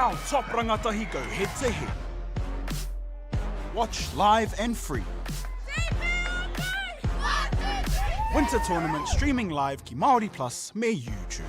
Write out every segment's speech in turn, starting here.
Now top rangatahi go head to head. Watch live and free. Winter tournament streaming live ki MΑORI Plus me YouTube.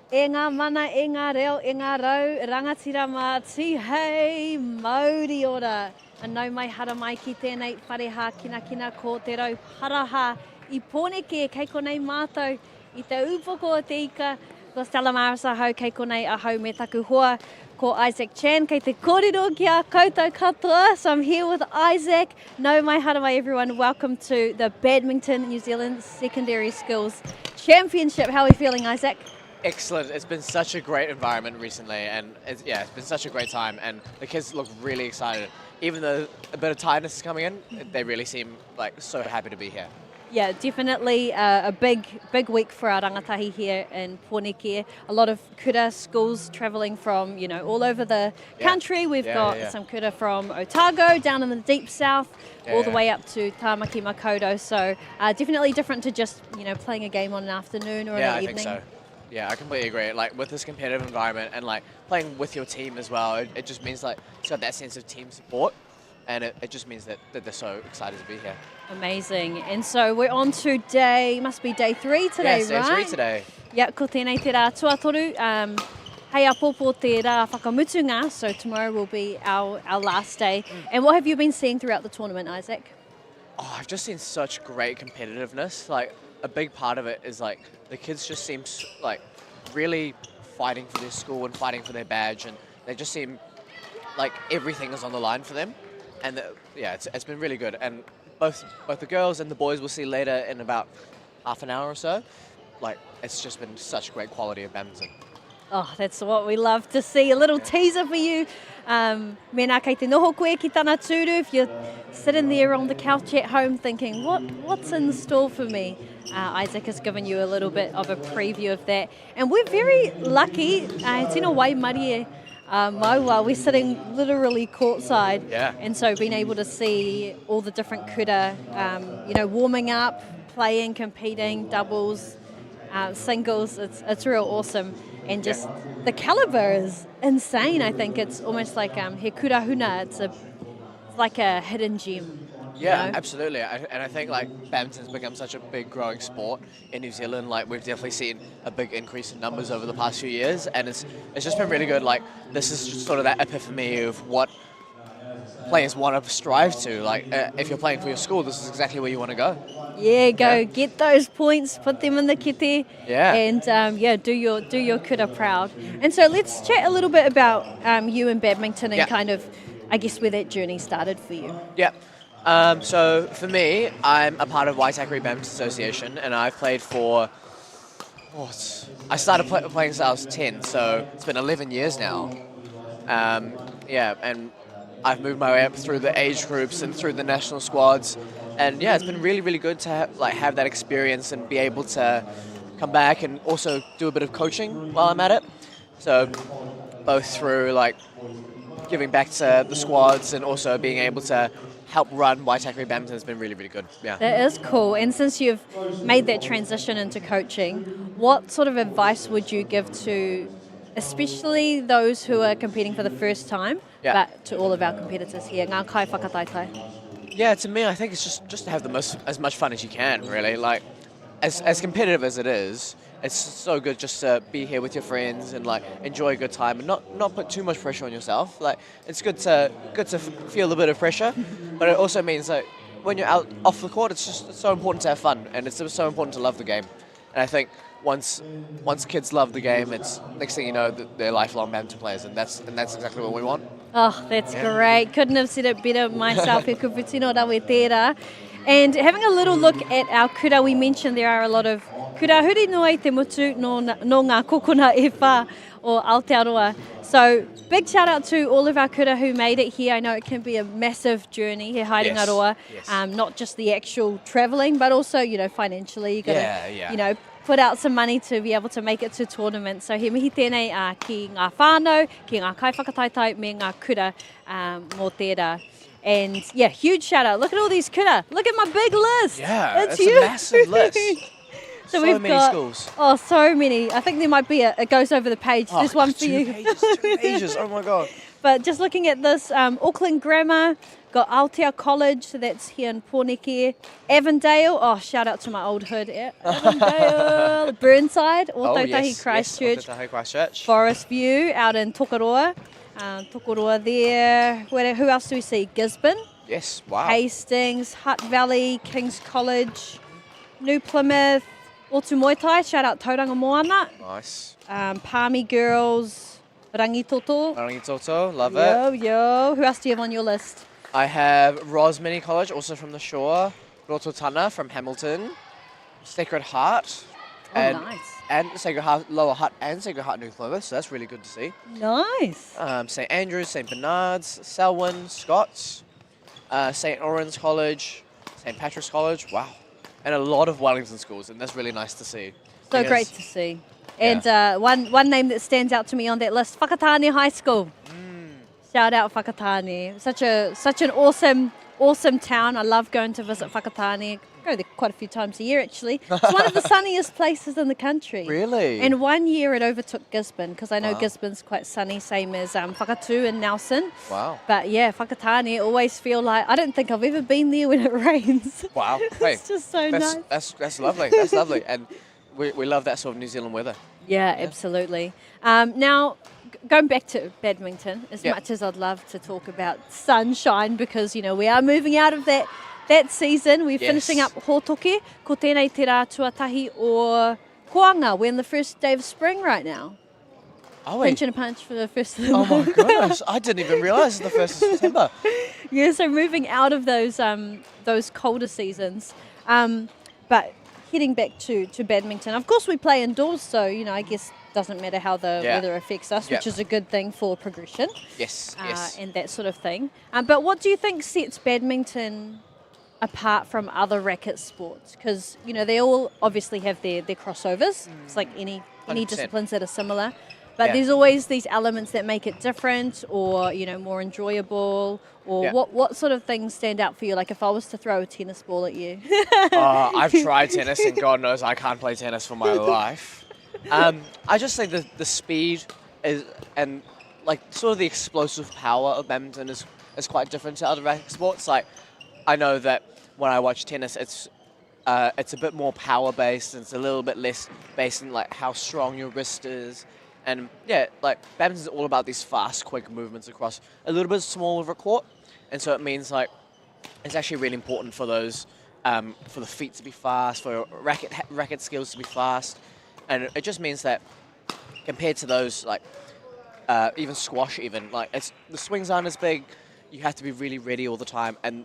E ngā mana, e ngā reo, e ngā rau, rangatira mā hei, MΑORI ora. Anau mai hara mai ki tēnei whareha kina ko te Rauparaha I pōneke kei konei mātou I te upoko o te ika. Ko Stella Marisa hau kei konei ahau me taku hoa. Ko Isaac Chan kei te kōrero ki a koutou katoa. So I'm here with Isaac. Nau mai hara mai everyone. Welcome to the Badminton New Zealand Secondary Schools Championship. How are we feeling, Isaac? Excellent. It's been such a great environment recently, and it's been such a great time, and the kids look really excited. Even though a bit of tiredness is coming in, they really seem like so happy to be here. Yeah, definitely a big week for our rangatahi here in Pōneke. A lot of kura schools travelling from, all over the country. We've got some kura from Otago down in the deep south, all the way up to Tāmaki Makaurau. So definitely different to just, playing a game on an afternoon or an evening. I think so. Yeah, I completely agree. Like with this competitive environment and like playing with your team as well, it just means like it's got that sense of team support, and it just means that they're so excited to be here. Amazing. And so we're on to must be day 3 today, right? Day 3 today. Yeah, ko tēnei te rā tuatoru. Hei apopo te rā whakamutunga, so tomorrow will be our last day. And what have you been seeing throughout the tournament, Isaac? Oh, I've just seen such great competitiveness. Like a big part of it is like the kids just seem like really fighting for their school and fighting for their badge, and they just seem like everything is on the line for them. And it's been really good. And both the girls and the boys we'll see later in about half an hour or so. Like it's just been such great quality of badminton. Oh, that's what we love to see. A little teaser for you. Mena kei te noho koe ki tana tūru. If you're sitting there on the couch at home thinking, what's in store for me? Isaac has given you a little bit of a preview of that. And we're very lucky. Tino wai marie maua. We're sitting literally courtside. Yeah. And so being able to see all the different kura, warming up, playing, competing, doubles, singles, it's real awesome. And just the caliber is insane. I think it's almost like he kura huna. It's like a hidden gem. Yeah, absolutely. And I think like badminton's become such a big growing sport in New Zealand. Like we've definitely seen a big increase in numbers over the past few years, and it's just been really good. Like this is just sort of that epiphany of what players want to strive to. Like if you're playing for your school, this is exactly where you want to go. Yeah, get those points, put them in the kete, yeah, and do your kura proud. And so let's chat a little bit about you and badminton and kind of, I guess, where that journey started for you. Yeah. So for me, I'm a part of Aquatic Badminton Association, and I've played for. I started playing since I was 10, so it's been 11 years now. And I've moved my way up through the age groups and through the national squads, and it's been really, really good to have that experience and be able to come back and also do a bit of coaching while I'm at it. So both through like giving back to the squads and also being able to help run Waitakere Badminton has been really, really good. Yeah. That is cool. And since you've made that transition into coaching, what sort of advice would you give to especially those who are competing for the first time, but to all of our competitors here? Ngā kai whakataitai. Yeah, to me, I think it's just to have as much fun as you can, really. Like, as competitive as it is, it's so good just to be here with your friends and like enjoy a good time and not put too much pressure on yourself. Like it's good to feel a bit of pressure, but it also means that when you're out off the court, it's so important to have fun, and it's so important to love the game. And I think once kids love the game, it's next thing you know they're lifelong badminton players, and that's exactly what we want. Oh, that's great. Couldn't have said it better myself. E kupu tino rawe tērā. And having a little look at our kura, we mentioned there are a lot of kura huri noa te mutu no ngā kokona e whā o Aotearoa. So big shout out to all of our kura who made it here. I know it can be a massive journey here, Haerengaroa. Yes. Not just the actual travelling, but also, financially, you got to, put out some money to be able to make it to tournaments. So he mihi tēnei ki ngā whānau, ki ngā kaiwhakataitai me ngā kura mō tērā. And yeah, huge shout out. Look at all these kura. Look at my big list. Yeah, it's a massive list. So we've many got schools. Oh, so many. I think there might be it goes over the page. There's one for you. Two pages. Oh my God. But just looking at this, Auckland Grammar, got Aotea College, so that's here in Pōneke. Avondale, shout out to my old hood. Avondale, Burnside, Ōtautahi Christchurch. Ōtautahi Christchurch. Forest View out in Tokoroa. Tokoroa there. Who else do we see? Gisborne. Yes, wow. Hastings, Hutt Valley, King's College, New Plymouth, Otumoetai, shout out Tauranga Moana. Nice. Palmy Girls, Rangitoto. Rangitoto, love it. Yo. Who else do you have on your list? I have Rosmini College, also from the shore. Rototana from Hamilton. Sacred Heart. Nice. And Sacred Heart Lower Hutt and Sacred Heart New Plymouth, so that's really good to see. Nice. St Andrews, St Bernard's, Selwyn, Scots, St Oran's College, St Patrick's College, wow. And a lot of Wellington schools, and that's really nice to see. So great to see. And one name that stands out to me on that list, Whakatane High School. Shout out Whakatane. Such an awesome town. I love going to visit Whakatane. I go there quite a few times a year, actually. It's one of the sunniest places in the country. Really? And one year it overtook Gisborne, because I know Gisborne's quite sunny, same as Whakatū and Nelson. Wow. But yeah, Whakatane, always feel like, I don't think I've ever been there when it rains. Wow. Hey, it's just so nice. That's lovely. That's lovely. And we love that sort of New Zealand weather. Yeah, absolutely. Now, going back to badminton, as much as I'd love to talk about sunshine, because, we are moving out of that season. We're finishing up Hotoke, ko tēnei te rā tuatahi o Koanga. We're in the first day of spring right now. Oh, wait. Pinch and a punch for the first of the Oh my month. goodness, I didn't even realise it's the 1st of September. Yeah, so moving out of those colder seasons. But heading back to badminton, of course we play indoors, so, I guess doesn't matter how the weather affects us, which is a good thing for progression. Yes. And that sort of thing. But what do you think sets badminton apart from other racket sports? Because, they all obviously have their crossovers. It's like any 100%. disciplines that are similar. But there's always these elements that make it different or, more enjoyable. Or what sort of things stand out for you? Like if I was to throw a tennis ball at you. I've tried tennis and God knows I can't play tennis for my life. I just think the speed is, and like sort of the explosive power of badminton is quite different to other racket sports. Like I know that when I watch tennis, it's a bit more power based and it's a little bit less based on like how strong your wrist is. And like badminton is all about these fast, quick movements across a little bit smaller of a court, and so it means like it's actually really important for those for the feet to be fast, for racket skills to be fast, and it just means that compared to those like even squash, like the swings aren't as big, you have to be really ready all the time, and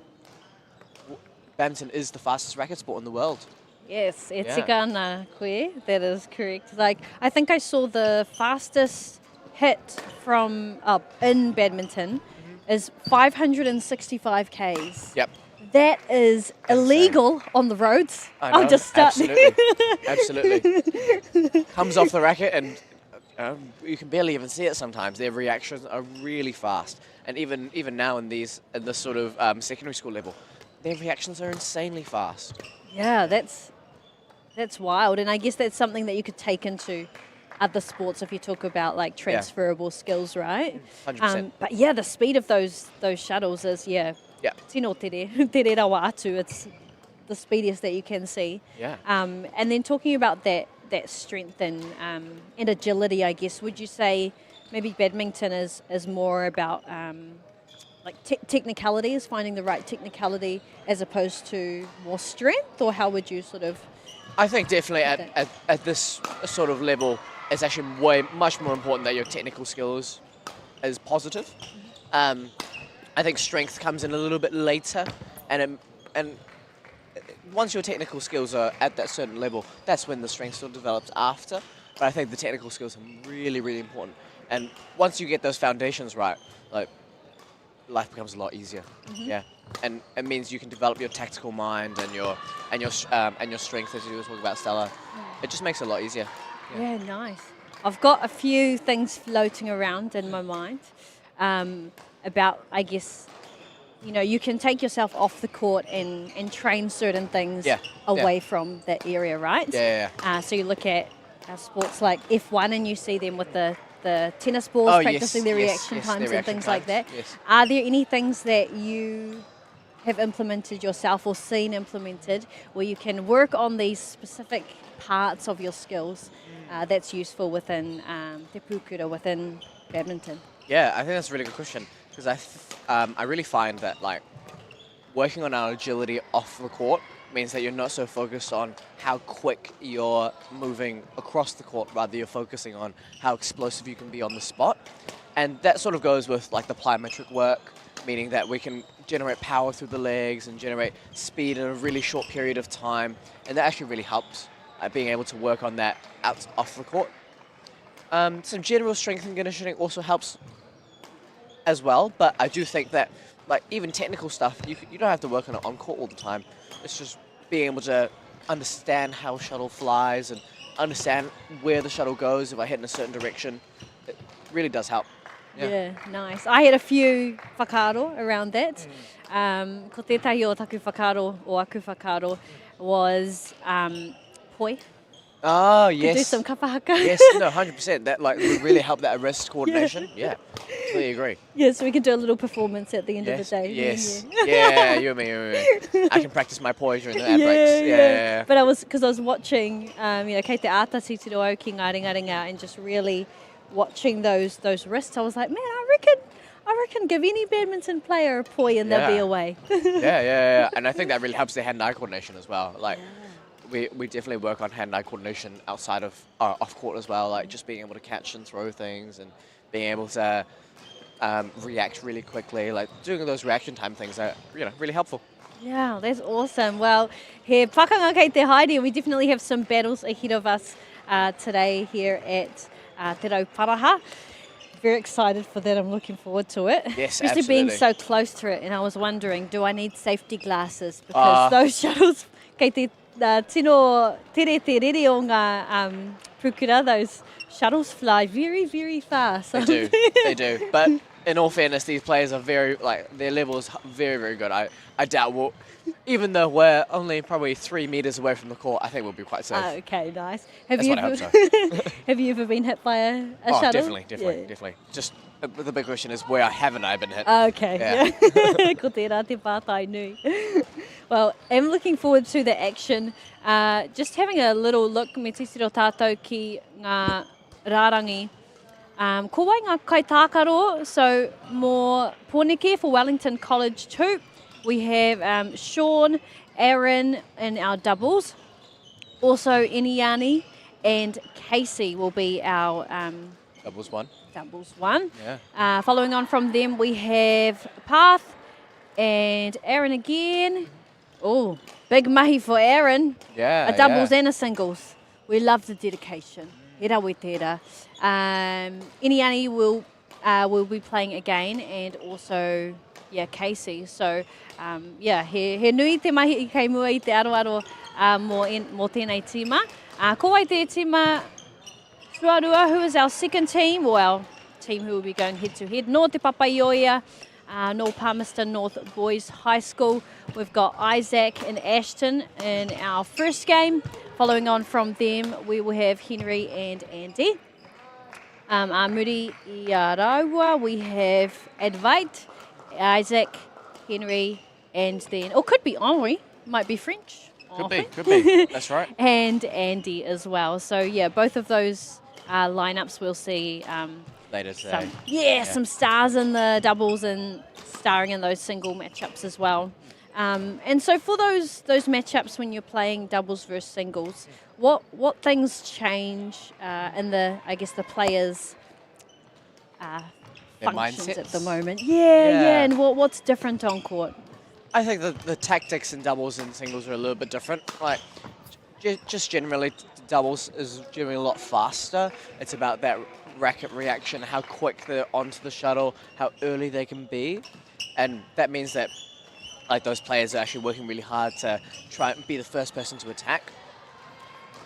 badminton is the fastest racket sport in the world. Yes, e tika ana koe, that is correct. Like, I think I saw the fastest hit from in badminton is 565 Ks. Yep. That is illegal on the roads. I know, I'm just starting. Absolutely. Comes off the racket and you can barely even see it sometimes. Their reactions are really fast. And even now in this sort of secondary school level, their reactions are insanely fast. Yeah, that's wild, and I guess that's something that you could take into other sports if you talk about like transferable skills, right? 100%. But yeah, the speed of those shuttles is tino tere rawa atu. It's the speediest that you can see. Yeah. And then talking about that strength and agility, I guess, would you say maybe badminton is more about like technicality, is finding the right technicality as opposed to more strength, or how would you sort of? I think definitely at this sort of level, it's actually much more important that your technical skills is positive. I think strength comes in a little bit later, and once your technical skills are at that certain level, that's when the strength still develops after. But I think the technical skills are really, really important. And once you get those foundations right, like, life becomes a lot easier. Yeah, and it means you can develop your tactical mind and your strength, as you were talking about, Stella. It just makes it a lot easier. Yeah, nice. I've got a few things floating around in my mind about, I guess, you can take yourself off the court and train certain things away from that area, right? Yeah. So you look at sports like F1 and you see them with the tennis balls practicing their reaction times and things like that. Yes. Are there any things that you have implemented yourself or seen implemented where you can work on these specific parts of your skills that's useful within te pūkura, within badminton? Yeah, I think that's a really good question, because I really find that, like, working on our agility off the court means that you're not so focused on how quick you're moving across the court, rather you're focusing on how explosive you can be on the spot. And that sort of goes with, like, the plyometric work, meaning that we can generate power through the legs and generate speed in a really short period of time, and that actually really helps being able to work on that off the court. Some general strength and conditioning also helps as well, but I do think that, like, even technical stuff, you don't have to work on it on court all the time. It's just being able to understand how shuttle flies and understand where the shuttle goes if I hit in a certain direction. It really does help. Yeah, nice. I had a few whakaaro around that. Ko tētahi o taku whakaaro, o aku whakaaro, was poi. Oh, yes. Do some kapahaka. Yes, no, 100%. That, like, would really help that wrist coordination. Yeah, totally agree. Yeah, so we can do a little performance at the end of the day. Yes. Yeah, you and me. I can practice my poise during the ad breaks. Yeah. But I was watching, kei te ata titiro au ki ngā ringa and just really watching those wrists. I was like, man, I reckon give any badminton player a poi and they'll be away. Yeah. And I think that really helps their hand-eye coordination as well. Like, we definitely work on hand-eye coordination outside of off-court as well, like just being able to catch and throw things and being able to react really quickly, like doing those reaction time things are really helpful. Yeah, that's awesome. Well, he pakanga kei te haere, we definitely have some battles ahead of us today here at te Rauparaha. Very excited for that. I'm looking forward to it. Yes, especially absolutely. being so close to it. And I was wondering, do I need safety glasses? Because those shuttles, kei te tino tere te rere o ngā pūkura, those shuttles fly very, very fast. They do. But in all fairness, these players are their level is very, very good. I doubt we'll, even though we're only probably 3 meters away from the court, I think we'll be quite safe. Okay, nice. That's what I hope so. Have you ever been hit by a shuttle? Definitely. Just the big question is, where haven't I been hit? Okay. Yeah. Ko tērā te pātai nui. Well, I'm looking forward to the action. Just having a little look, me titiro tātou ki ngā rārangi. Ko wai ngā kaitākaro, so more pōneke for Wellington College 2. We have Sean, Aaron in our doubles. Also Iniani and Casey will be our Doubles one. Yeah. Following on from them, we have Path and Aaron again. Oh, big mahi for Aaron. Yeah. A doubles and a singles. We love the dedication. He rawe tērā. Iniani will be playing again, and also Casey. So he nui te mahi I kei mua I te aroaro mō tēnei tima. Ko wai te tima Tuarua, who is our second team, or our team who will be going head to head. Nō te Papaioia, nō Palmerston North Boys High School. We've got Isaac and Ashton in our first game. Following on from them, we will have Henry and Andy. MΑORI I Raua, we have Advait, Isaac, Henry, and then, could be Henri, might be French. Could be. That's right. And Andy as well. So both of those lineups we'll see Later today. some stars in the doubles and starring in those single matchups as well. And so for those matchups when you're playing doubles versus singles, what things change in the players' functions at the mindsets. moment. Yeah. Yeah. And what's different on court? I think the tactics in doubles and singles are a little bit different. Like, just generally, doubles is generally a lot faster. It's about that racket reaction, how quick they're onto the shuttle, how early they can be. And that means that like those players are actually working really hard to try and be the first person to attack.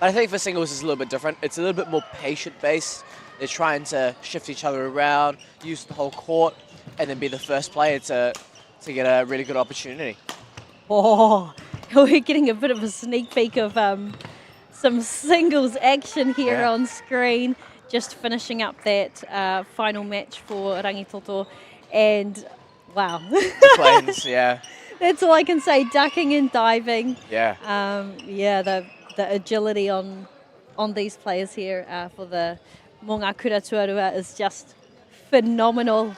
But I think for singles it's a little bit different. It's a little bit more patient-based. They're trying to shift each other around, use the whole court, and then be the first player to get a really good opportunity. Oh, we're getting a bit of a sneak peek of some singles action here on screen. Just finishing up that final match for Rangitoto, and wow. The planes, yeah. That's all I can say, ducking and diving. Yeah. The agility on these players here for the Mō ngā kura tuarua is just phenomenal.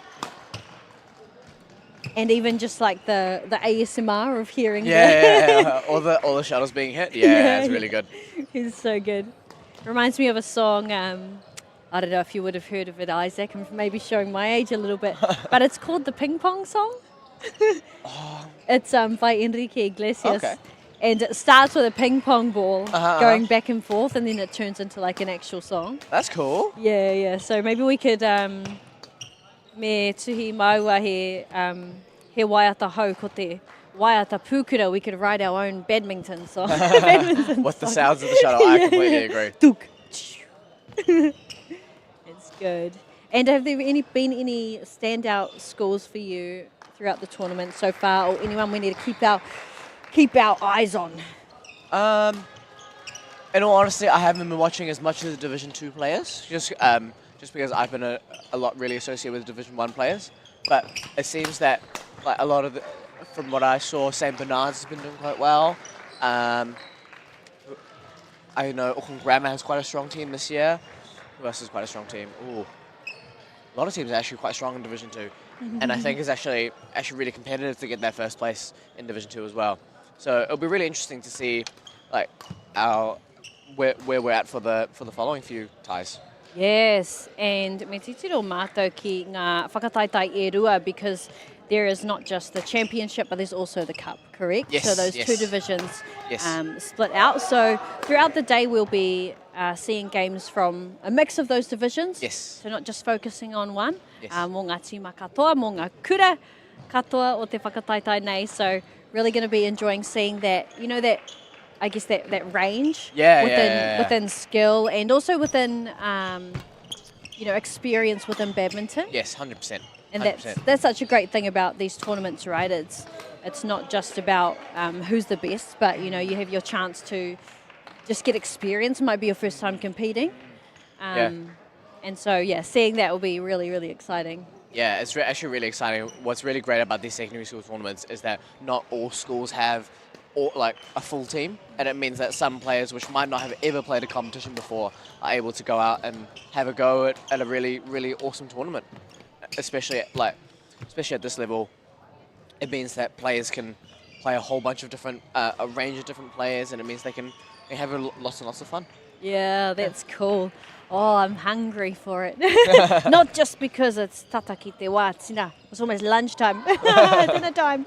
And even just like the ASMR of hearing All the shuttles being hit. Yeah, it's really good. It's so good. Reminds me of a song, I don't know if you would have heard of it, Isaac. I'm maybe showing my age a little bit. But it's called the Ping Pong Song. It's by Enrique Iglesias. Okay. And it starts with a ping pong ball going back and forth, and then it turns into like an actual song. That's cool. Yeah. So maybe we could, me tuhi maua he waiata hau ko te waiata pūkura, we could write our own badminton song. With the sounds of the shuttle, I completely agree. Tuk. It's good. And have there been any standout scores for you throughout the tournament so far, or anyone we need to keep our eyes on? In all honesty, I haven't been watching as much of the Division 2 players, just because I've been a lot really associated with Division 1 players. But it seems that like a lot of from what I saw, St. Bernard's has been doing quite well. I know Auckland Grammar has quite a strong team this year. Who else has quite a strong team? Ooh. A lot of teams are actually quite strong in Division 2. And I think it's actually really competitive to get that first place in Division 2 as well. So it'll be really interesting to see like where we're at for the following few ties. Yes, and me titiro mātou ki ngā whakataitai e rua, because there is not just the championship, but there's also the cup, correct? Yes, so those yes. two divisions Yes. split out. So throughout the day we'll be seeing games from a mix of those divisions. Yes. So not just focusing on one. Yes. Mō ngā tīma katoa, mō ngā kura katoa o te whakataitai nei. So really going to be enjoying seeing that, I guess that range within skill, and also within experience within badminton. Yes, 100%. And that's such a great thing about these tournaments, right? It's not just about who's the best, but you have your chance to just get experience. It might be your first time competing, and so seeing that will be really, really exciting. Yeah, it's actually really exciting. What's really great about these secondary school tournaments is that not all schools have a full team, and it means that some players which might not have ever played a competition before are able to go out and have a go at a really, really awesome tournament. Especially at this level, it means that players can play a whole bunch of different, a range of different players, and it means they can have lots and lots of fun. Yeah, that's cool. Oh, I'm hungry for it. Not just because it's tataki te wā tina. It's almost lunchtime, dinner time.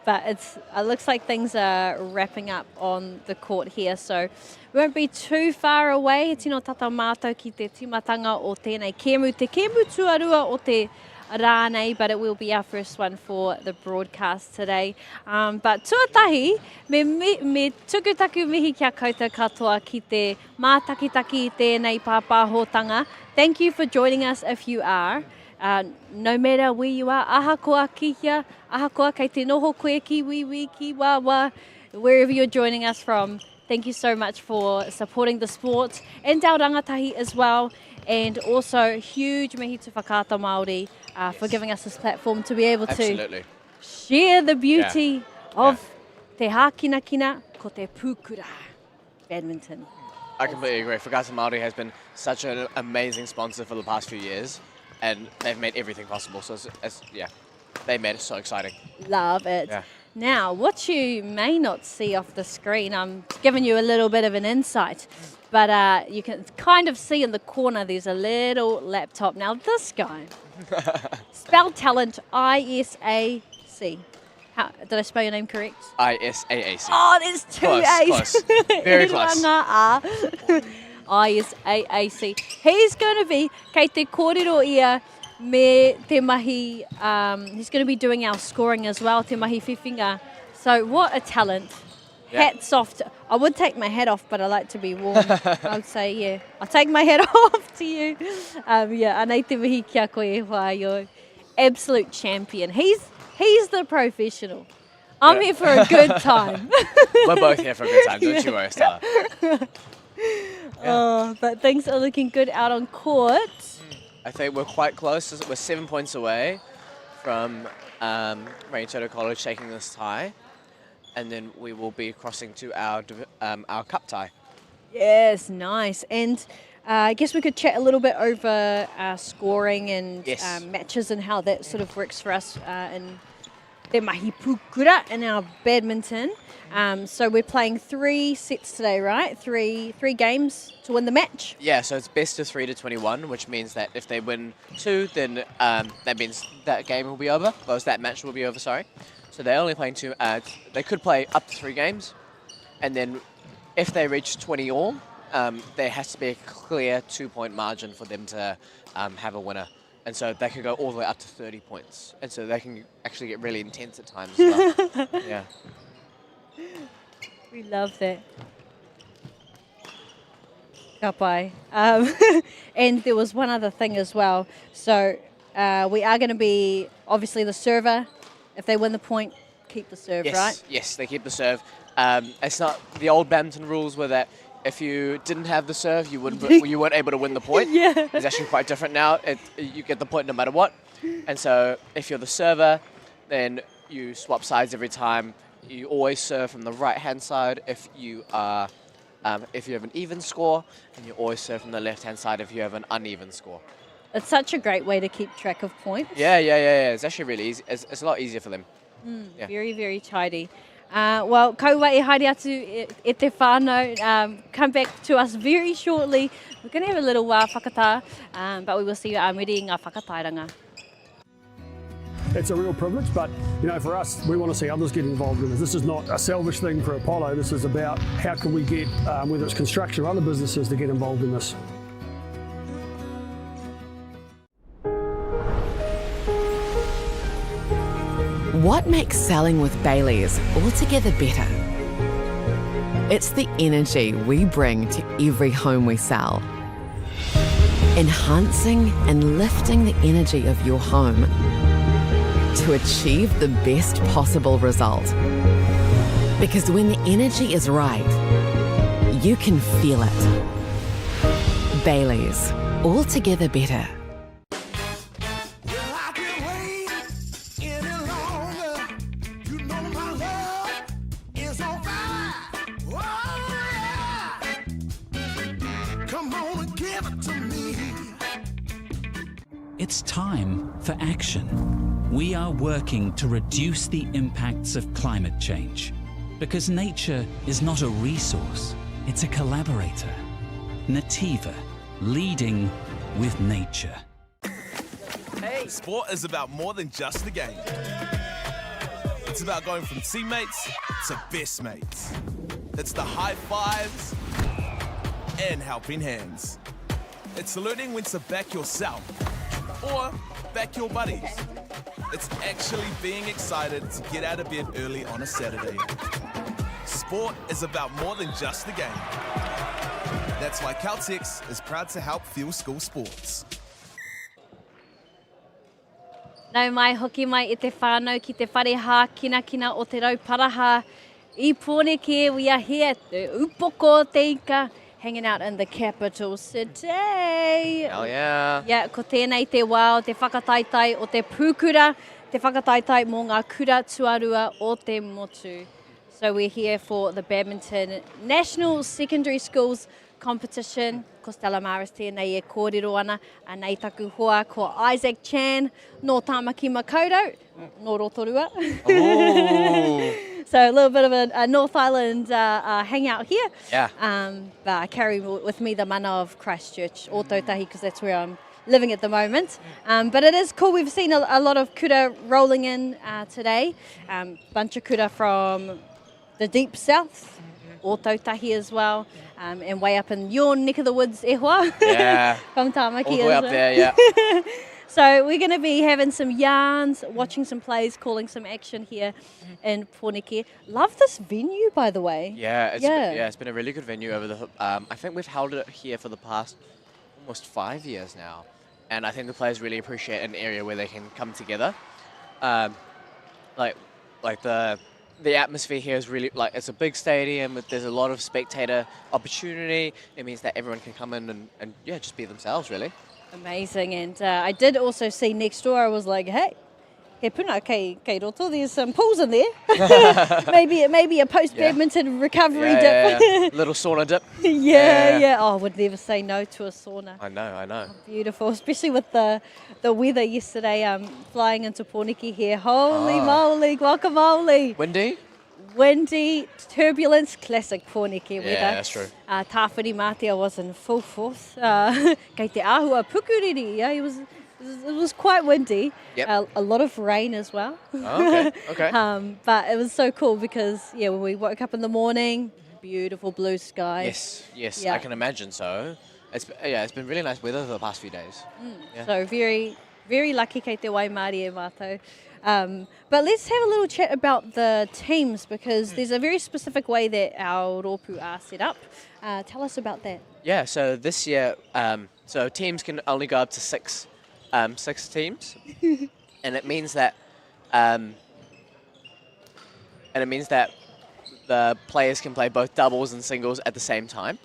But it looks like things are wrapping up on the court here, so we won't be too far away. Tino tata mātou ki te timatanga o tēnei kēmu, te kēmu tuarua o te rānei, but it will be our first one for the broadcast today. But tuatahi, me tukutaku mihi kia koutou katoa ki te mātakitaki tēnei pāpāhotanga. Thank you for joining us if you are. No matter where you are, ahakoa kihia, ahakoa kei te noho koe ki wiwi ki wawa, wherever you're joining us from. Thank you so much for supporting the sport and our rangatahi as well. And also huge mihi to Whakaata Māori for giving us this platform to be able to share the beauty of te hākinakina ko te pūkura badminton. I completely agree. Whakaata Māori has been such an amazing sponsor for the past few years, and they've made everything possible. So they made it so exciting. Love it. Yeah. Now, what you may not see off the screen, I'm giving you a little bit of an insight, but you can kind of see in the corner there's a little laptop. Now, this guy, spell talent, I-S-A-C. Did I spell your name correct? ISAAC. Oh, there's two A's. Close. Very close. ISAAC. He's going to be, kei te kōrero ia, me te mahi, he's going to be doing our scoring as well, te mahi whiwhinga. So what a talent. Yeah. Hats off. I would take my hat off, but I like to be warm. I would say, yeah, I'll take my hat off to you. Yeah, anei te mihi kia koe e whāio. Absolute champion. He's the professional. I'm here for a good time. We're both here for a good time, don't you worry, Stella. Oh, but things are looking good out on court. I think we're quite close. We're 7 points away from Rauparaha College taking this tie, and then we will be crossing to our cup tie. Yes, nice. And I guess we could chat a little bit over scoring and Yes. matches and how that sort of works for us in Te Mahi Pukura in our badminton. So we're playing 3 sets today, right? Three games to win the match. Yeah, so it's best of 3 to 21, which means that if they win 2, then that means that game will be over. That match will be over, sorry. So they're only playing 2. They could play up to 3 games, and then if they reach 20 all, there has to be a clear 2-point margin for them to have a winner. And so they could go all the way up to 30 points. And so they can actually get really intense at times as well. Yeah. We love that. Ka pai. And there was one other thing as well. So we are going to be, obviously, the server. If they win the point, keep the serve, Yes, right? yes, they keep the serve. It's not the old badminton rules were that if you didn't have the serve, you weren't able to win the point. Yeah. It's actually quite different now. You get the point no matter what. And so if you're the server, then you swap sides every time. You always serve from the right-hand side if you have an even score, and you always serve from the left-hand side if you have an uneven score. It's such a great way to keep track of points. Yeah. It's actually really easy. It's a lot easier for them. Yeah. Very, very tidy. Well, kaua e haere atu e te whānau. Come back to us very shortly. We're going to have a little whakatā, but we will see you muri ngā whakatairanga. It's a real privilege, but for us, we want to see others get involved in this. This is not a selfish thing for Apollo. This is about how can we get, whether it's construction or other businesses, to get involved in this. What makes selling with Bailey's altogether better? It's the energy we bring to every home we sell. Enhancing and lifting the energy of your home to achieve the best possible result. Because when the energy is right, you can feel it. Bailey's, altogether better. It's time for action. We are working to reduce the impacts of climate change because nature is not a resource, it's a collaborator. Nativa, leading with nature. Sport is about more than just the game. It's about going from teammates to best mates. It's the high fives and helping hands. It's saluting when to back yourself or back your buddies. It's actually being excited to get out of bed early on a Saturday. Sport is about more than just the game. That's why Caltex is proud to help fuel school sports. Nau mai hoki mai e te whānau ki te whareha kina o te Rauparaha. I Pōneke, we are here at the Upoko te Ika, hanging out in the capital city. Hell yeah. Yeah, ko tēnei te wā o te whakataitai o te pūkura, te whakataitai mō ngā kura tuarua o te motu. So we're here for the Badminton National Secondary Schools competition. Stella Maris tēnei e kōrero ana, nei taku hoa ko Isaac Chan, no Tāmaki Makaurau, no Rotorua. So a little bit of a North Island hangout here. Yeah. But I carry with me the mana of Christchurch, o Tautahi, because that's where I'm living at the moment. But it is cool. We've seen a lot of kura rolling in today. Bunch of kura from the deep south, o Tautahi as well, and way up in your neck of the woods, e hoa. Yeah. From Tāmaki All the way as up well. there, yeah. So we're going to be having some yarns, watching some plays, calling some action here in Pōneke. Love this venue, by the way. Yeah, it's been a really good venue over the. I think we've held it here for the past almost 5 years now, and I think the players really appreciate an area where they can come together. Like the atmosphere here is really it's a big stadium. There's a lot of spectator opportunity. It means that everyone can come in and just be themselves, really. Amazing. And I did also see next door, I was like, hey, he puna kei roto, there's some pools in there. maybe a post-badminton recovery dip. Yeah. Little sauna dip. Yeah. Oh, I would never say no to a sauna. I know. Oh, beautiful, especially with the weather yesterday, flying into Pōneke here. Holy moly, guacamole. Windy, turbulence, classic Pōneke weather. Yeah, that's true. Tāwhiri Mātea was in full force. Kei te āhua pukuriri, yeah, it was quite windy. Yep. A lot of rain as well. Oh, okay. But it was so cool because, when we woke up in the morning, beautiful blue skies. Yes, Yeah. I can imagine so. It's been really nice weather for the past few days. Yeah. So very, very lucky kei te wai Māori e mātou. But let's have a little chat about the teams because there's a very specific way that our rōpū are set up. Tell us about that. Yeah, so this year, so teams can only go up to six teams, and it means that the players can play both doubles and singles at the same time.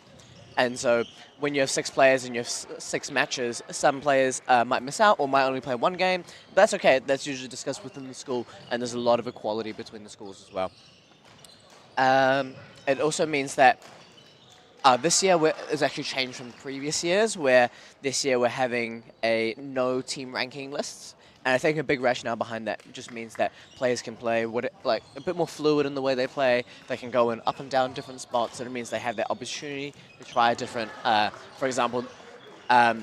And so when you have 6 players and you have 6 matches, some players might miss out or might only play one game. But that's okay. That's usually discussed within the school, and there's a lot of equality between the schools as well. It also means that this year is actually changed from previous years, where this year we're having no team ranking lists. And I think a big rationale behind that just means that players can play a bit more fluid in the way they play. They can go in up and down different spots, and it means they have that opportunity to try different. For example, a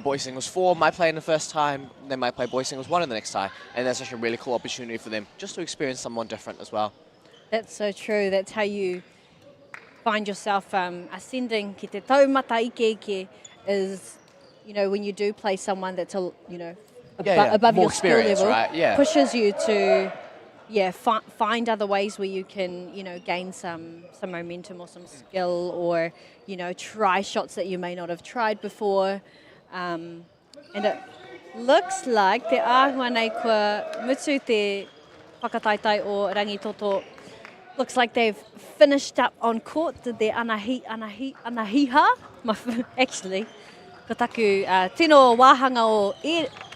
boys singles 4 might play in the first time, they might play boys singles 1 in the next time, and that's actually a really cool opportunity for them just to experience someone different as well. That's so true. That's how you find yourself ascending ki te taumata ike is, when you do play someone that's above More your skill experience, level, right? Yeah. pushes you to find other ways where you can gain some momentum or some skill, or try shots that you may not have tried before, and it looks like te āhua nei kua mutu te whakataitai o Rangitoto. Looks like they've finished up on court. Did their anahiha? Actually, ko taku tino wāhanga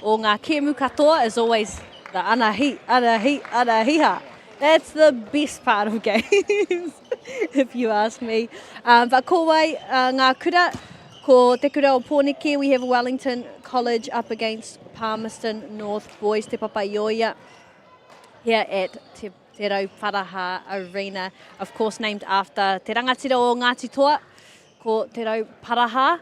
o ngā kēmu katoa is always the anahiha. That's the best part of games, if you ask me. But ko wai, ngā kura, ko te kura o Pōneke, we have Wellington College up against Palmerston North Boys, te Papaioia, here at Te Rauparaha Arena, of course named after te rangatira o Ngāti Toa, ko Te Rauparaha.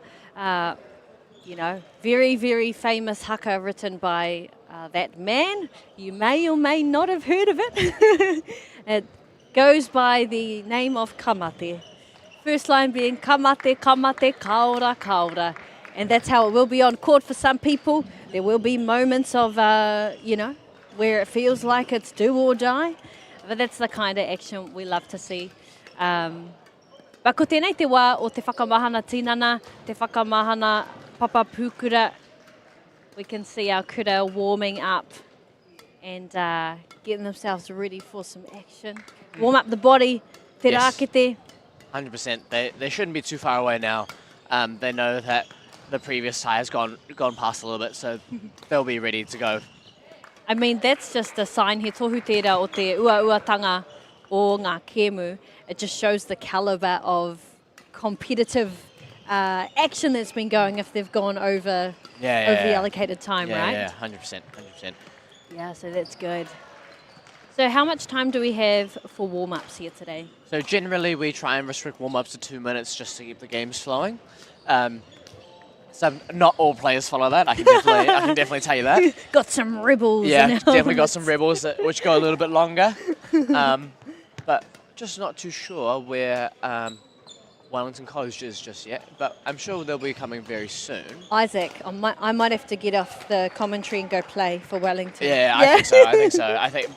Very, very famous haka written by that man. You may or may not have heard of it. It goes by the name of Kamate. First line being Kamate, Kamate, Kaora, Kaora. And that's how it will be on court for some people. There will be moments of, where it feels like it's do or die. But that's the kind of action we love to see. But ko tēnei te wā o te whakamahana tinana, te whakamahana papa pūkura, we can see our kura warming up and getting themselves ready for some action. Warm up the body, te rākete. 100%. They shouldn't be too far away now. They know that the previous tie has gone past a little bit, so they'll be ready to go. I mean, that's just a sign he tohu tērā o te uatanga o ngā kēmu. It just shows the calibre of competitive action that's been going if they've gone over the allocated time, right? Yeah, 100%, 100%. Yeah, so that's good. So how much time do we have for warm-ups here today? So generally we try and restrict warm-ups to 2 minutes just to keep the games flowing. So not all players follow that. I can definitely tell you that. Got some rebels. Yeah, in our definitely got midst. some rebels which go a little bit longer. But just not too sure where Wellington College is just yet. But I'm sure they'll be coming very soon. Isaac, I might have to get off the commentary and go play for Wellington. Yeah, I think so. I think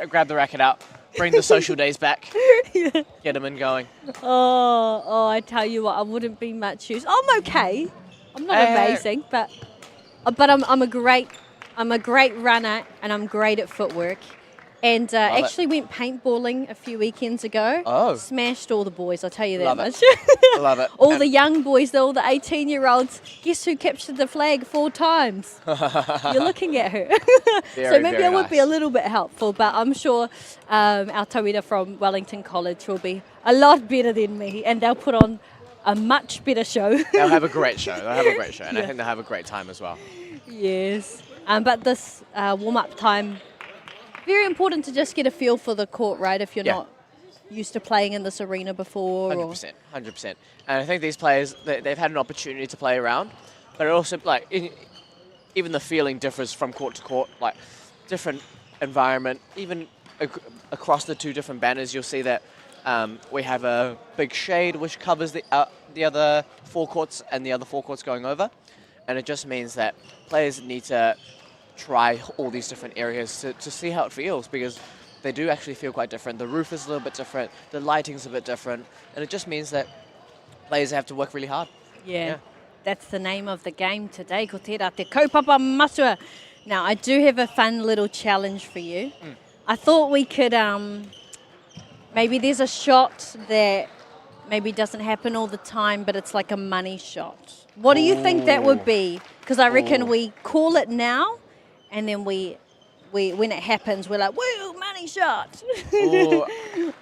grab the racket out, bring the social days back, get them in going. Oh, I tell you what, I wouldn't be much use. I'm okay. I'm not amazing, but I'm a great runner and I'm great at footwork. And actually went paintballing a few weekends ago. Oh. Smashed all the boys, I'll tell you that Love much. it. Love it. All the young boys, all the 18-year-olds. Guess who captured the flag 4 times? You're looking at her. So maybe I would be a little bit helpful, but I'm sure our tauira from Wellington College will be a lot better than me, and they'll put on a much better show. They'll have a great show. And I think they'll have a great time as well. Yes. But this warm-up time, very important to just get a feel for the court, right? If you're not used to playing in this arena before. 100%, 100%. And I think these players, they've had an opportunity to play around, but it also, even the feeling differs from court to court, like different environment. Even across the 2 different banners, you'll see that we have a big shade which covers the other 4 courts and the other 4 courts going over. And it just means that players need to try all these different areas to see how it feels, because they do actually feel quite different. The roof is a little bit different, the lighting's a bit different, and it just means that players have to work really hard. Yeah. That's the name of the game today. Ko tērā te kaupapa matua. Now, I do have a fun little challenge for you. I thought we could, maybe there's a shot that maybe doesn't happen all the time, but it's like a money shot. What do you think that would be? Because I reckon we call it now, and then we when it happens, we're like, woo, money shot.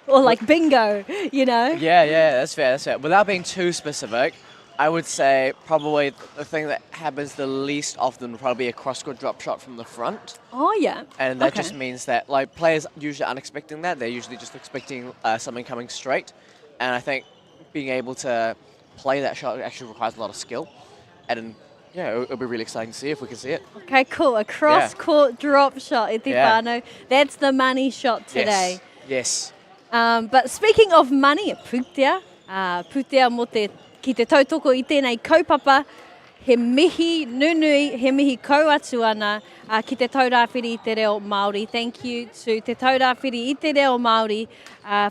Or like bingo, you know? Yeah, that's fair. Without being too specific, I would say probably the thing that happens the least often would probably be a cross-court drop shot from the front. Oh, yeah. And that just means that players usually aren't expecting that. They're usually just expecting something coming straight. And I think being able to play that shot actually requires a lot of skill. And it'll be really exciting to see if we can see it. Okay, cool. A cross-court drop shot, e te whānau. That's the money shot today. Yes. But speaking of money, putea mō ki te tautoko i tēnei kaupapa, he mihi nunui, he mihi kauatu ana ki te taurāwhiri i te reo Māori. Thank you to te taurāwhiri i te reo Māori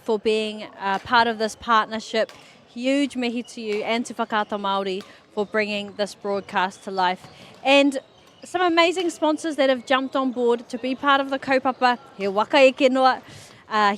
for being part of this partnership. Huge mihi to you and to Whakaata Māori for bringing this broadcast to life. And some amazing sponsors that have jumped on board to be part of the kaupapa. He waka eke noa.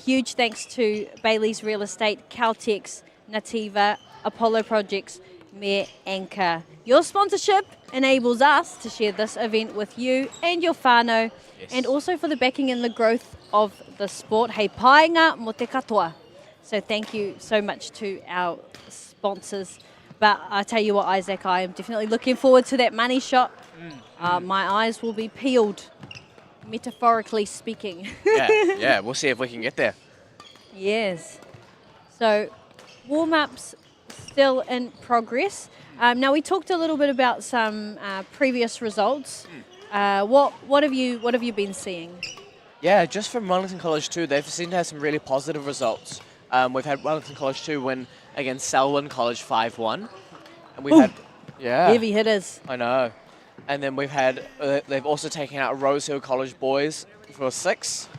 Huge thanks to Bailey's Real Estate, Caltex, Nativa, Apollo Projects, me Anchor. Your sponsorship enables us to share this event with you and your whānau, and also for the backing and the growth of the sport. Hei paenga mo te katoa. So thank you so much to our sponsors. But I tell you what, Isaac, I am definitely looking forward to that money shot. My eyes will be peeled, metaphorically speaking. Yeah, we'll see if we can get there. Yes. So warm-ups still in progress. Now we talked a little bit about some previous results. What have you been seeing? Yeah, just from Wellington College too, they've seemed to have some really positive results. We've had Wellington College 2 win against Selwyn College 5-1. And we've had heavy hitters. I know. And then we've had they've also taken out Rosehill College boys for 6.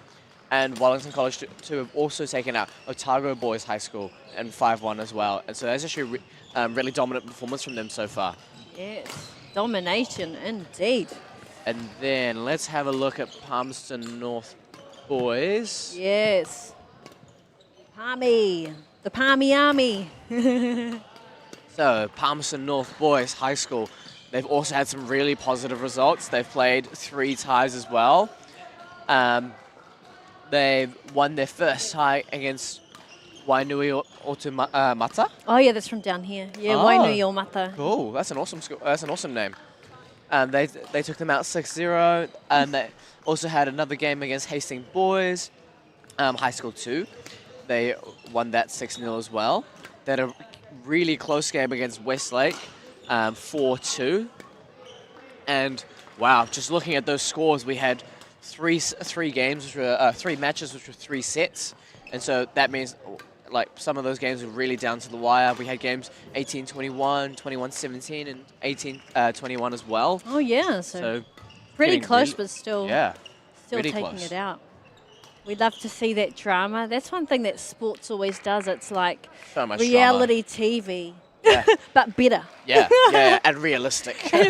And Wellington College 2 have also taken out Otago Boys High School in 5-1 as well. And so that's actually really dominant performance from them so far. Yes, domination indeed. And then let's have a look at Palmerston North boys. Yes. Palmy, the Palmy Army. So Palmerston North Boys High School, they've also had some really positive results. They've played 3 ties as well. They've won their first tie against Wainui Otumata. Oh yeah, that's from down here. Yeah, Oh. Wainui o Mata. Cool, that's an awesome school. That's an awesome name. They took them out 6-0, and they also had another game against Hastings Boys, High School 2. They won that 6-0 as well. They had a really close game against Westlake, 4-2. And wow, just looking at those scores, we had three games, which were 3 matches, which were 3 sets, and so that means like some of those games were really down to the wire. We had games 18-21, 21-17, and 18-21 as well. Oh yeah, so pretty getting close, really- but still really taking close. it out. We'd love to see that drama. That's one thing that sports always does. It's like So much reality TV, Yeah, but better. yeah, and realistic. and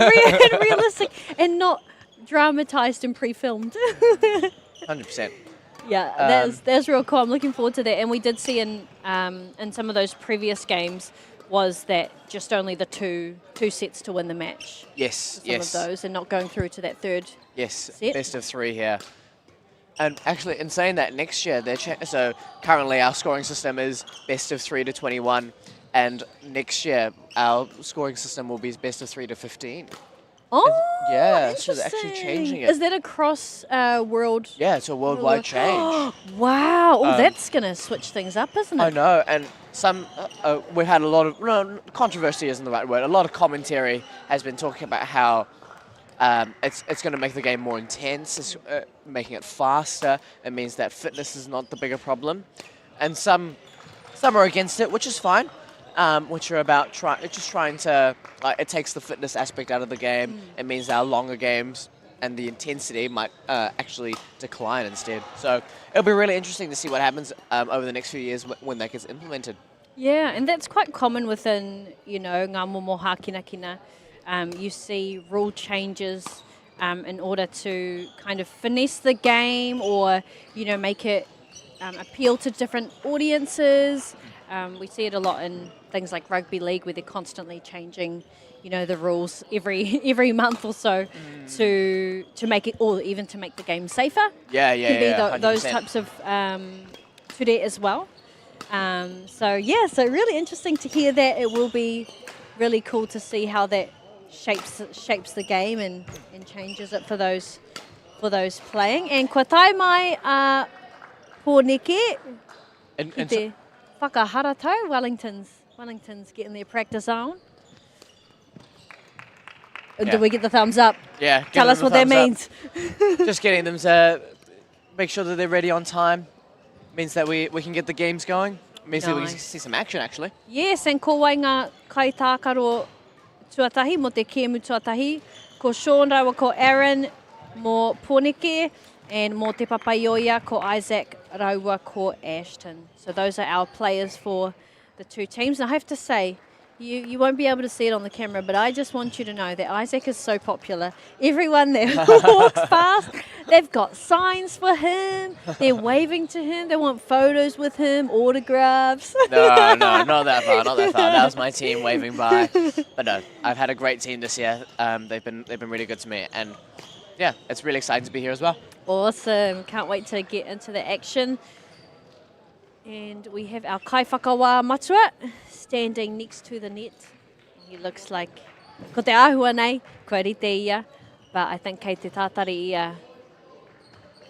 realistic and not dramatized and pre-filmed. 100%. Yeah, that's real cool. I'm looking forward to that. And we did see in some of those previous games was that just only the two sets to win the match. Yes, Some yes, of those, and not going through to that third. yes. Set. Best of 3 here. And actually, in saying that, next year, so currently our scoring system is best of 3 to 21, and next year our scoring system will be best of 3 to 15. Oh, Yeah, so they're actually interesting. changing it. Is that across world? Yeah, it's a worldwide change. Wow. Oh, that's going to switch things up, isn't it? I know, and some we've had a lot of controversy isn't the right word. A lot of commentary has been talking about how it's going to make the game more intense, it's making it faster. It means that fitness is not the bigger problem, and some are against it, which is fine. Which are about trying to it takes the fitness aspect out of the game. It means our longer games and the intensity might actually decline instead. So it'll be really interesting to see what happens over the next few years when that gets implemented. Yeah, and that's quite common within, ngā momo hākinakina. You see rule changes in order to kind of finesse the game or, make it appeal to different audiences. We see it a lot in things like rugby league where they're constantly changing, the rules every month or so to make it, or even to make the game safer. Yeah, Can be those 100%. types of ture as well. So really interesting to hear that. It will be really cool to see how that shapes the game and changes it for those playing. And kua tai mai pōneke And ki te whakahara tau, Wellington's getting their practice on. Yeah. Do we get the thumbs up? Yeah, Tell us what that means. Just getting them to make sure that they're ready on time means that we can get the games going. Means that we can Nice. see some action actually. Yes, and ko wai ngā kaitākaro tuatahi mo te kēmu tuatahi. Ko Sean rawa ko Aaron mo Pōneke, and mo te papaioia ko Isaac rawa ko Ashton. So those are our players for the two teams. And I have to say, you won't be able to see it on the camera, but I just want you to know that Isaac is so popular. Everyone that walks past, they've got signs for him. They're waving to him. They want photos with him, autographs. No, not that far, not that far. That was my team waving by. But no, I've had a great team this year. They've been really good to me, and yeah, it's really exciting to be here as well. Awesome. Can't wait to get into the action. And we have our Kai Whakawa Matua standing next to the net. He looks like, ko te āhua nei, ko rite ia, but I think kei te tātari ia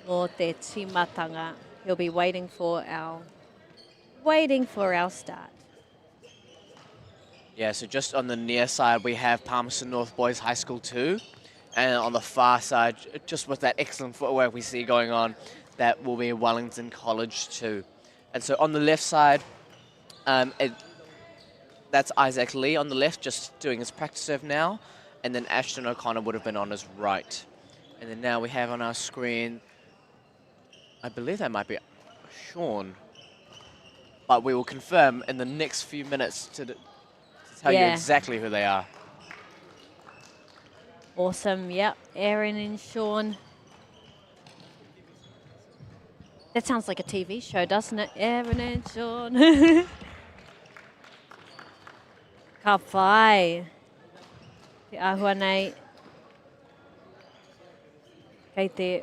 mō te timatanga. He'll be waiting for our start. Yeah, so just on the near side, we have Palmerston North Boys High School 2. And on the far side, just with that excellent footwork we see going on, that will be Wellington College 2. And so on the left side, that's Isaac Lee on the left, just doing his practice serve now. And then Ashton O'Connor would have been on his right. And then now we have on our screen, I believe that might be Sean. But we will confirm in the next few minutes to tell you exactly who they are. Awesome, yep. Aaron and Sean. That sounds like a TV show, doesn't it? Aaron and Sean. Ka whai. Te āhua nei. Kei te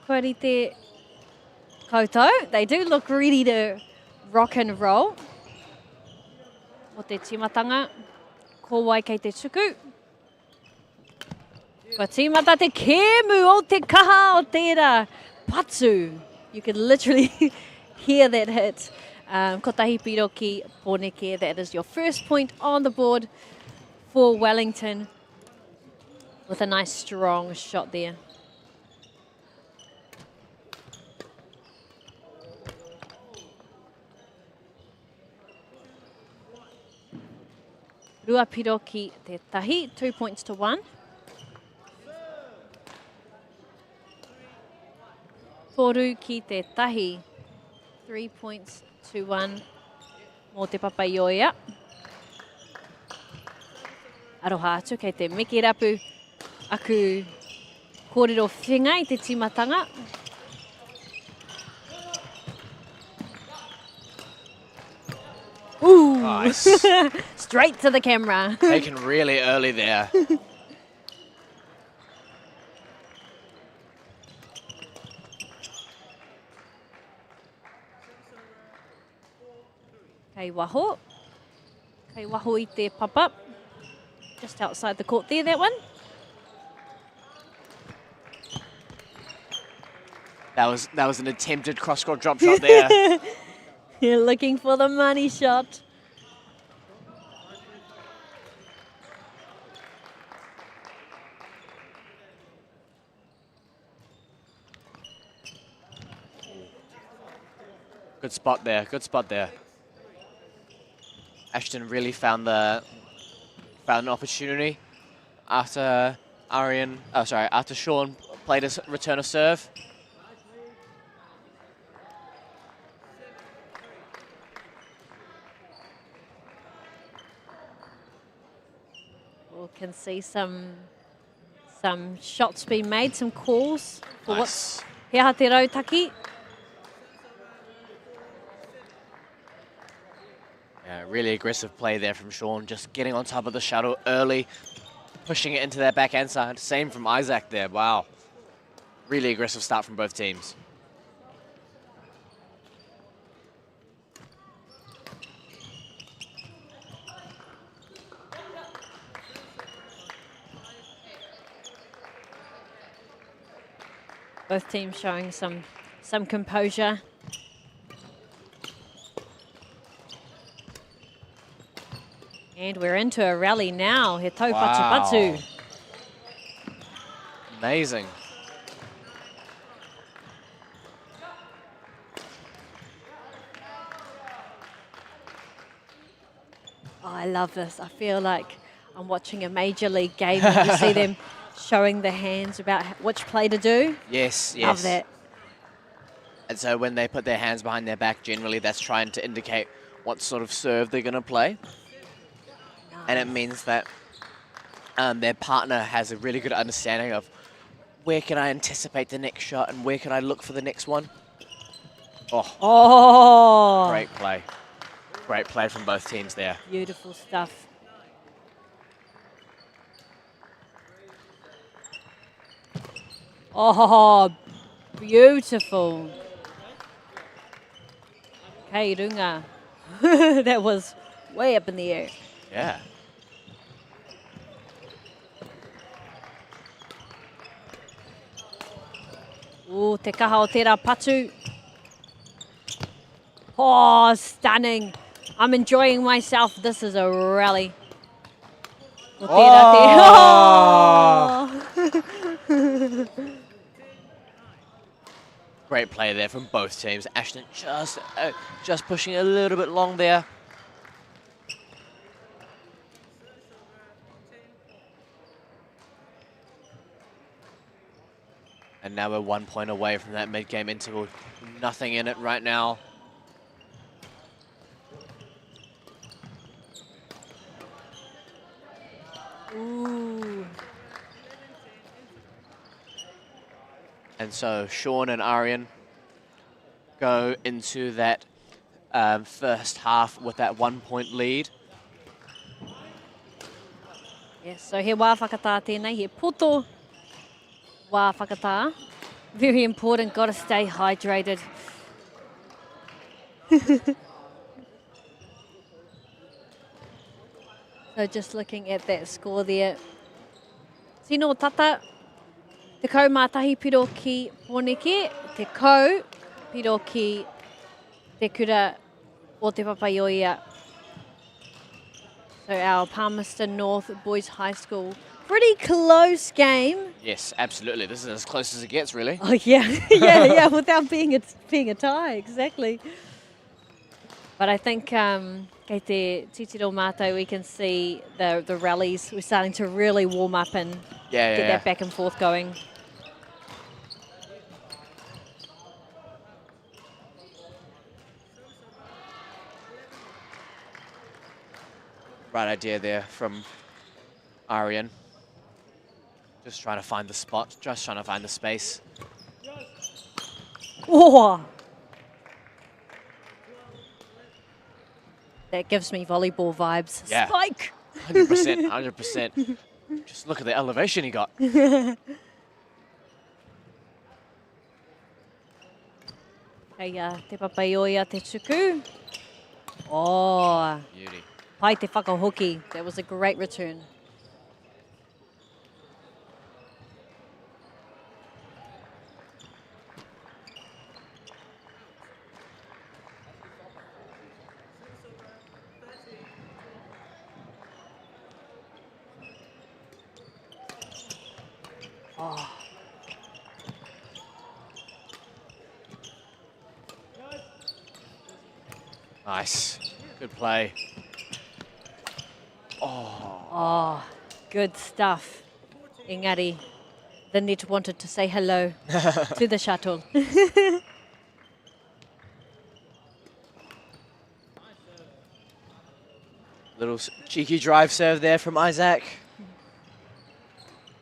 koerite koutou. They do look ready to rock and roll. O te timatanga, ko wai kei te tuku. Kua timata te kēmu o te kaha o tērā patu. You can literally hear that hit. Ko tahi piro ki Pōneke, that is your first point on the board for Wellington with a nice strong shot there. Rua piro ki te tahi, 2 points to 1. Toru ki te tahi, 3 points to 1. Mō te papaioia. Aroha atu kei te miki rapu aku kōrero whenga i te timatanga. Ooh! Nice. Straight to the camera. Taken really early there. Kei waho. Kei waho i te pop-up. Just outside the court there, that one. That was an attempted cross-court drop shot there. You're looking for the money shot. Good spot there, good spot there. Ashton really found an opportunity after after Sean played a return of serve. We can see some shots being made, some calls for Nice. He aha te rautaki. Yeah, really aggressive play there from Sean, just getting on top of the shuttle early, pushing it into their backhand side. Same from Isaac there, wow. Really aggressive start from both teams. Both teams showing some composure. And we're into a rally now. He tau Wow. patu. Amazing. Oh, I love this. I feel like I'm watching a major league game when you see them showing the hands about which play to do. Yes, yes. Love that. And so when they put their hands behind their back, generally that's trying to indicate what sort of serve they're going to play. And it means that their partner has a really good understanding of where can I anticipate the next shot and where can I look for the next one. Oh, Oh, great play. Great play from both teams there. beautiful stuff. Oh, beautiful. Kei runga. That was way up in the air. Yeah. Ooh, te kaha o tērā patu. Oh, stunning. I'm enjoying myself. This is a rally. O tērā te... Oh. Great play there from both teams. Ashton just pushing a little bit long there. And now we're 1 point away from that mid-game interval. Nothing in it right now. Ooh. And so Sean and Aryan go into that first half with that 1 point lead. Yes, so he wā whakatā tēnei, he poto wā whakatā. Very important, got to stay hydrated. So just looking at that score there. Tino tata, te kau mātahi piro ki Poneke, te kau piro ki te kura o te Papaioia. So our Palmerston North Boys High School. Pretty close game. Yes, absolutely. This is as close as it gets, really. Oh yeah, yeah, without being a tie, exactly. But I think kei te titiro mātou, we can see the rallies. We're starting to really warm up and get that back and forth going. Right idea there from Arian. Just trying to find the spot, just trying to find the space. Oh! That gives me volleyball vibes. Yeah. Spike! 100%, 100%. Just look at the elevation he got. Hey, te Papaioia te tuku. Oh, Beauty. pai te whakahoki. That was a great return. Oh. Nice. Good play. Oh, good stuff. Engari, the net wanted to say hello to the shuttle. Little cheeky drive serve there from Isaac.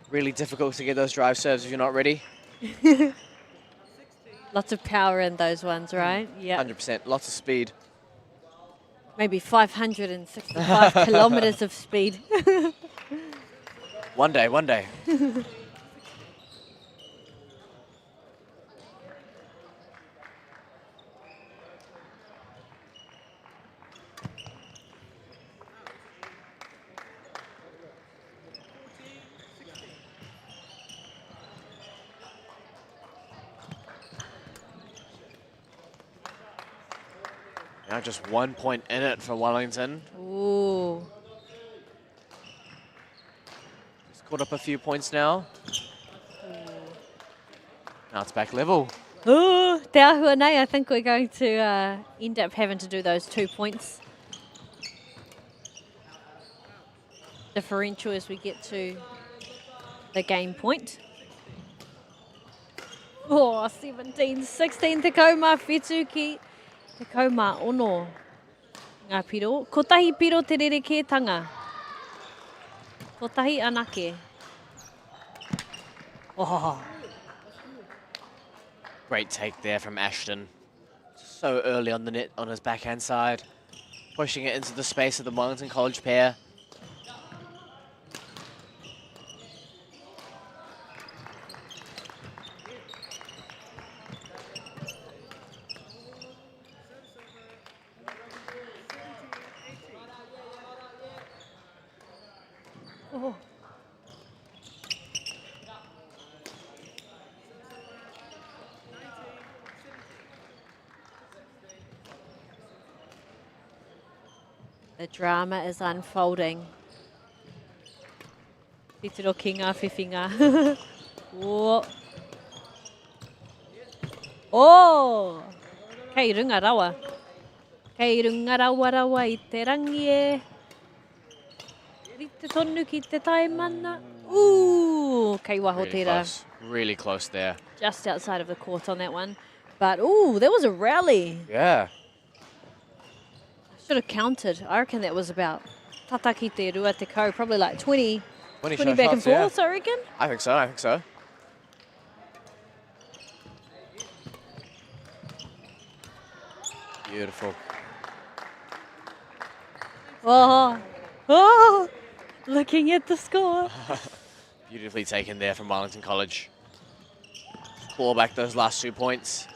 Really difficult to get those drive serves if you're not ready. Lots of power in those ones, right? Yeah. 100%. Lots of speed. Maybe 565 kilometers of speed. One day, one day. Now just 1 point in it for Wellington. Ooh. Just caught up a few points now. Now it's back level. Ooh, te ahua nei, I think we're going to end up having to do those 2 points. Differential as we get to the game point. Oh, 17-16 te kaumā whetū ki te kaumā ono ngā piro. Kotahi piro te rerekētanga. Kotahi anake. Oh. Great take there from Ashton. So early on the net on his backhand side. Pushing it into the space of the Wellington College pair. Oh. The drama is unfolding. Titiro ki ngā whiwhinga. Oh. Oh! Kei runga rawa. Kei runga rawa rawa I te rangi e. Te tonu ki te taimana. Ooh, kei waho Really tera. close. Really close there. Just outside of the court on that one. But, ooh, that was a rally. Yeah. Should have counted. I reckon that was about tata ki te rua te kau, probably like 20 20 back and shots, yeah. forth, I reckon. I think so, I think so. Beautiful. Oh, oh, looking at the score. Beautifully taken there from Wellington College. Claw back those last 2 points.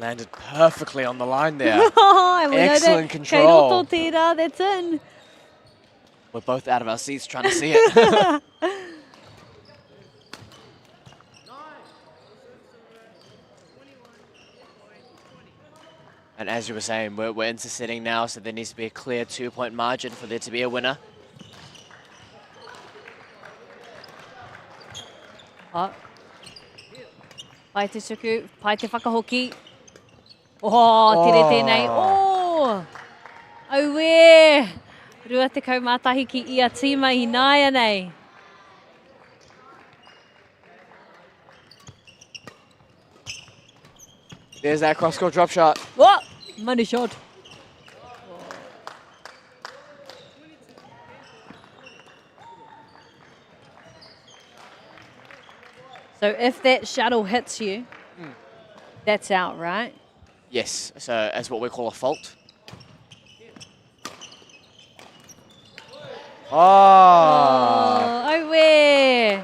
Landed perfectly on the line there. And we Excellent know that control. Kei roto tērā, that's in. We're both out of our seats trying to see it. And as you were saying, we're intersetting now, so there needs to be a clear 2-point margin for there to be a winner. Pai te suku, pai te whakahoki. Oh, tere tēnei. Oh! Auē! Rua te kaumātahi ki ia tīma I nāia nei. There's that cross-court drop shot. Oh! Money shot. So if that shuttle hits you, that's out, right? Yes, so that's what we call a fault. Oh! Oh, auē!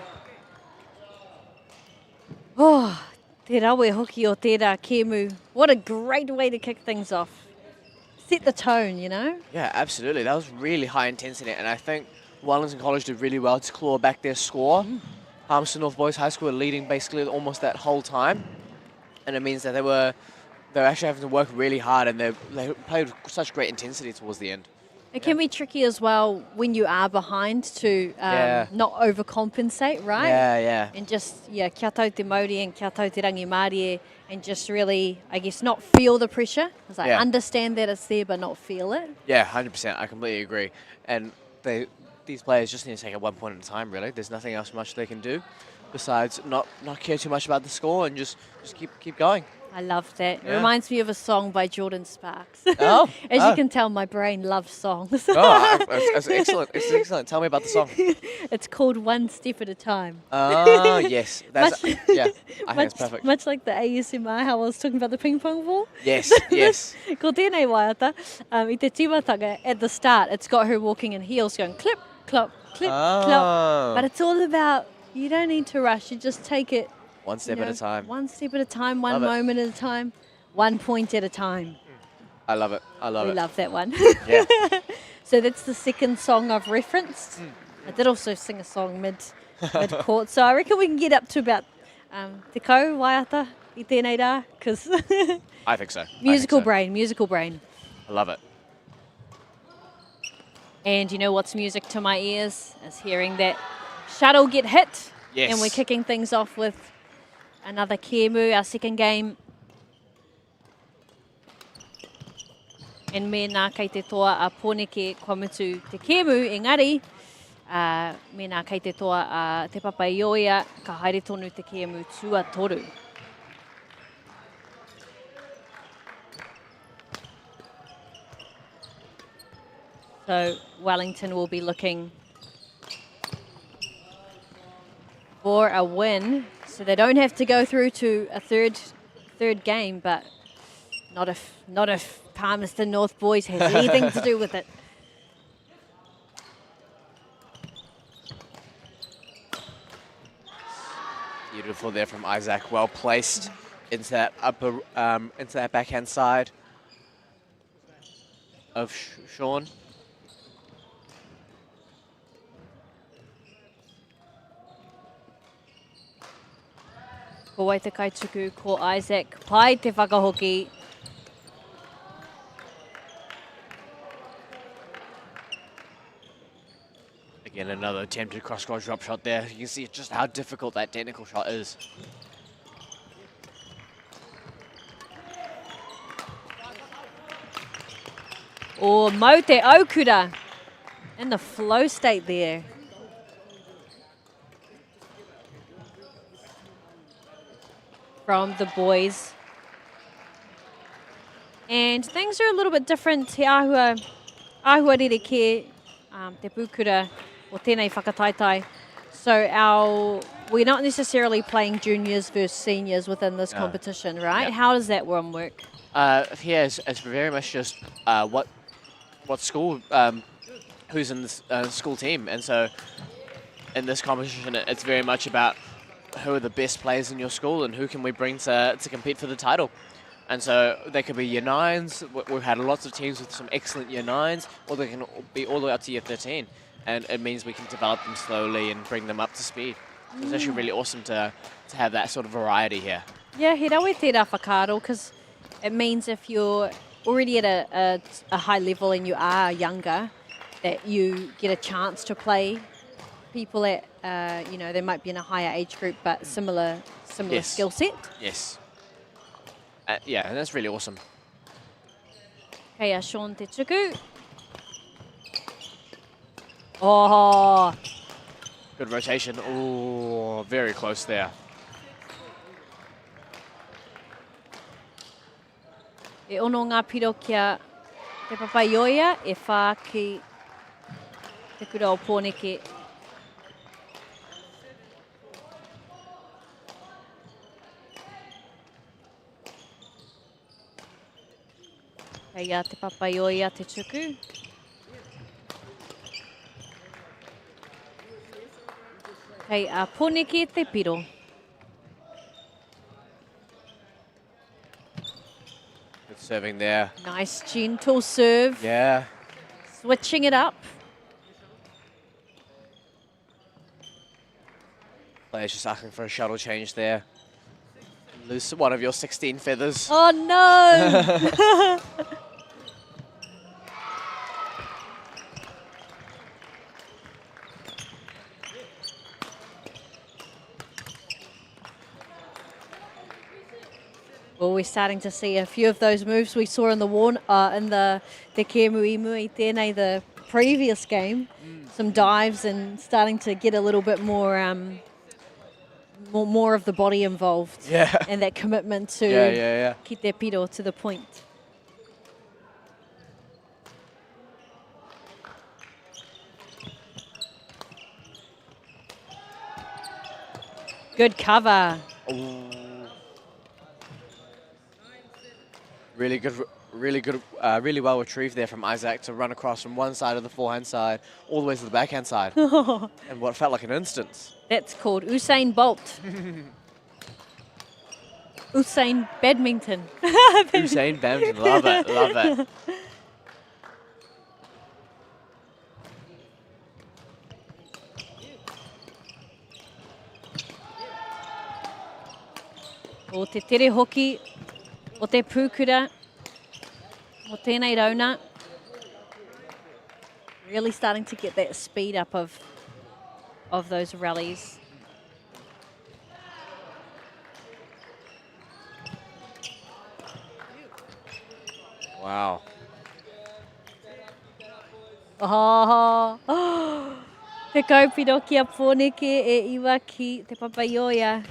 Oh, te rawe hoki o tērā kēmu. What a great way to kick things off. Set the tone, you know? Yeah, absolutely. That was really high intensity, and I think Wellington College did really well to claw back their score. Palmerston North Boys High School were leading basically almost that whole time, and it means that they were actually having to work really hard, and they played with such great intensity towards the end. It can be tricky as well when you are behind to not overcompensate, right? Yeah. And just, kia tau te Māori and kia tau te rangi Māori, and just really, I guess, not feel the pressure. Because I understand that it's there, but not feel it. Yeah, 100%. I completely agree. And these players just need to take it 1 point at a time, really. There's nothing else much they can do besides not care too much about the score and just keep going. I love that. Yeah. It reminds me of a song by Jordan Sparks. Oh. As you can tell, my brain loves songs. Oh, it's excellent. It's excellent. Tell me about the song. It's called One Step at a Time. Oh, yes. That's, yeah, I think it's perfect. Much like the ASMR, how I was talking about the ping pong ball. Yes, yes. Ko tēnei waiata, I te tīmatanga, at the start, it's got her walking in heels going clip, clop, clip, clop. But it's all about, you don't need to rush, you just take it. One step at a time. One step at a time, one Love it. moment at a time, 1 point at a time. I love it. I love We it. love that one. Yeah. So that's the second song I've referenced. I did also sing a song mid-court, so I reckon we can get up to about te kau waiata I tēnei rā, because I think so. musical I brain. I love it. And you know what's music to my ears? Is hearing that shuttle get hit. Yes. And we're kicking things off with another kēmu, our second game. And mēnā kei te toa a pōneke kua mutu te kēmu, engari, mēnā kei te toa a te papa I oia, ka haere tonu te kēmu tua toru. So Wellington will be looking for a win, so they don't have to go through to a third game, but not if Palmerston North Boys has anything to do with it. Beautiful there from Isaac, well placed into that into that backhand side of Sean. Ko wai te kaituku, ko Isaac, pai te whakahoki. Again, another attempted cross-court drop shot there. You can see just how difficult that technical shot is. O mau te aukura in the flow state there. From the boys. And things are a little bit different. Te ahua rereke, te pūkura o tēnei whakataitai. So we're not necessarily playing juniors versus seniors within this competition, right? Yeah. How does that one work? Here it's very much just what school, who's in this school team. And so in this competition, it's very much about who are the best players in your school and who can we bring to compete for the title. And so they could be year 9s. We've had lots of teams with some excellent year 9s, or they can be all the way up to year 13. And it means we can develop them slowly and bring them up to speed. So it's actually really awesome to have that sort of variety here. Yeah, he rawe tērā whakaaro, because it means if you're already at a high level and you are younger, that you get a chance to play people at, they might be in a higher age group, but similar Yes. skill set. Yes. Yeah, and that's really awesome. Kei a Sean te tuku. Oh, Good rotation. Oh, very close there. e ono ngā piro kia te papaioia e whā ki te kura o pōneke. Kei a te papaioia te tuku. Kei a pōneke te piro. Good serving there. Nice gentle serve. Yeah. Switching it up. Players just asking for a shuttle change there. Lose one of your 16 feathers. Oh no! Well, we're starting to see a few of those moves we saw in the Te Kēmuimu I tēnei, the previous game. Some dives and starting to get a little bit more more of the body involved. Yeah. And that commitment to Yeah. ki te piro to the point. Good cover. Really good, really well retrieved there from Isaac to run across from one side of the forehand side all the way to the backhand side. And what felt like an instant. That's called Usain Bolt. Usain Badminton. Usain Badminton, love it, love it. O te tere hoki, o te pūkura, o tēnei rauna. Really starting to get that speed up of those rallies. Wow. Oh, te kaupiro kia pōneke e iwa ki te papaioia.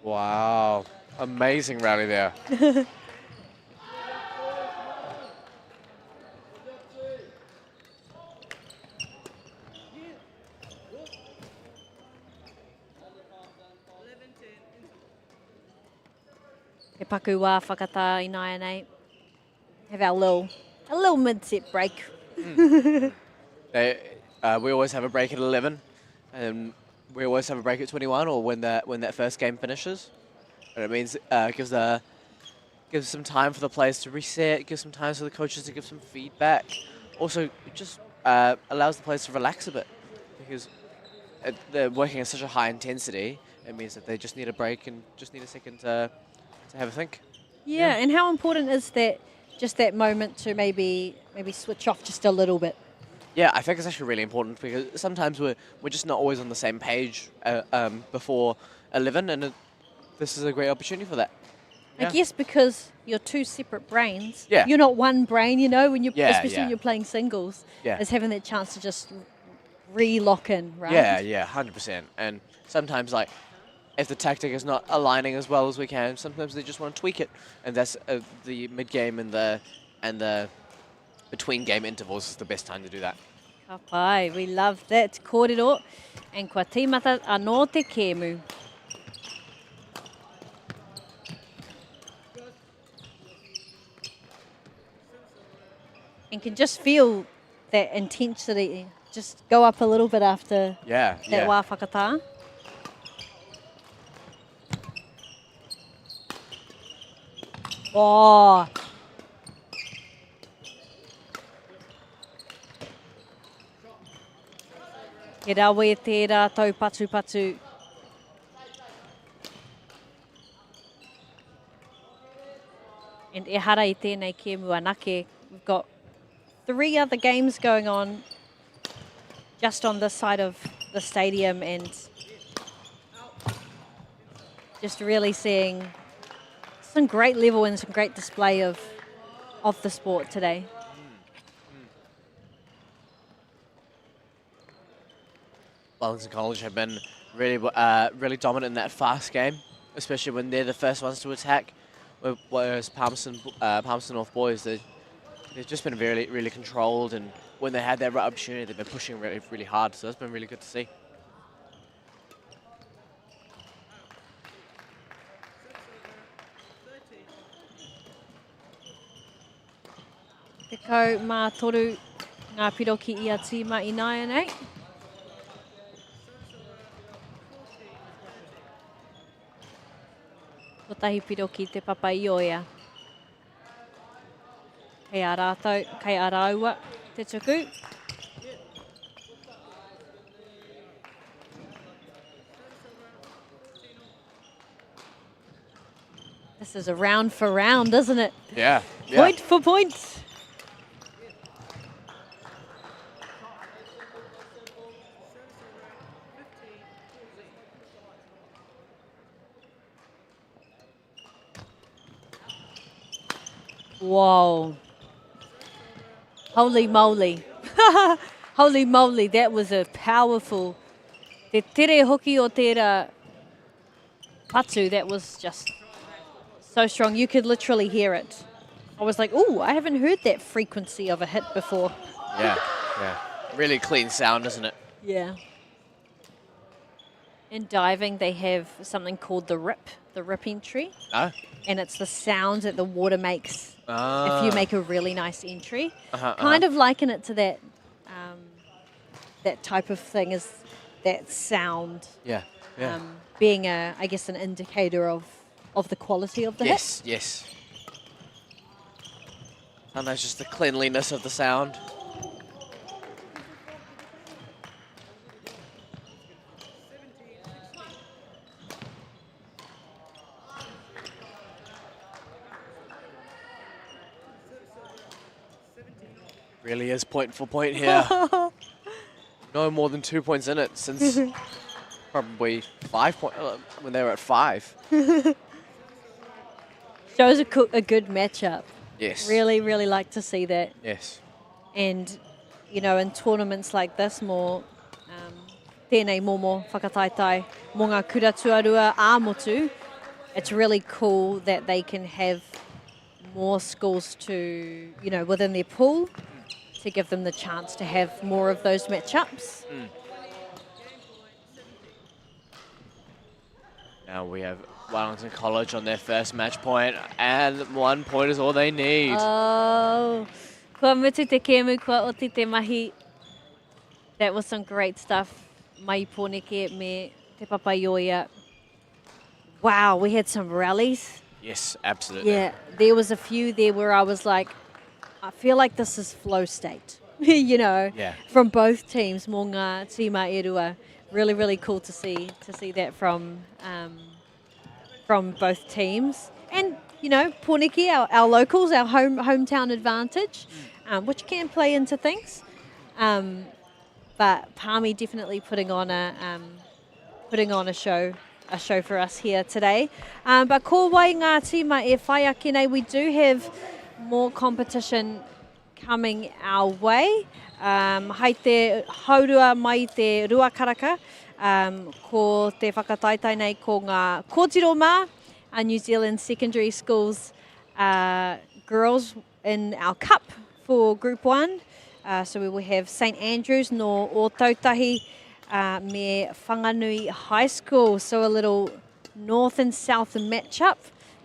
Wow. Amazing rally there. Te paku wā whakatā I nai nei. Have our little mid-set break. We always have a break at 11, and we always have a break at 21, or when that first game finishes. And it means gives some time for the players to reset, gives some time for the coaches to give some feedback. Also, it just allows the players to relax a bit, because they're working at such a high intensity. It means that they just need a break and just need a second to have a think. Yeah, and how important is that? Just that moment to maybe switch off just a little bit. Yeah, I think it's actually really important, because sometimes we're just not always on the same page before 11, and this is a great opportunity for that. I guess because you're two separate brains. Yeah. You're not one brain, when you're Yeah, when you're playing singles. Yeah. Is having that chance to just re-lock in, right? Yeah, 100%. And sometimes, like, if the tactic is not aligning as well as we can, sometimes they just want to tweak it, and that's the mid-game and the between-game intervals is the best time to do that. Ka pai, we love that. Kōrero, and kua tīmata anō te kēmu. And can just feel that intensity just go up a little bit after that wā whakatā. Oh. He rawe e tērā tau patu patu. And e hara I tēnei ke muanake. We've got 3 other games going on just on this side of the stadium, and just really seeing some great level and some great display of the sport today. Wellington College have been really really dominant in that fast game, especially when they're the first ones to attack. Whereas Palmerston North boys, they've just been really controlled, and when they had that right opportunity, they've been pushing really hard. So it's been really good to see. Te kau mā toru ngā piro ki ia tīma I nai nei. Ko tahi piro ki te papaioia. Kei a rātou, kei a rāua te tuku. This is a round for round, isn't it? Yeah. Point for point. Whoa. Holy moly. Holy moly, that was a powerful. Te tere hoki o tērā patu, that was just so strong. You could literally hear it. I was like, ooh, I haven't heard that frequency of a hit before. Yeah. Really clean sound, isn't it? Yeah. In diving, they have something called the rip entry. Oh. And it's the sound that the water makes if you make a really nice entry. Kind of liken it to that that type of thing, is that sound. Yeah. Being I guess an indicator of the quality of the hit. Yes. And that's just the cleanliness of the sound. Really is point for point here. No more than 2 points in it since probably 5 points when they were at 5. Shows a good matchup. Yes. Really like to see that. Yes. And, you know, in tournaments like this, more tēnei momo whakataitai mō ngā kura tuarua ā-motu, it's really cool that they can have more schools to, you know, within their pool, to give them the chance to have more of those matchups. Now we have Wellington College on their first match point, and 1 point is all they need. Oh, kua mutu te kēmu, kua oti te mahi. That was some great stuff. Mai pōneke me te papaioia. Wow, we had some rallies. Yes, absolutely. Yeah, there was a few there where I was like, I feel like this is flow state, you know, from both teams. Mō ngā tīma MΑORI. Really cool to see that from both teams. And, you know, Pōneke, our locals, our hometown advantage, which can play into things. But Palmy definitely putting on a show for us here today. But ko wai ngā tīma e whai ake nei, we do have more competition coming our way. Hei te haurua mai te ruakaraka, ko te whakataitai nei ko ngā kōtiro mā, New Zealand secondary schools girls in our cup for Group 1. So we will have St Andrews no o Tautahi me Whanganui High School. So a little north and south matchup,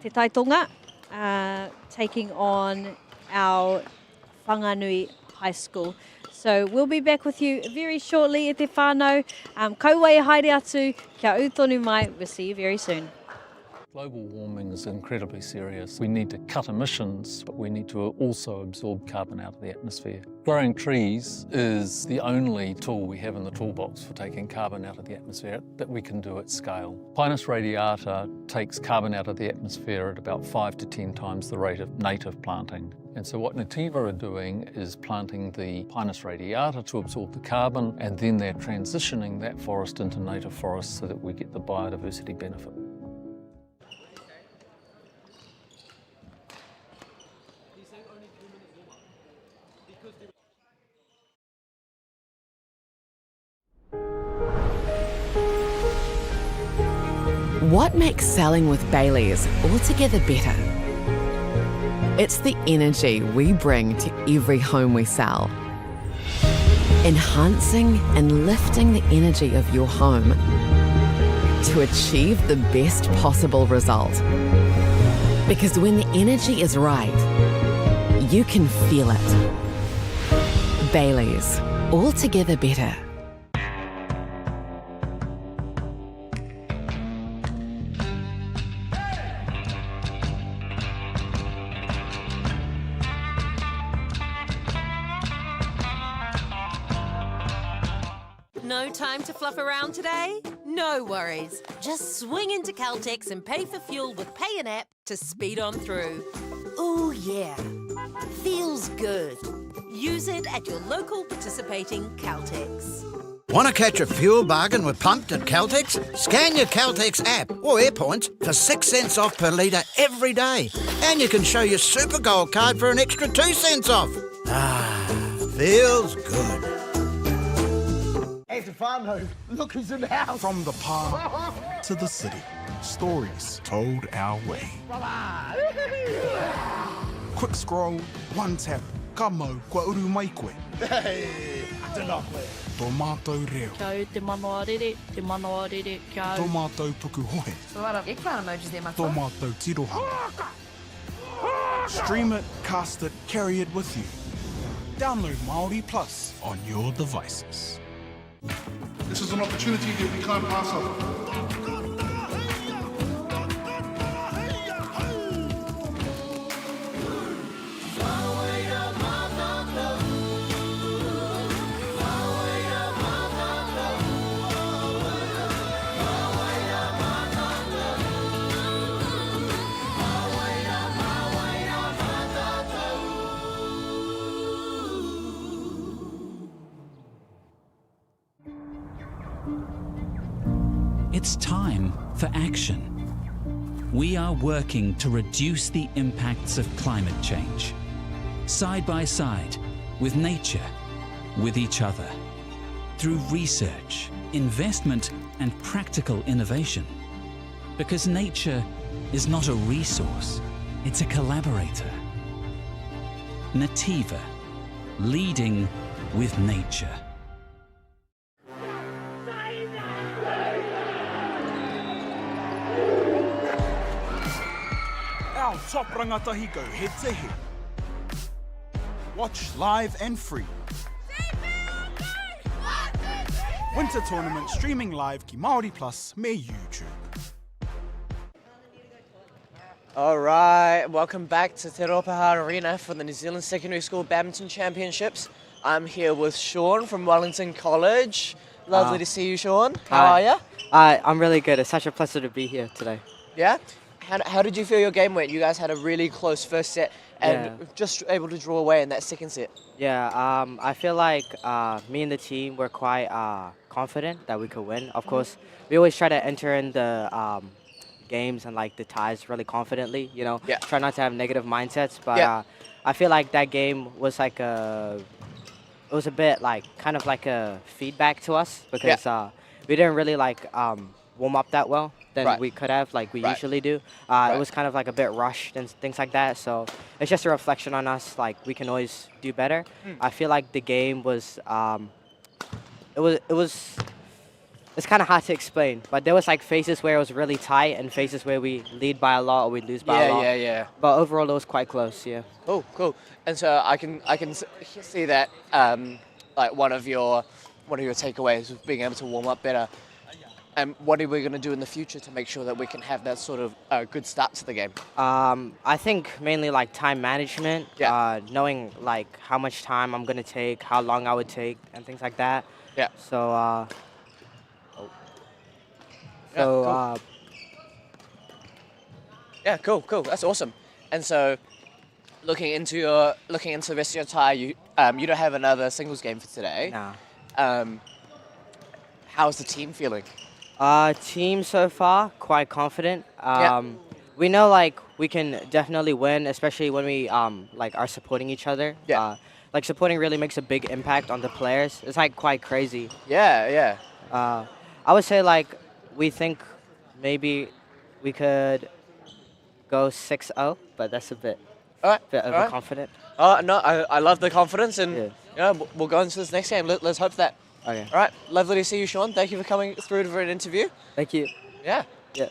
te Taitonga, taking on our Whanganui High School. So we'll be back with you very shortly e te whānau. Kauai haere atu, kia utonu mai. We'll see you very soon. Global warming is incredibly serious. We need to cut emissions, but we need to also absorb carbon out of the atmosphere. Growing trees is the only tool we have in the toolbox for taking carbon out of the atmosphere that we can do at scale. Pinus radiata takes carbon out of the atmosphere at about 5 to 10 times the rate of native planting. And so what Nativa are doing is planting the Pinus radiata to absorb the carbon, and then they're transitioning that forest into native forests so that we get the biodiversity benefit. What makes selling with Baileys altogether better? It's the energy we bring to every home we sell. Enhancing and lifting the energy of your home to achieve the best possible result. Because when the energy is right, you can feel it. Baileys, altogether better. No time to fluff around today? No worries. Just swing into Caltex and pay for fuel with Pay and App to speed on through. Ooh, yeah. Feels good. Use it at your local participating Caltex. Want to catch a fuel bargain with Pumped at Caltex? Scan your Caltex app or AirPoints for 6 cents off per litre every day. And you can show your Super Gold card for an extra 2 cents off. Ah, feels good. Hey, Stefano, look who's in the house. From the park to the city, stories told our way. Quick scroll, one tap, kamo, kua uru mai koe. Hey, tēnā koe. Tō mātou reo. Kia te MＡORI, te MAORI, kia Tō mātou puku hohe. A lot of eggplant emojis there, my Tō mātou tiroha. Stream it, cast it, carry it with you. Download MāORI Plus on your devices. This is an opportunity that we can't pass up. It's time for action. We are working to reduce the impacts of climate change, side by side with nature, with each other, through research, investment, and practical innovation. Because nature is not a resource, it's a collaborator. Nativa, leading with nature. Our top rangatahi go head to head. Watch live and free. Winter tournament streaming live ki MāORI Plus me YouTube. Alright, welcome back to Te Rauparaha Arena for the New Zealand Secondary School Badminton Championships. I'm here with Sean from Wellington College. Lovely to see you, Sean. How are you? I'm really good. It's such a pleasure to be here today. Yeah? How did you feel your game went? You guys had a really close first set and just able to draw away in that second set. Yeah, I feel like me and the team were quite confident that we could win. Of course, we always try to enter in the games and like the ties really confidently, you know, try not to have negative mindsets. But I feel like that game was like it was a bit like kind of like a feedback to us because we didn't really like warm up that well than we could have, like we usually do. It was kind of like a bit rushed and things like that. So it's just a reflection on us, like we can always do better. I feel like the game was, it's kind of hard to explain, but there was like phases where it was really tight and phases where we lead by a lot or we lose by a lot. Yeah. But overall it was quite close, yeah. Cool. And so I can see that like one of your takeaways was being able to warm up better. And what are we going to do in the future to make sure that we can have that sort of good start to the game? I think mainly like time management, knowing like how much time I'm gonna take, how long I would take, and things like that. Yeah. So, Cool. Yeah, cool. That's awesome. And so, looking into the rest of your tie, you don't have another singles game for today. Nah. How's the team feeling? Team so far quite confident. We know like we can definitely win, especially when we like are supporting each other. Yeah. Like supporting really makes a big impact on the players. It's like quite crazy. Yeah. I would say like we think maybe we could go 6-0, but that's a bit overconfident. Oh no, I love the confidence, and we'll go into this next game. Let's hope for that. Okay. All right, lovely to see you, Sean. Thank you for coming through for an interview. Thank you. Yeah. Yeah.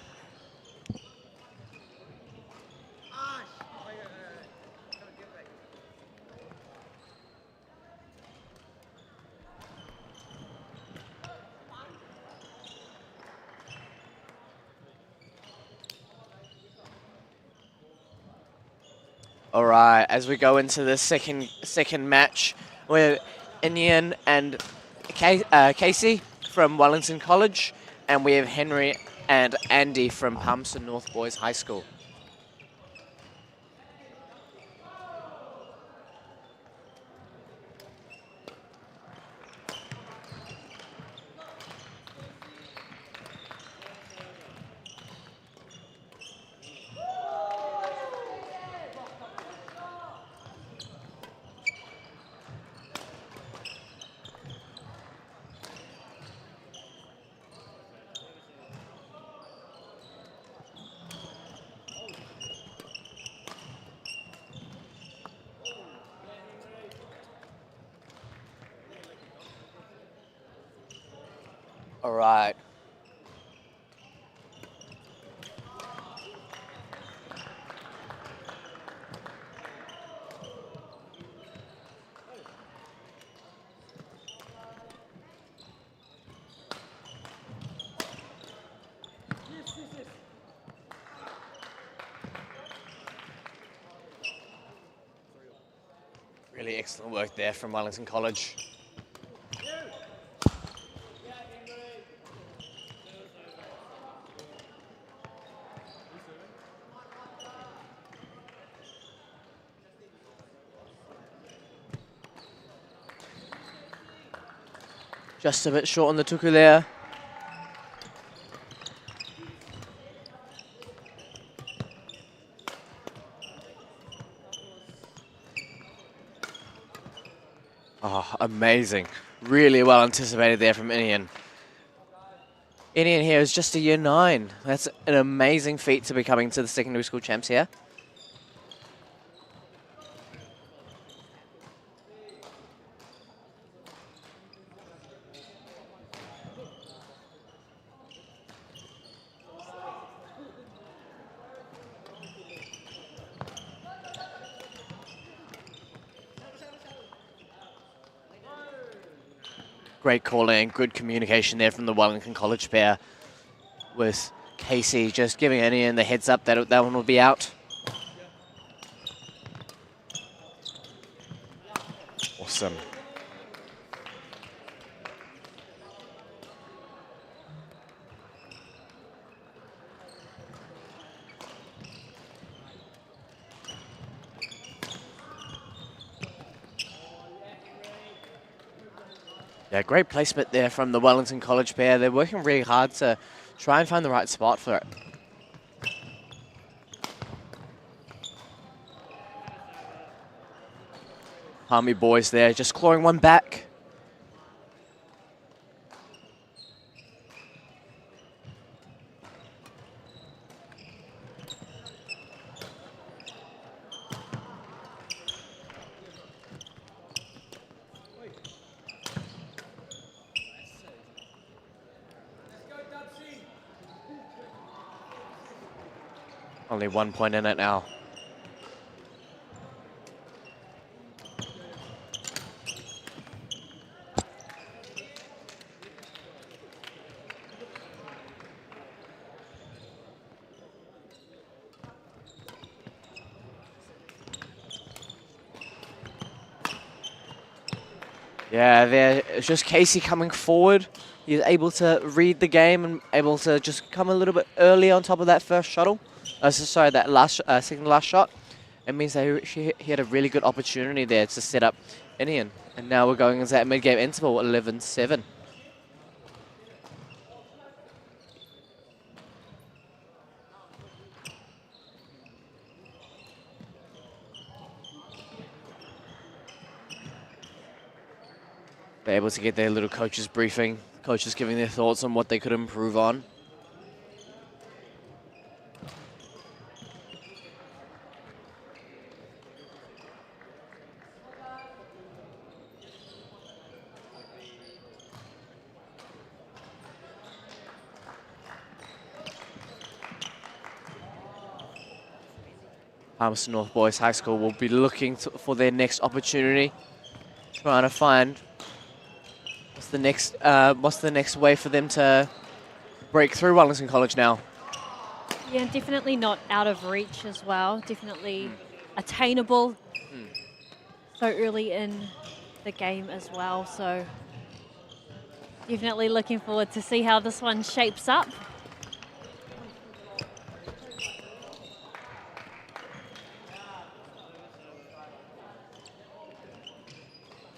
All right, as we go into the second match, we're Inian and Casey from Wellington College, and we have Henry and Andy from Palmerston North Boys High School. All right. Really excellent work there from Wellington College. Just a bit short on the tuku there. Oh, amazing. Really well anticipated there from Inian. Inian here is just a year 9. That's an amazing feat to be coming to the secondary school champs here. Great calling, good communication there from the Wellington College pair, with Casey just giving Inian the heads up that that one will be out. Awesome. Yeah, great placement there from the Wellington College pair. They're working really hard to try and find the right spot for it. Palmy boys there, just clawing one back. Only 1 point in it now. Yeah, there it's just Casey coming forward. He's able to read the game and able to just come a little bit early on top of that first shuttle. Sorry, that last second last shot. It means that he had a really good opportunity there to set up Inian. And now we're going into that mid-game interval, 11-7. They're able to get their little coaches briefing, coaches giving their thoughts on what they could improve on. Palmerston North Boys High School will be looking for their next opportunity, trying to find what's the next way for them to break through Wellington College now. Yeah, definitely not out of reach as well. Definitely attainable so early in the game as well. So definitely looking forward to see how this one shapes up.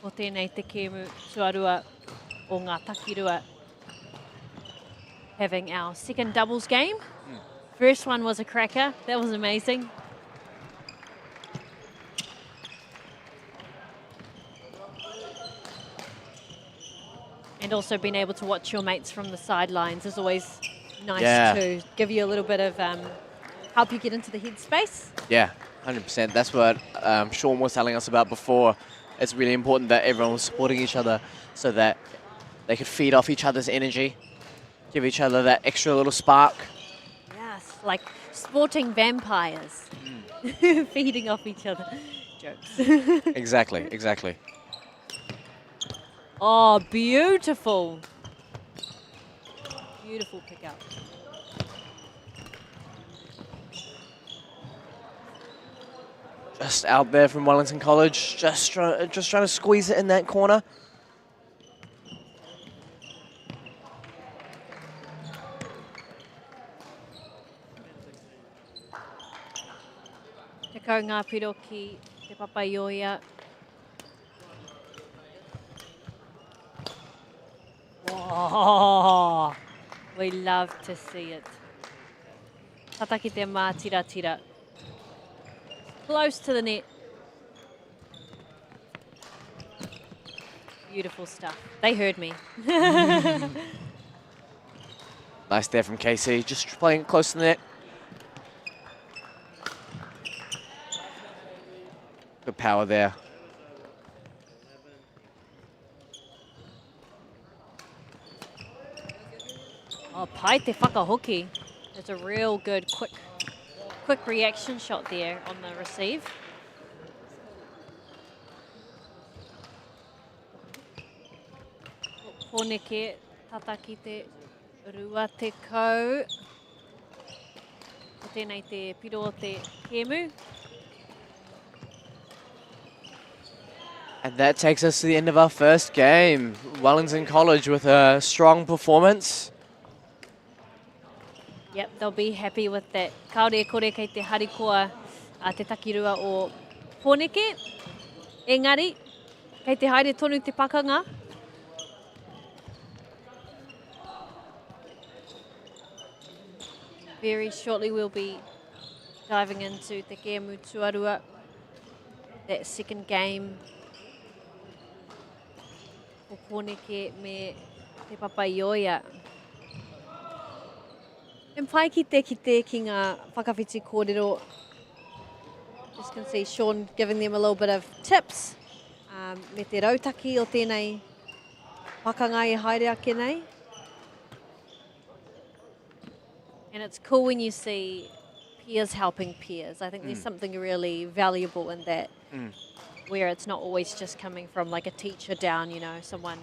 O tēnei te kēmu tuarua o ngā takirua. Having our second doubles game. First one was a cracker. That was amazing. And also being able to watch your mates from the sidelines is always nice to give you a little bit of help you get into the headspace. Yeah, 100%. That's what Sean was telling us about before. It's really important that everyone was supporting each other so that they could feed off each other's energy, give each other that extra little spark. Yes, like sporting vampires, feeding off each other. Jokes. Exactly, exactly. Oh, beautiful. Beautiful pickup. Just out there from Wellington College, just trying to squeeze it in that corner. Te kau ngā piro ki te papaioia. Whoa, we love to see it. Tata ki te mā tira tira. Close to the net. Beautiful stuff. They heard me. Nice there from KC, just playing close to the net. Good power there. Oh, pai te whakahoki. It's a real good, quick reaction shot there on the receive. Honeke, tata ki te rua te kau. O tēnei te piro o te kēmu. And that takes us to the end of our first game. Wellington College with a strong performance. Yep, they'll be happy with that. Kaore kore kei te harikoa a te takirua o Honeke. Engari, kei te haere tonu te pakanga. Very shortly we'll be diving into te kēmu tuarua, that second game. O Honeke me te papaioia. And pai ki te ki ngā whakawhiti kōrero. Just can see Sean giving them a little bit of tips. Me te rautaki o tēnei pakanga I haere ake nei. And it's cool when you see peers helping peers. I think there's something really valuable in that, where it's not always just coming from like a teacher down, you know, someone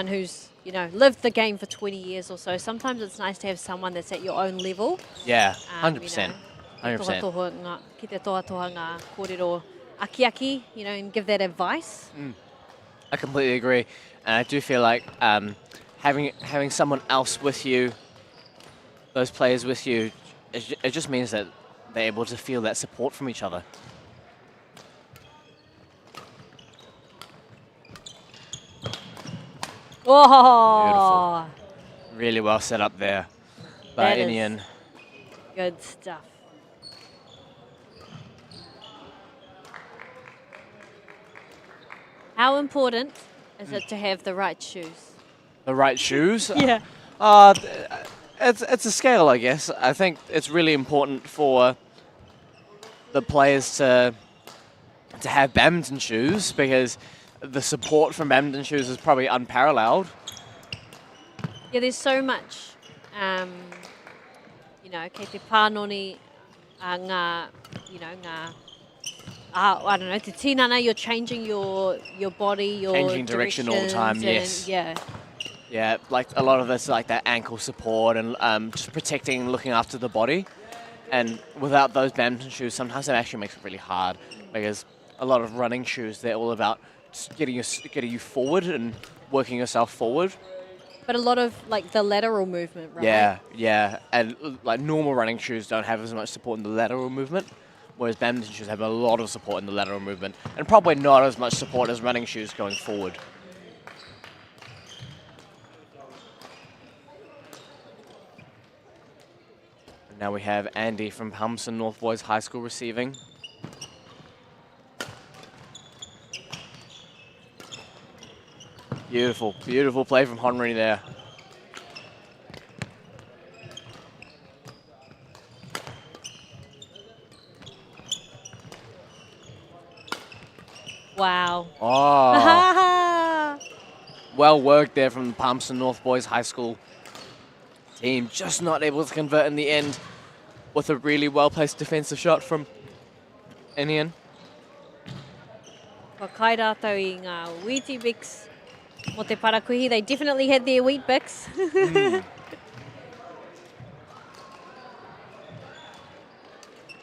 who's, you know, lived the game for 20 years or so. Sometimes it's nice to have someone that's at your own level. Yeah, 100%. You know, 100%. Ki te toa ngā kōrero aki, you know, and give that advice. I completely agree, and I do feel like having someone else with you, those players with you, it just means that they're able to feel that support from each other. Oh, beautiful! Really well set up there by that is Inian. good stuff. How important is it to have the right shoes? The right shoes? Yeah. It's a scale, I guess. I think it's really important for the players to have badminton shoes because the support from badminton shoes is probably unparalleled. Yeah, there's so much, kei te pānoni ngā, I don't know, te tinana, you're changing your body, your Changing direction all the time, directions, yes. Yeah. Yeah, like a lot of this, like that ankle support and just protecting and looking after the body. And without those badminton shoes, sometimes it actually makes it really hard because a lot of running shoes, they're all about just getting you forward and working yourself forward. But a lot of like the lateral movement, right? Yeah, and like normal running shoes don't have as much support in the lateral movement, whereas badminton shoes have a lot of support in the lateral movement, and probably not as much support as running shoes going forward. And now we have Andy from Palmerston North Boys High School receiving. Beautiful, beautiful play from Henry there. Wow. Oh. Well worked there from the Palmerston North Boys High School team. Just not able to convert in the end with a really well-placed defensive shot from Inian. Ka kai rātou I ngā Wheatie Bix mo te parakuhi. They definitely had their Wheat Bix.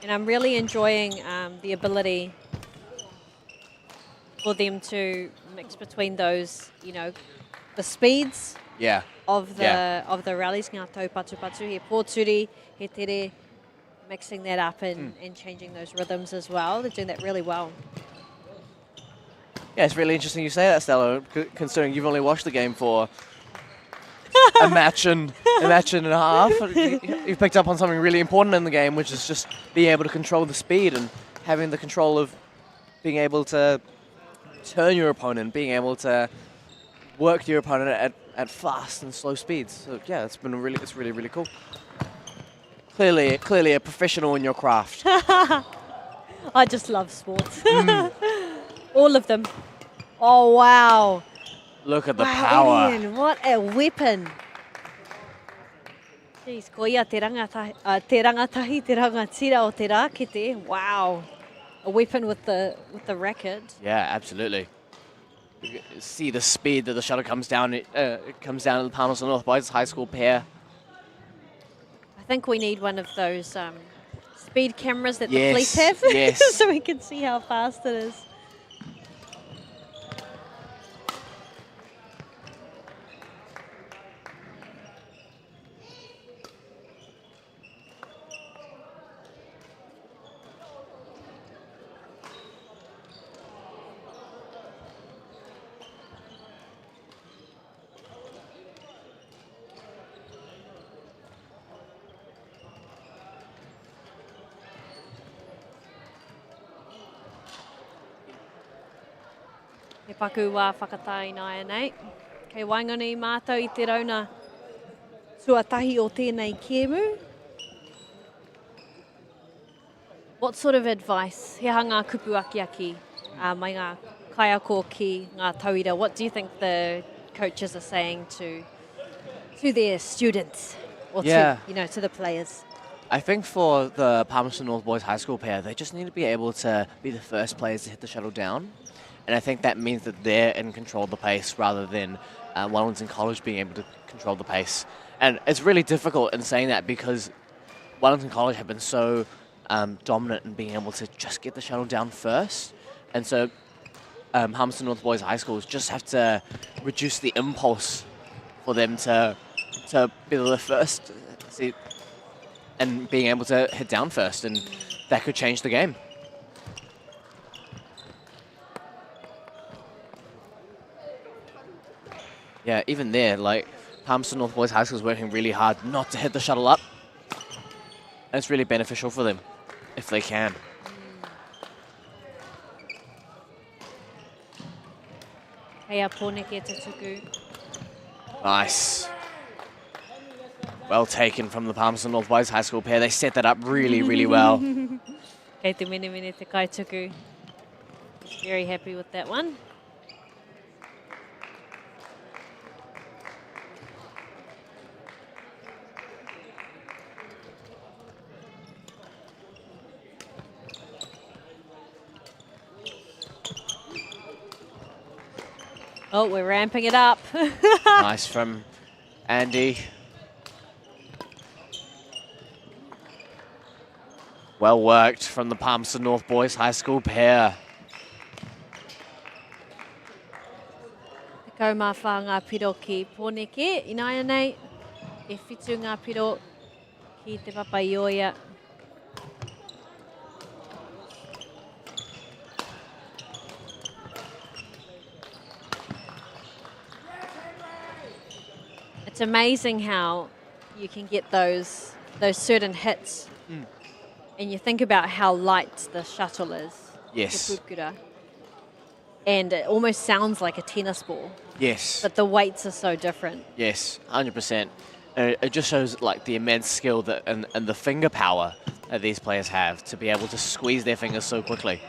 And I'm really enjoying the ability for them to mix between those, the speeds of the rallies. Ngā tau patu, he pōturi, he tere, mixing that up and changing those rhythms as well. They're doing that really well. Yeah, it's really interesting you say that, Stella, considering you've only watched the game for a match and a half. You've picked up on something really important in the game, which is just being able to control the speed and having the control of being able to turn your opponent, being able to work your opponent at fast and slow speeds. So yeah, it's really, really cool. Clearly a professional in your craft. I just love sports. All of them. Oh, wow. Look at the power. Ian, what a weapon. Jeez, ko ia te rangatahi, te rangatira o te rākete. Wow. A weapon with the racket. Yeah, absolutely. You can see the speed that the shuttle comes down. It comes down to the Palmerston North Boys High School pair. I think we need one of those speed cameras that the police have. Yes. So we can see how fast it is. He paku wā whakatai nāia nei. Kei waingoni mātou I te rauna tuatahi o tēnei kēmu. What sort of advice, he hanga kupu aki mai ngā kaiako ki ngā tauira, what do you think the coaches are saying to their students or to the players? I think for the Palmerston North Boys High School pair, they just need to be able to be the first players to hit the shuttle down. And I think that means that they're in control of the pace rather than Wellington College being able to control the pace. And it's really difficult in saying that because Wellington College have been so dominant in being able to just get the shuttle down first. And so Palmerston North Boys High Schools just have to reduce the impulse for them to be the first, and being able to hit down first, and that could change the game. Yeah, even there, like, Palmerston North Boys High School is working really hard not to hit the shuttle up. And it's really beneficial for them, if they can. Hei a pōneke te tuku. Nice. Well taken from the Palmerston North Boys High School pair. They set that up really, really well. Kei te mene mene te kai tuku. Very happy with that one. Oh, we're ramping it up. Nice from Andy. Well worked from the Palmerston North Boys High School pair. Te kaumawha ngā piro ki pōneke, inaia nei, e whitu ngā piro ki te papaioia. It's amazing how you can get those certain hits, and you think about how light the shuttle is. Yes. The pukura, and it almost sounds like a tennis ball. Yes. But the weights are so different. Yes, 100%. It just shows like the immense skill that and the finger power that these players have to be able to squeeze their fingers so quickly.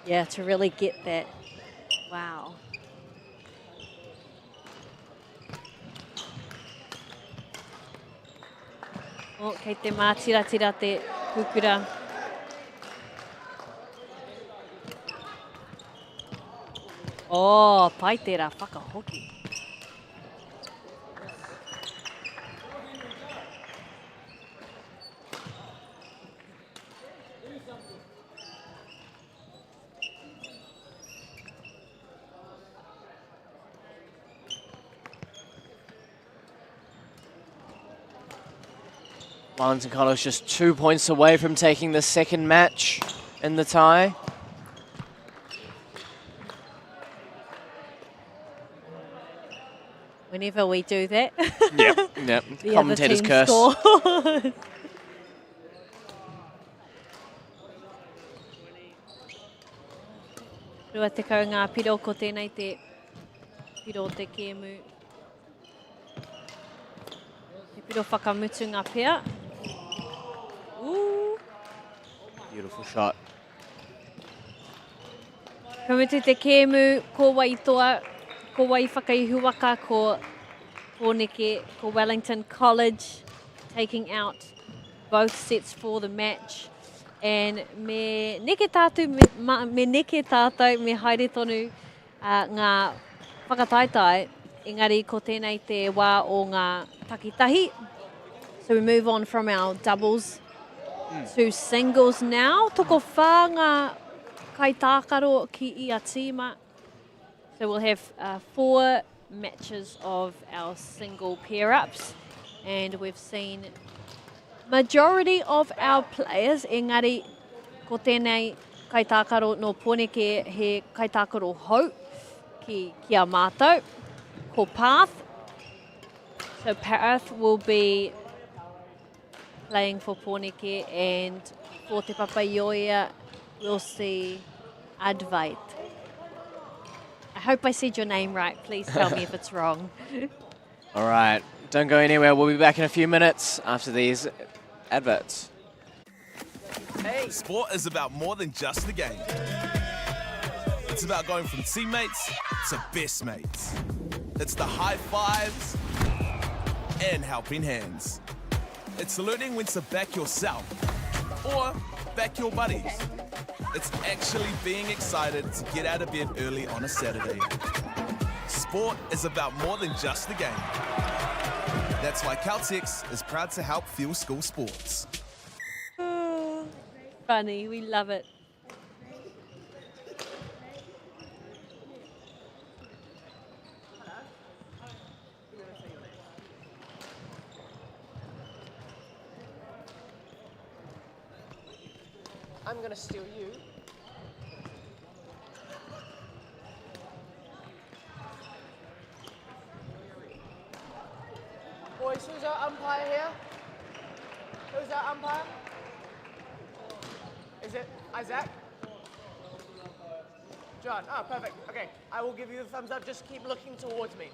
Yeah, to really get that. Wow. O, kei te mātira te pukura. Oh, pai tērā whakahoki. Wellington College just 2 points away from taking the second match in the tie. Whenever we do that. Yep. Commentator's curse. Rua te kau ngā piro ko tēnei te piro te kēmu. Te piro whakamutu ngā pea. Ooh. Beautiful shot. Ka mutu te kēmu, ko wai toa, ko wai whakaihu waka ko pōneke, ko Wellington College, taking out both sets for the match. And me neke tātou, me haere tonu ngā whakataitai, engari ko tēnei te wā o ngā takitahi. So we move on from our doubles to singles now. Toko whā ngā kaitākaro ki ia tīma. So we'll have 4 matches of our single pair-ups. And we've seen majority of our players, engari, ko tēnei kaitākaro no pōneke he kaitākaro hou ki a mātou, ko Path. So Path will be playing for pōneke, and for te papaioia, we'll see Advait. I hope I said your name right. Please tell me if it's wrong. All right, don't go anywhere. We'll be back in a few minutes after these adverts. Hey, sport is about more than just the game. It's about going from teammates to best mates. It's the high fives and helping hands. It's learning when to back yourself or back your buddies. It's actually being excited to get out of bed early on a Saturday. Sport is about more than just the game. That's why Caltex is proud to help fuel school sports. Funny, we love it. I'm going to steal you. Boys, who's our umpire here? Who's our umpire? Is it Isaac? John. Oh, perfect. Okay, I will give you the thumbs up. Just keep looking towards me.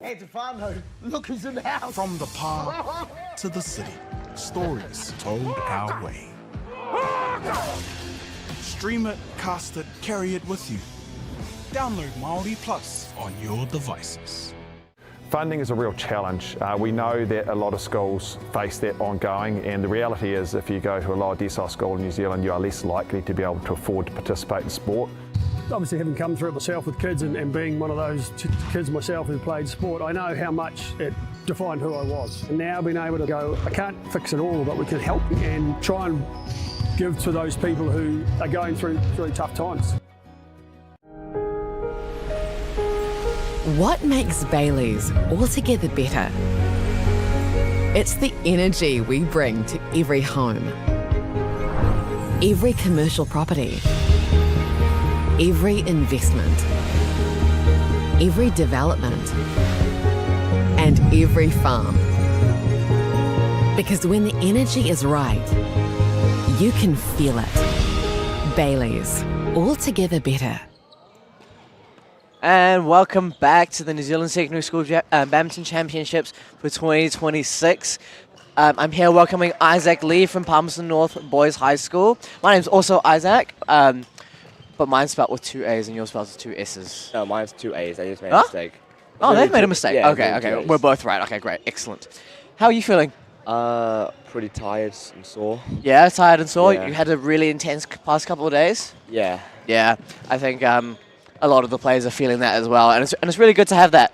Hey, Stefano, look who's in the house. From the park to the city, stories told our way. Stream it, cast it, carry it with you. Download MāORI Plus on your devices. Funding is a real challenge. We know that a lot of schools face that ongoing, and the reality is if you go to a lower decile school in New Zealand, you are less likely to be able to afford to participate in sport. Obviously, having come through it myself with kids and being one of those kids myself who played sport, I know how much it defined who I was. And now being able to go, I can't fix it all, but we can help and try and give to those people who are going through really tough times. What makes Bailey's altogether better? It's the energy we bring to every home, every commercial property, every investment, every development, and every farm. Because when the energy is right, you can feel it. Bailey's, altogether better. And welcome back to the New Zealand Secondary School Badminton Championships for 2026. I'm here welcoming Isaac Lee from Palmerston North Boys High School. My name's also Isaac, but mine's spelled with 2 A's and yours spelled with 2 S's. No, mine's 2 A's. I just made a mistake. Oh, they've made a mistake. Yeah, okay. We're both right. Okay, great. Excellent. How are you feeling? Pretty tired and sore. Yeah, tired and sore. Yeah. You had a really intense past couple of days. Yeah. Yeah, I think a lot of the players are feeling that as well, and it's really good to have that.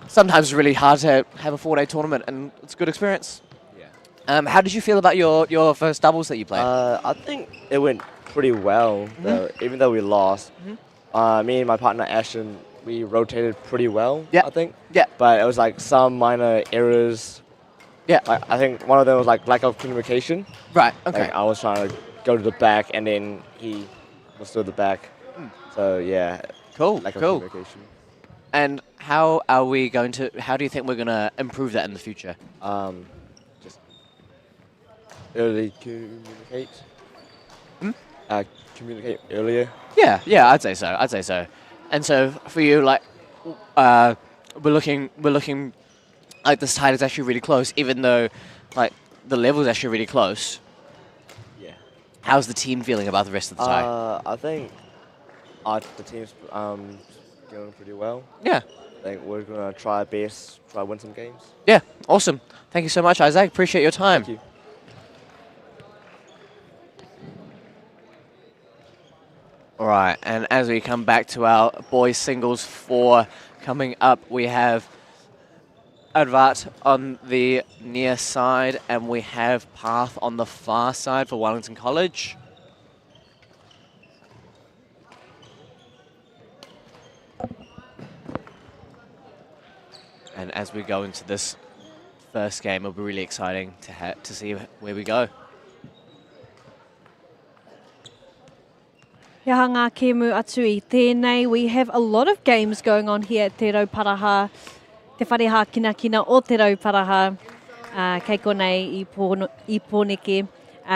Sometimes it's really hard to have a 4-day tournament, and it's a good experience. Yeah. How did you feel about your first doubles that you played? I think it went pretty well, though, even though we lost. Me and my partner Ashton, we rotated pretty well. Yeah. I think. Yeah. But it was like some minor errors. Yeah. Like, I think one of them was like lack of communication. Right. Okay. Like, I was trying to go to the back, and then he was still at the back. So yeah. Cool. Lack of cool. communication. And how do you think we're gonna improve that in the future? Just early communicate. Communicate earlier. Yeah, I'd say so. And so for you, like, we're looking like this tide is actually really close, even though like the level is actually really close. Yeah. How's the team feeling about the rest of the tie? I think the team's going pretty well. Yeah. I think we're gonna try our best, try to win some games. Yeah, awesome. Thank you so much, Isaac. Appreciate your time. Thank you. All right, and as we come back to our boys singles 4 coming up, we have Advat on the near side, and we have Path on the far side for Wellington College. And as we go into this first game, it'll be really exciting to see where we go. He aha ngā kēmu atu I tēnei. We have a lot of games going on here at Te Rauparaha, Te Whareha Kina o Te Rauparaha, kei konei I Pōneke.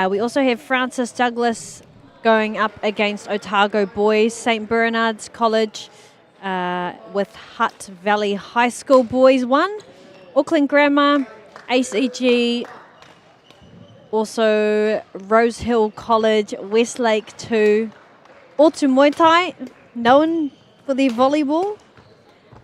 We also have Francis Douglas going up against Otago boys, St. Bernard's College with Hutt Valley High School boys 1, Auckland Grammar, ACG, also Rosehill College, Westlake 2, Otu Muay Thai, known for their volleyball.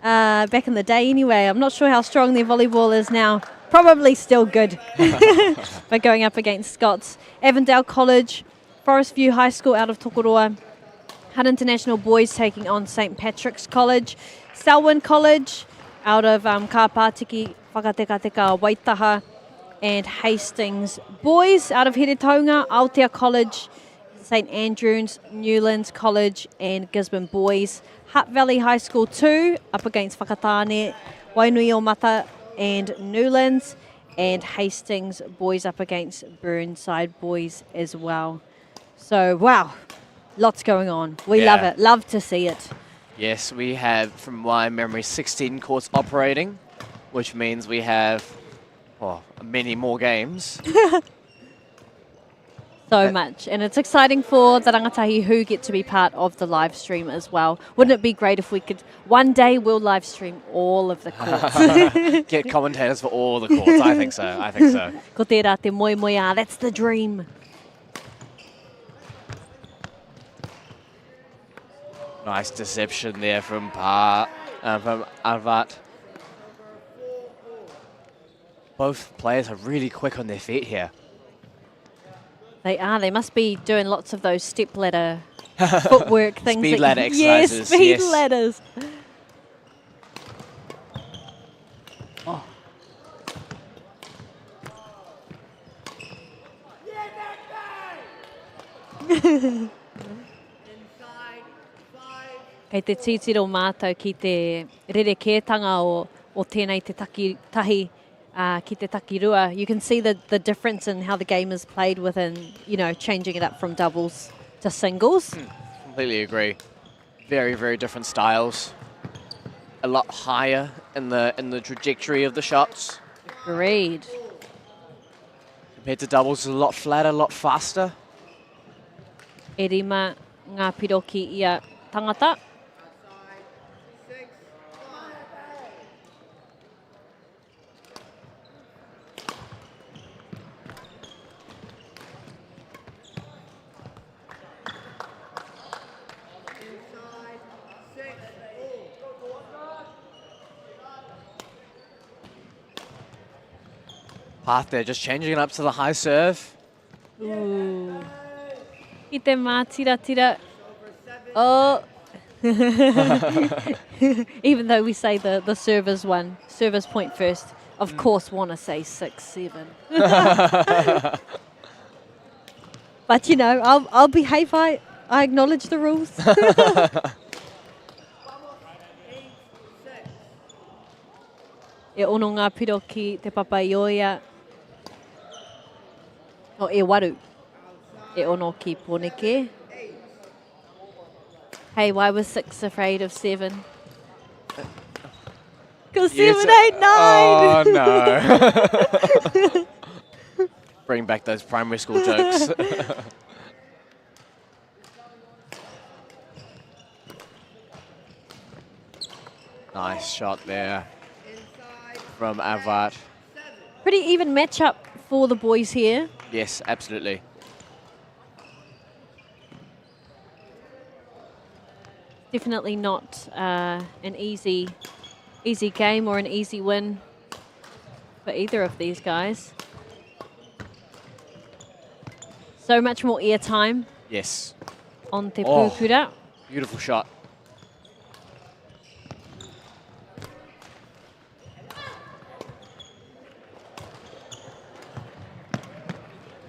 Back in the day anyway. I'm not sure how strong their volleyball is now. Probably still good. But going up against Scots. Avondale College, Forest View High School out of Tokoroa. Hutt International Boys taking on St. Patrick's College. Selwyn College out of Kapatiki, Whakatekateka, Waitaha. And Hastings Boys out of Heretaunga, Aotea College, St. Andrews, Newlands College and Gisborne Boys. Hutt Valley High School 2 up against Whakatane, Wainuiomata and Newlands. And Hastings Boys up against Burnside Boys as well. So, wow, lots going on. We love it. Love to see it. Yes, we have, from my memory, 16 courts operating, which means we have many more games. So much. And it's exciting for the rangatahi who get to be part of the live stream as well. Wouldn't it be great if we could, one day we'll live stream all of the courts. Get commentators for all the courts. I think so. I think so. Ko tērā te moe moe a, that's the dream. Nice deception there from Arvat. Both players are really quick on their feet here. They are. They must be doing lots of those step ladder footwork things. Speed ladder exercises. Yes, speed ladders. Oh. Kei te titiro mātou ki te rerekētanga o tēnei te tahi ki te takirua. You can see the difference in how the game is played within, changing it up from doubles to singles. Completely agree. Very, very different styles. A lot higher in the trajectory of the shots. Agreed. Compared to doubles, a lot flatter, a lot faster. E rima ngā piro ki ia tangata. Path there, just changing it up to the high serve. Ooh. I te mā tira. Oh. Even though we say the servers won, servers point first, of course want to say 6-7. But I'll behave. I acknowledge the rules. E ono ngā piro ki te papaioia. O e waru. E ono ki Poneke. Hey, why was 6 afraid of 7? Because 7, 8, 9. Oh, no. Bring back those primary school jokes. Nice shot there from Avat. Pretty even matchup for the boys here. Yes, absolutely. Definitely not an easy game or an easy win for either of these guys. So much more airtime. Yes. On te pūkura. Beautiful shot.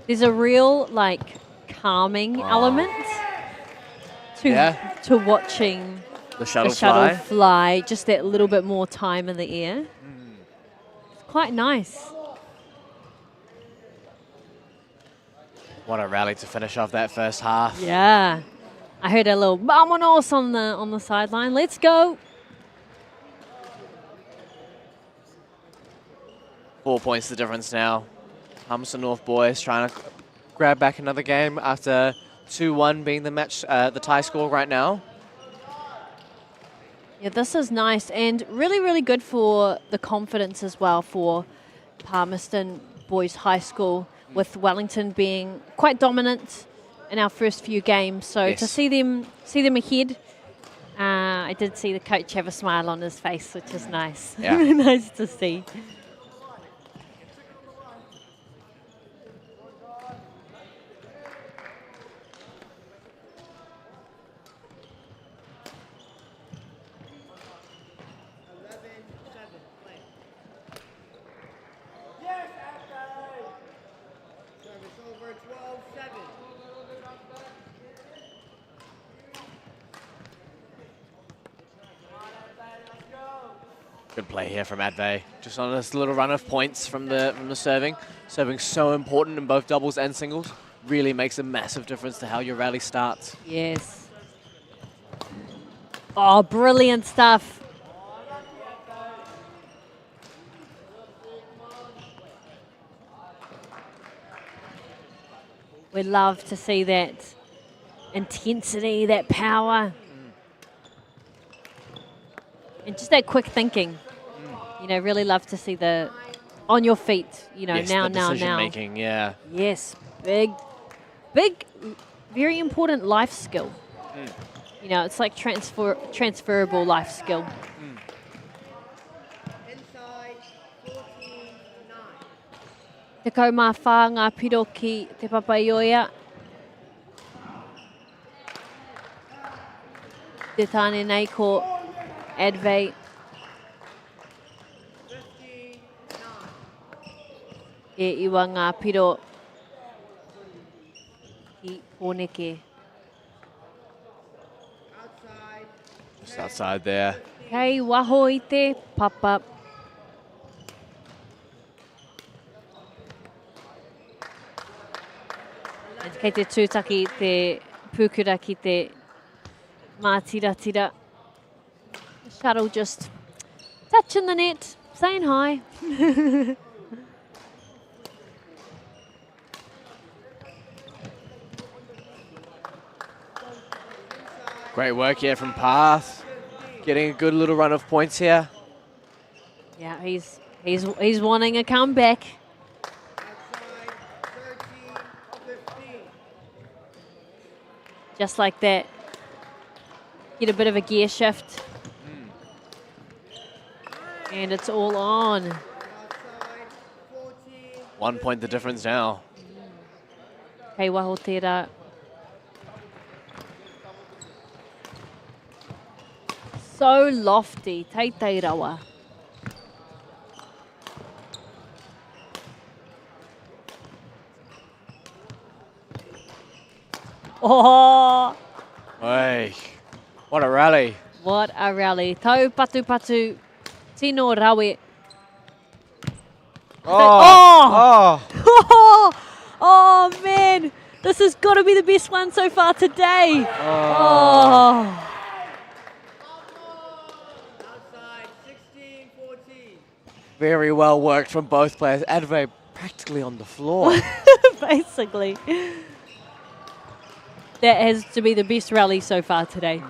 There's a real calming element to watching the shuttle fly. Just that little bit more time in the air. It's quite nice. What a rally to finish off that first half. Yeah. I heard a little "Vamonos" on the sideline. Let's go. 4 points the difference now. Palmerston North boys trying to grab back another game after 2-1 being the match, the tie score right now. Yeah, this is nice and really, really good for the confidence as well for Palmerston Boys High School, with Wellington being quite dominant in our first few games. So to see them ahead, I did see the coach have a smile on his face, which is nice. Yeah. Nice to see. Good play here from Adve. Just on this little run of points from the serving. Serving so important in both doubles and singles. Really makes a massive difference to how your rally starts. Yes. Oh, brilliant stuff. We love to see that intensity, that power. And just that quick thinking. You know, really love to see the on your feet, you know, Yes, now. the decision making, yeah. Yes, big, very important life skill. You know, it's like transferable life skill. Te kau mā whā ngā piro ki te papaioia. Te tāne nei ko Adve. E iwa ngā piro ki Poneke. Just outside there. Kei waho I te papa. And kei te tūtaki te pūkura ki te mātira. Shuttle just touching the net, saying hi. Great work here from Path. Getting a good little run of points here. Yeah, he's wanting a comeback. Just like that. Get a bit of a gear shift. And it's all on. 1 point the difference now. Kei waho tērā. So lofty, teitei rawa. Oh! Hey, what a rally. What a rally. Tau patu. Tino rawe. Oh, man. This has got to be the best one so far today. Oh. Very well worked from both players. Adve practically on the floor. Basically. That has to be the best rally so far today.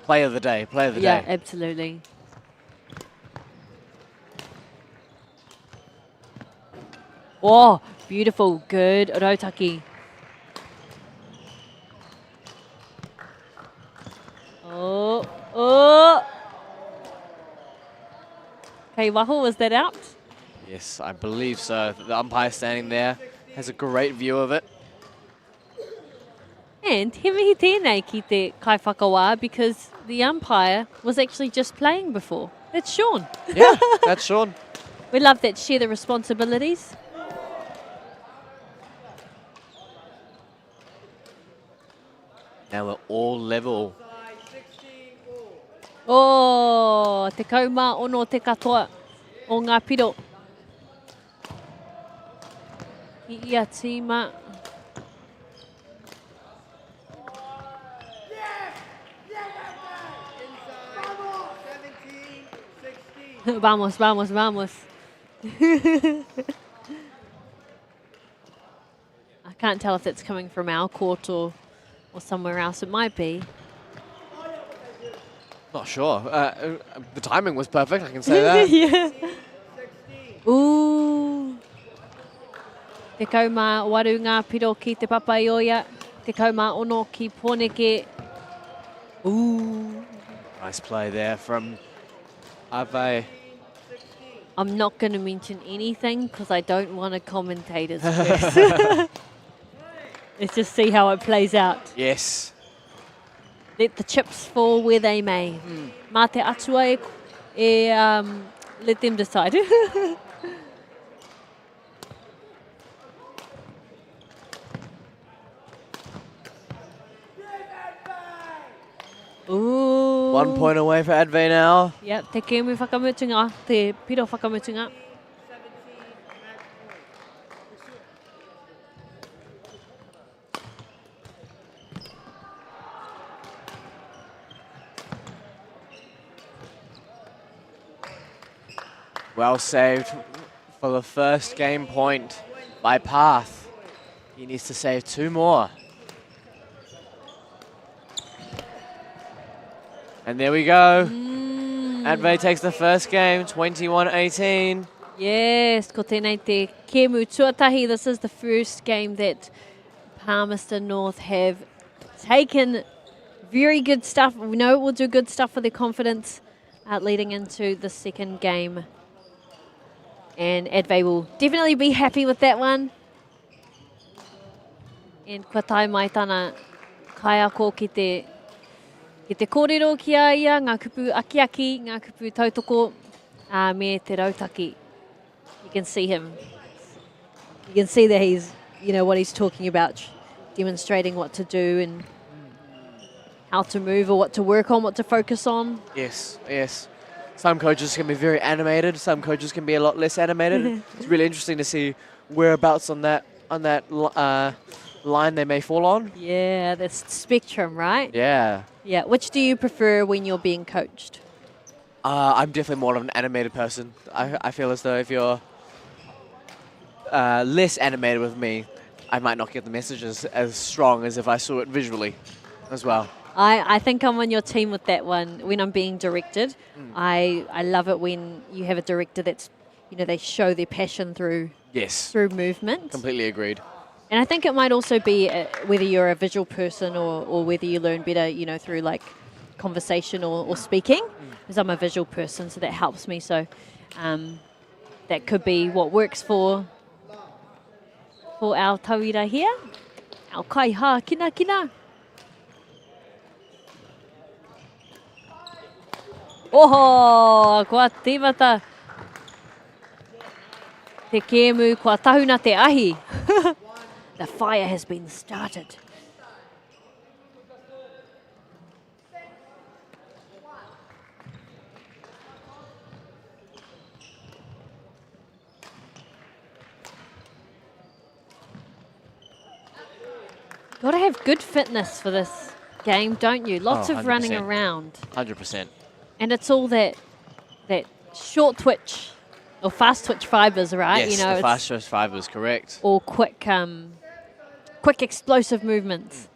Player of the day, player of the day. Yeah, absolutely. Oh, beautiful. Good rautaki. Oh. Okay, waho, was that out? Yes, I believe so. The umpire standing there has a great view of it. And he mihi tēnei ki te kai whakawā because the umpire was actually just playing before. That's Sean. Yeah, that's Sean. We love that. Share the responsibilities. Now we're all level. Oh, te kaumā ono te katoa o ngā piro. I ia tīma. Vamos. I can't tell if that's coming from our court or or somewhere else it might be. Not sure. The timing was perfect, I can say that. Yeah. Ooh. Te kau mā waru ngā piro ki te papaioia. Te kau mā ono ki Pōneke. Ooh. Nice play there from Ave. I'm not going to mention anything because I don't want to commentators first. Let's just see how it plays out. Yes. Let the chips fall where they may. Mā te atua let them decide. Ooh. 1 point away for Adve now. Yep, te kēmu whakamutunga, te piro whakamutunga. Well saved for the first game point by Path. He needs to save 2 more. And there we go. Adve takes the first game, 21-18. Yes, ko tēnei te kēmu tuatahi. This is the first game that Palmerston North have taken. Very good stuff. We know it will do good stuff for their confidence leading into the second game. And Adve will definitely be happy with that one. And kua tai mai tana kai ako ki te kōrero ki a ia, ngā kupu aki-aki, ngā kupu tautoko, me te rautaki. You can see him. You can see that he's, you know, what he's talking about, demonstrating what to do and how to move or what to work on, what to focus on. Yes, yes. Some coaches can be very animated. Some coaches can be a lot less animated. It's really interesting to see whereabouts on that line they may fall on. Yeah, that's spectrum, right? Yeah. Yeah. Which do you prefer when you're being coached? I'm definitely more of an animated person. I feel as though if you're less animated with me, I might not get the messages as strong as if I saw it visually as well. I think I'm on your team with that one. When I'm being directed, I love it when you have a director that's, you know, they show their passion through movement. Completely agreed. And I think it might also be whether you're a visual person or whether you learn better, you know, through like conversation or speaking. Because I'm a visual person, so that helps me. So that could be what works for our tauira here. Our kaiha kina kina. Oho, kua tīmata. Te kēmu, kua tahuna te ahi. The fire has been started. Got to have good fitness for this game, don't you? Lots of running around. 100%. And it's all that short twitch or fast twitch fibers, right? Yes, you know, the fast twitch fibers, correct. Or quick explosive movements.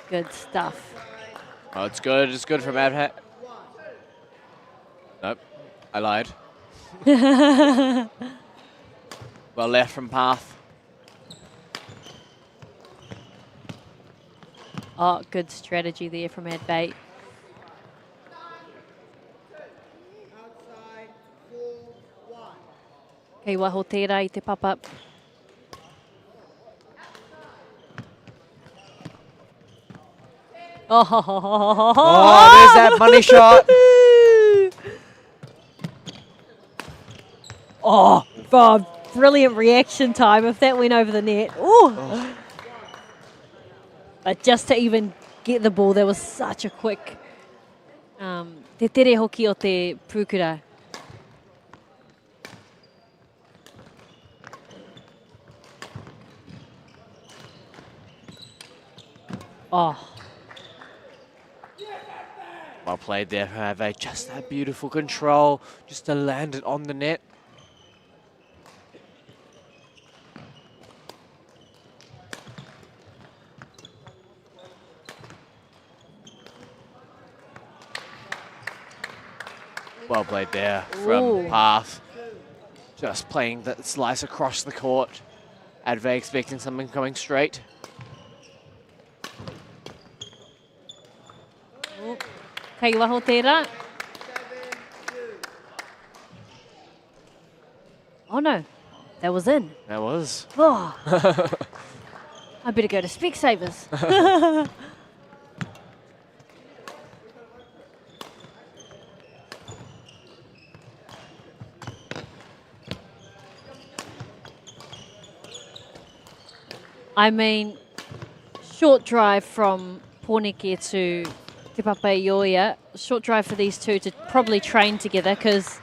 Good stuff. Oh, it's good. It's good from Adhat. Nope, I lied. Well left from Path. Oh, good strategy there from Adbait. Kei waho tērā I te papa. Oh, there's that money shot. Oh, brilliant reaction time if that went over the net. Ooh. But just to even get the ball, that was such a quick te tere hoki o te pūkura. Oh. Well played there, Hervé. Just that beautiful control, just to land it on the net. Well played there from Ooh. Path. Just playing that slice across the court. Adve expecting something coming straight. Kei waho tērā. Oh no, that was in. That was. Oh. I better go to Specsavers. I mean, short drive from Pōneke to Te Papaioia, short drive for these two to probably train together, because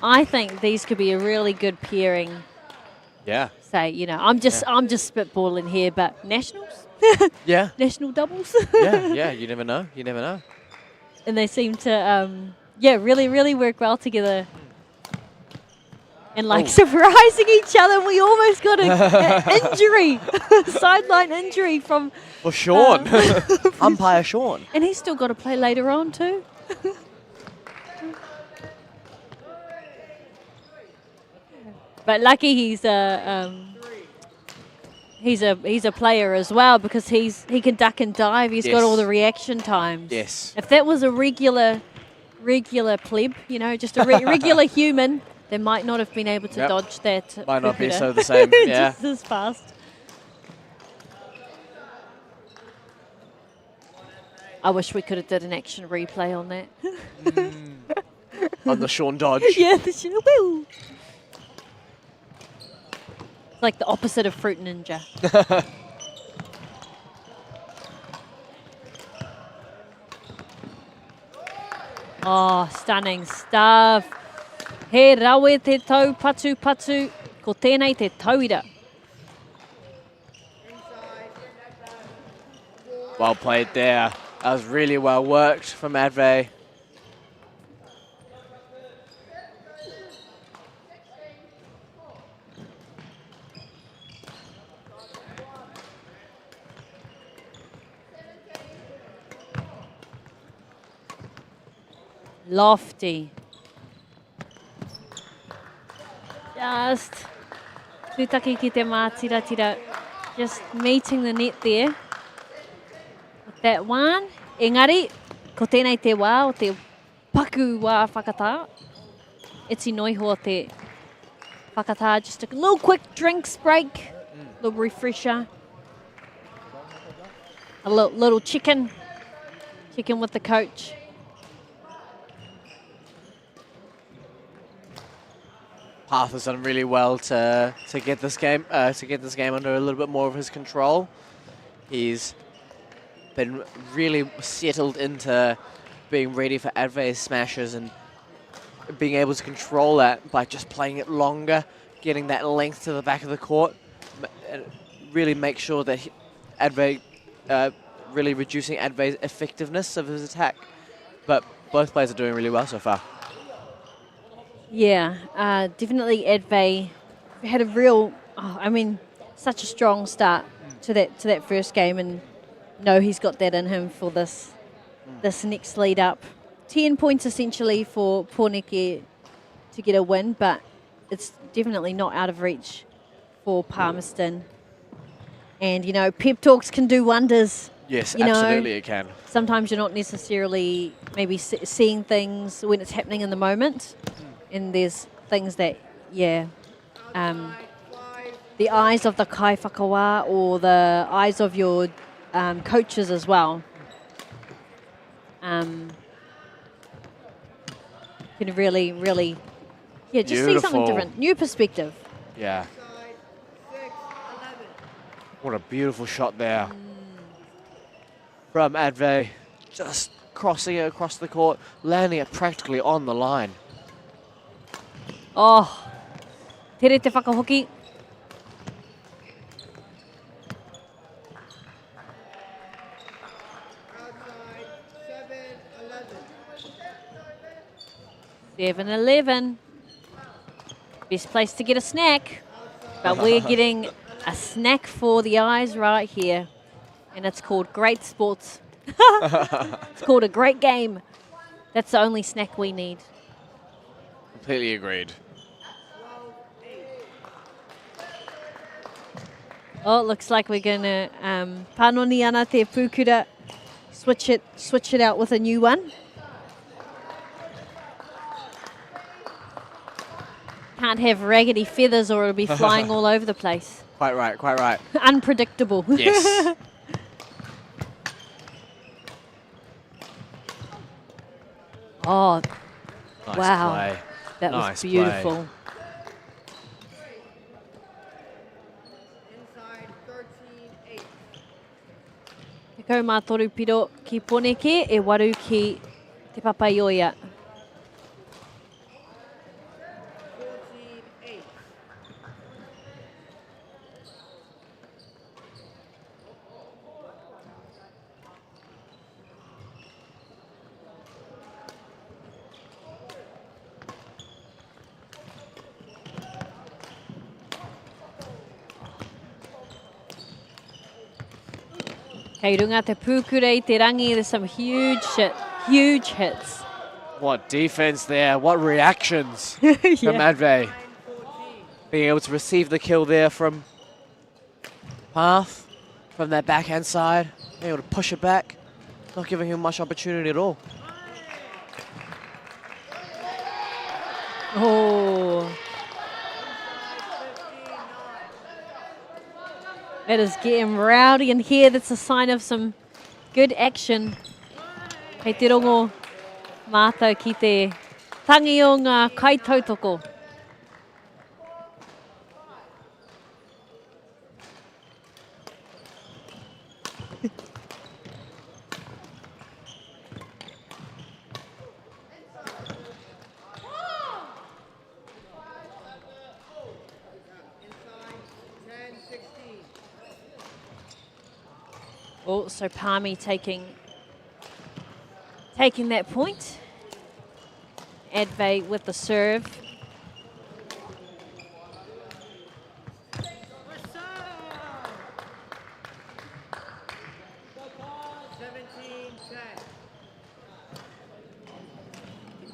I think these could be a really good pairing. Yeah. Say, you know, I'm just spitballing here, but nationals? Yeah. National doubles? Yeah, you never know. You never know. And they seem to, really, really work well together. And surprising each other. We almost got an injury, sideline injury from... For Sean. Umpire Sean. And he's still got to play later on too. But lucky he's a player as well, because he can duck and dive. He's got all the reaction times. Yes. If that was a regular pleb, you know, just a regular human, they might not have been able to dodge that. Might not be so the same. Yeah. Just as fast. I wish we could have did an action replay on that. On the Sean dodge. Yeah, the Sean. Woo. It's like the opposite of Fruit Ninja. Oh, stunning stuff. He rawe te tau patu patu, ko tēnei te tauira. Well played there. That was really well worked from Adve. Lofty. Just tūtaki ki te mātira tira. Just meeting the net there. With that one. Engari, ko tēnei te wā o te paku wā whakatā. Iti noi hoa te whakatā. Just a little quick drinks break. Little refresher. A little chicken. Chicken with the coach. Path has done really well to get this game under a little bit more of his control. He's been really settled into being ready for Adve's smashes and being able to control that by just playing it longer, getting that length to the back of the court, and really make sure that Adve, really reducing Adve's effectiveness of his attack. But both players are doing really well so far. Yeah, definitely Adve had a real, such a strong start to that first game, and know he's got that in him for this next lead up. 10 points essentially for Pōneke to get a win, but it's definitely not out of reach for Palmerston. And, you know, pep talks can do wonders. Yes, you absolutely know, it can. Sometimes you're not necessarily maybe seeing things when it's happening in the moment. And there's things that, the eyes of the kai whakawā or the eyes of your coaches as well can really, really, just see something different. New perspective. Yeah. What a beautiful shot there. From Adve, just crossing it across the court, landing it practically on the line. Oh, tere te whakahoki. Seven 11. Best place to get a snack, but we're getting a snack for the eyes right here, and it's called Great Sports. It's called a great game. That's the only snack we need. Completely agreed. Oh, it looks like we're going to panoni ana te pūkura, switch it out with a new one. Can't have raggedy feathers or it'll be flying all over the place. Quite right, quite right. Unpredictable. Yes. Oh, Nice wow. play. That Nice was beautiful. Te kau mā toru piro ki Poneke e waru ki te Papaioia. Kei runga te pūkura I te rangi, there's some huge hits. What defense there, what reactions from Adve. Being able to receive the kill there from Path, from that backhand side, being able to push it back, not giving him much opportunity at all. Oh. It is getting rowdy in here. That's a sign of some good action. Kei te rongo mātou ki te tangi o ngā kaitautoko. Oh, so Palmy taking that point. Adve with the serve.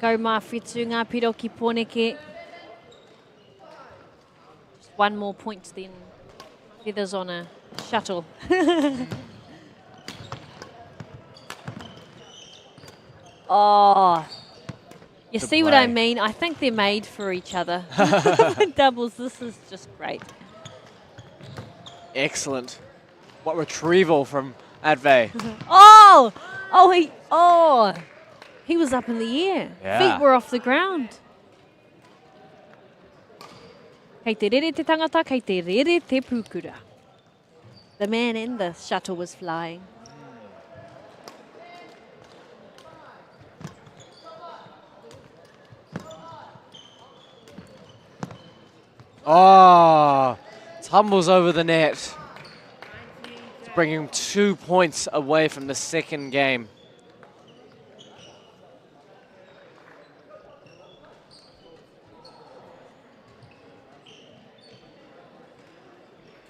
Go mā whetū ngā piro ki Poneke. Just one more point then. Feathers on a shuttle. Oh, you see what I mean? I think they're made for each other. Doubles, this is just great. Excellent. What retrieval from Adve. He was up in the air. Yeah. Feet were off the ground. Kei te rere te tangata, kei te rere te pūkura. The man in the shuttle was flying. Oh, tumbles over the net. It's bringing 2 points away from the second game.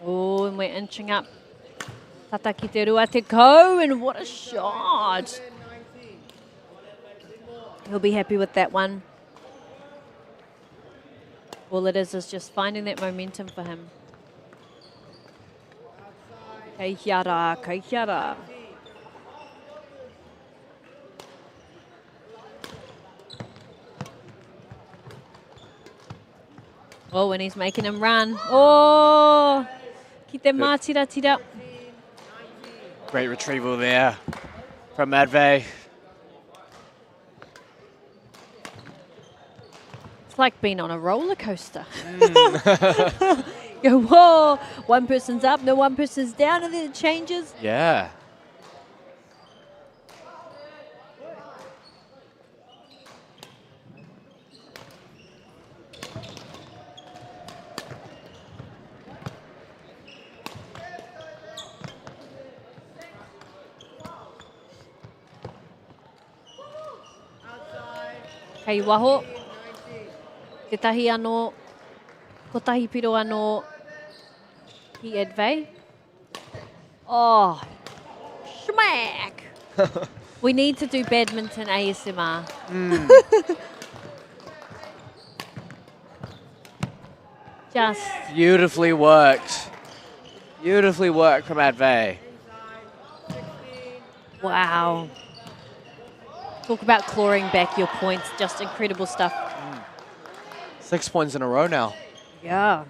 Oh, and we're inching up. Tata ki te rua te kau, and what a shot. He'll be happy with that one. All it is just finding that momentum for him. Kei hiara, kei hiara. Oh, and he's making him run. Oh, ki te mātira tira. Great retrieval there from Adve. It's like being on a roller coaster. Go, whoa, one person's up, no, one person's down, and then it changes. Yeah. Kei waho. Te tahi anō, ko tahi piro anō ki Adve. Oh, smack! We need to do badminton ASMR. Just Beautifully worked. Beautifully worked from Advay. wow. Talk about clawing back your points. Just incredible stuff. 6 points in a row now. Yeah.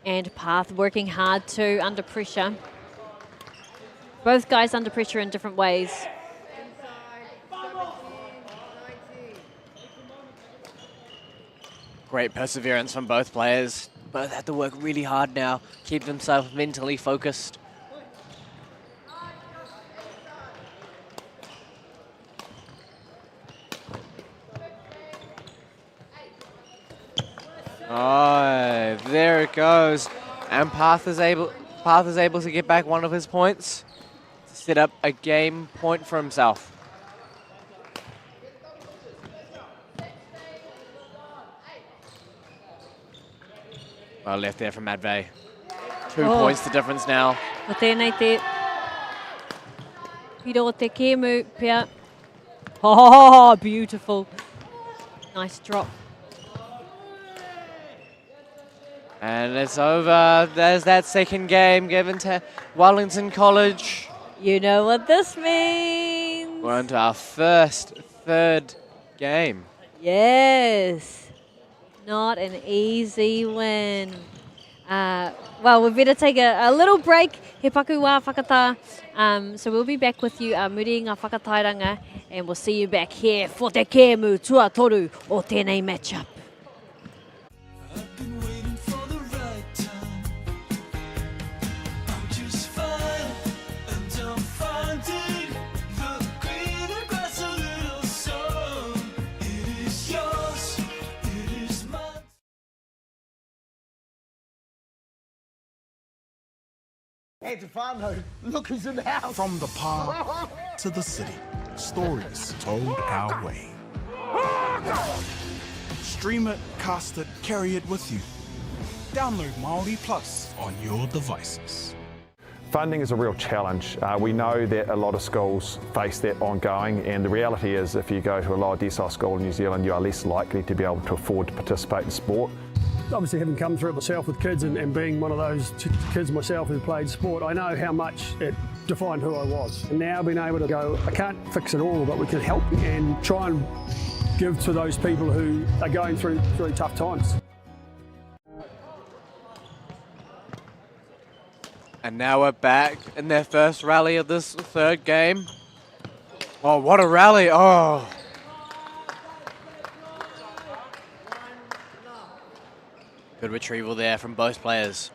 And Path working hard too, under pressure. Both guys under pressure in different ways. Great perseverance from both players. Both have to work really hard now, keep themselves mentally focused. Oh, there it goes. And Path is able to get back one of his points to set up a game point for himself. Well left there from Advay. 2 points the difference now. O tēnei te piro o te kēmu pia. Oh, beautiful. Nice drop. And it's over. There's that second game given to Wellington College. You know what this means. We're on to our first third game. Yes. Not an easy win. Well, we better take a little break. He paku wā whakatā. So we'll be back with you, muri ngā whakatairanga, and we'll see you back here for te kēmu tuatoru o tēnei matchup. Hey, Stefano, look who's in the house. From the park to the city, stories told our way. Stream it, cast it, carry it with you. Download MāORI Plus on your devices. Funding is a real challenge. We know that a lot of schools face that ongoing, and the reality is if you go to a lower decile school in New Zealand, you are less likely to be able to afford to participate in sport. Obviously, having come through it myself with kids and being one of those kids myself who played sport, I know how much it defined who I was. And now being able to go, I can't fix it all, but we can help and try and give to those people who are going through really tough times. And now we're back in their first rally of this third game. Oh, what a rally. Oh. Good retrieval there from both players.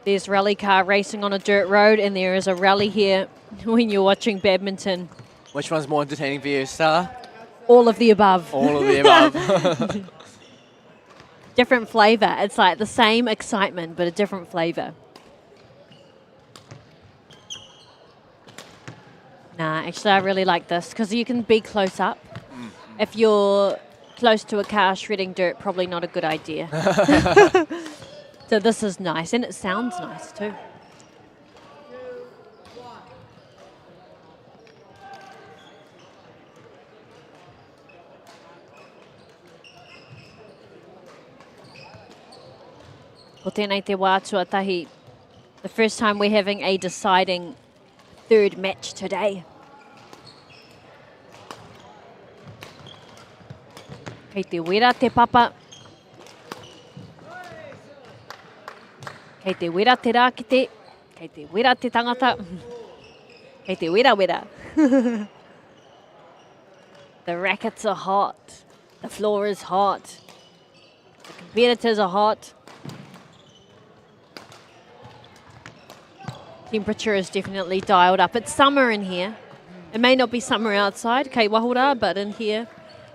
There's rally car racing on a dirt road, and there is a rally here when you're watching badminton. Which one's more entertaining for you, Stella? All of the above. All of the above. Different flavour. It's like the same excitement, but a different flavour. Nah, actually I really like this because you can be close up. If you're close to a car shredding dirt, probably not a good idea. So this is nice, and it sounds nice too. Ko tēnei te wā tuatahi. The first time we're having a deciding third match today. Kei te wera te papa. Kei te wera te rākete. Kei te wera te tangata. Kei te wera wera. The rackets are hot. The floor is hot. The competitors are hot. Temperature is definitely dialed up. It's summer in here. It may not be summer outside, kei wahora, but in here.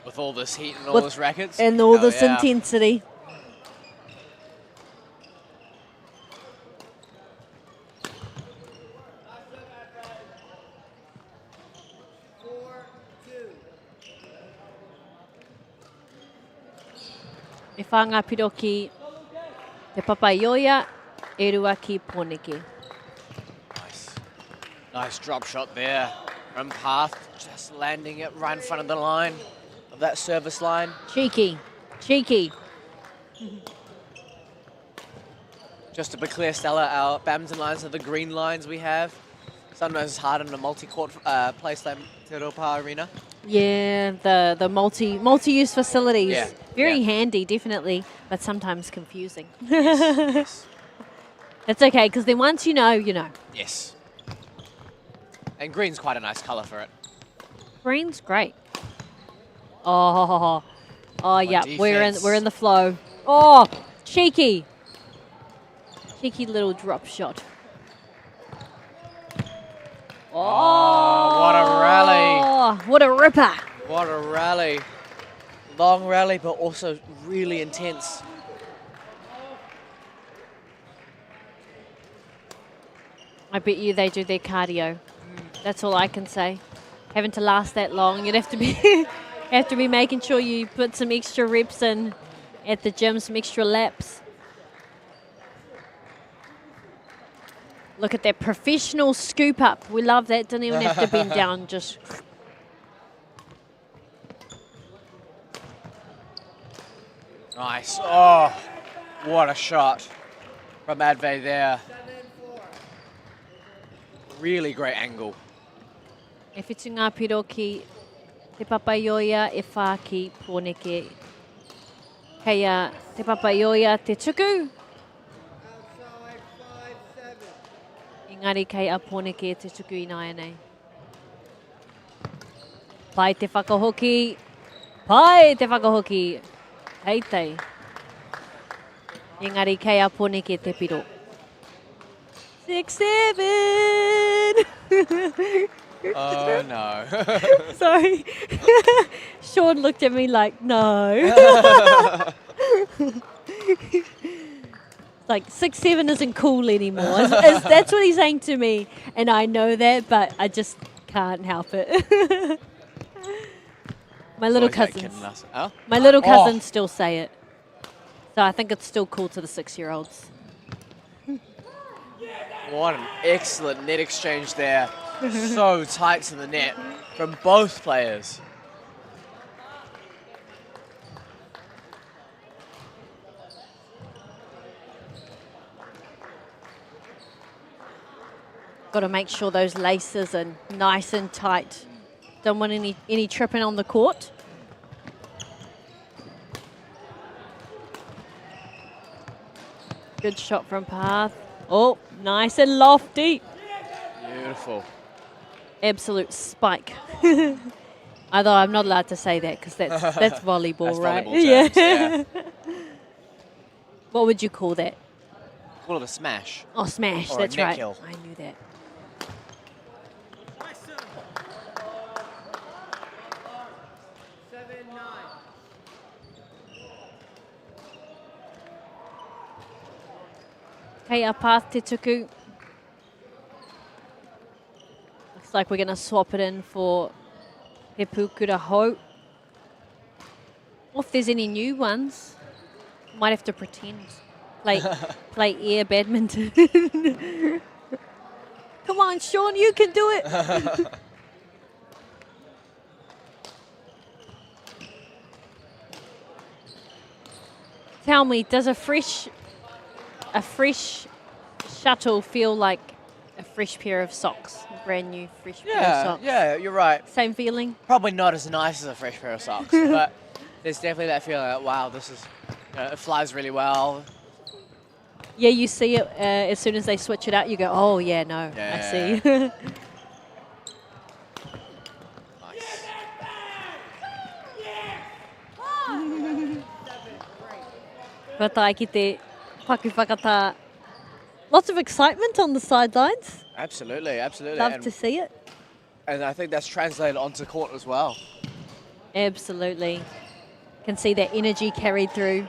With all this heat and all this rackets. And all this yeah. intensity. E whanga piro ki te papaioia, e rua ki poneke. Nice drop shot there from Path, just landing it right in front of the line. of that service line. Cheeky. Cheeky. Just to be clear, Stella, our badminton lines are the green lines we have. Sometimes it's hard in a multi-court place like Te Rauparaha Arena. Yeah, the multi-use facilities. Yeah. Very handy, definitely, but sometimes confusing. That's okay, because then once you know, you know. Yes. And green's quite a nice colour for it. Green's great. Oh, yeah, we're in the flow. Oh, cheeky. Cheeky little drop shot. Oh, what a rally. What a ripper. What a rally. Long rally, but also really intense. I bet you they do their cardio. That's all I can say. Having to last that long, you'd have to be making sure you put some extra reps in at the gym, some extra laps. Look at that professional scoop up. We love that. Didn't even have to bend down. Just. Nice. Oh, what a shot from Adve there. Really great angle. E whitu ngā piro ki te papaioia e whā ki pōneke. Kei te papaioia te tuku. Engari kei a pōneke te tuku i nāia nei. Pai te whakahoki. Pai te whakahoki. Hei tei. Engari kei a pōneke te piro. 6-7. Oh no. Sorry. Sean looked at me like, no. Like 6-7 isn't cool anymore. That's what he's saying to me. And I know that, but I just can't help it. My little cousins. Huh? My little cousins still say it. So I think it's still cool to the 6-year-olds. What an excellent net exchange there. So tight to the net from both players. Got to make sure those laces are nice and tight. Don't want any tripping on the court. Good shot from Path. Oh, nice and lofty. Beautiful. Absolute spike. Although I'm not allowed to say that because that's volleyball, That's right? volleyball terms, yeah. What would you call that? Call it a smash. Oh, smash. Or That's a net right. kill. I knew that. Okay, our path te tuku. Looks like we're going to swap it in for He Pukura Hou. Or if there's any new ones, might have to pretend. Play air badminton. Come on, Sean, you can do it. Tell me, does a fresh shuttle feel like a fresh pair of socks? A brand new fresh pair of socks? Yeah, you're right. Same feeling? Probably not as nice as a fresh pair of socks, but there's definitely that feeling like, wow, this is, it flies really well. Yeah, you see it as soon as they switch it out, you go, oh, yeah, no, I see. Nice. Whatai ki te paku whakatā. Lots of excitement on the sidelines. Absolutely, absolutely. Love to see it. And I think that's translated onto court as well. Absolutely. Can see that energy carried through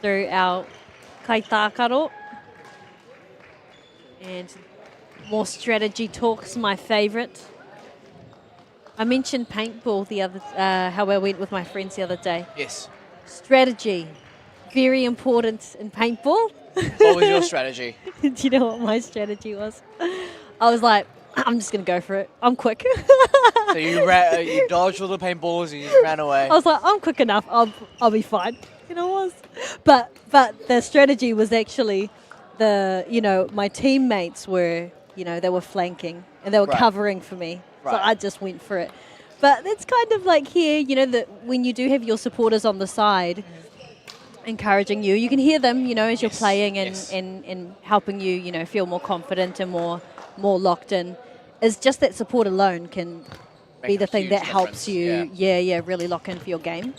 our kaitākaro. And more strategy talks, my favourite. I mentioned paintball the other, how I went with my friends the other day. Yes. Strategy, very important in paintball. What was your strategy? Do you know what my strategy was? I was like, I'm just going to go for it. I'm quick. So you dodged all the paintballs and you just ran away. I was like, I'm quick enough. I'll be fine. I was. But the strategy was actually my teammates were, they were flanking and they were covering for me. Right. So I just went for it. But it's kind of like here, that when you do have your supporters on the side encouraging you, you can hear them, as you're playing and helping you, feel more confident and more locked in. It's just that support alone can be the thing that helps you, really lock in for your game.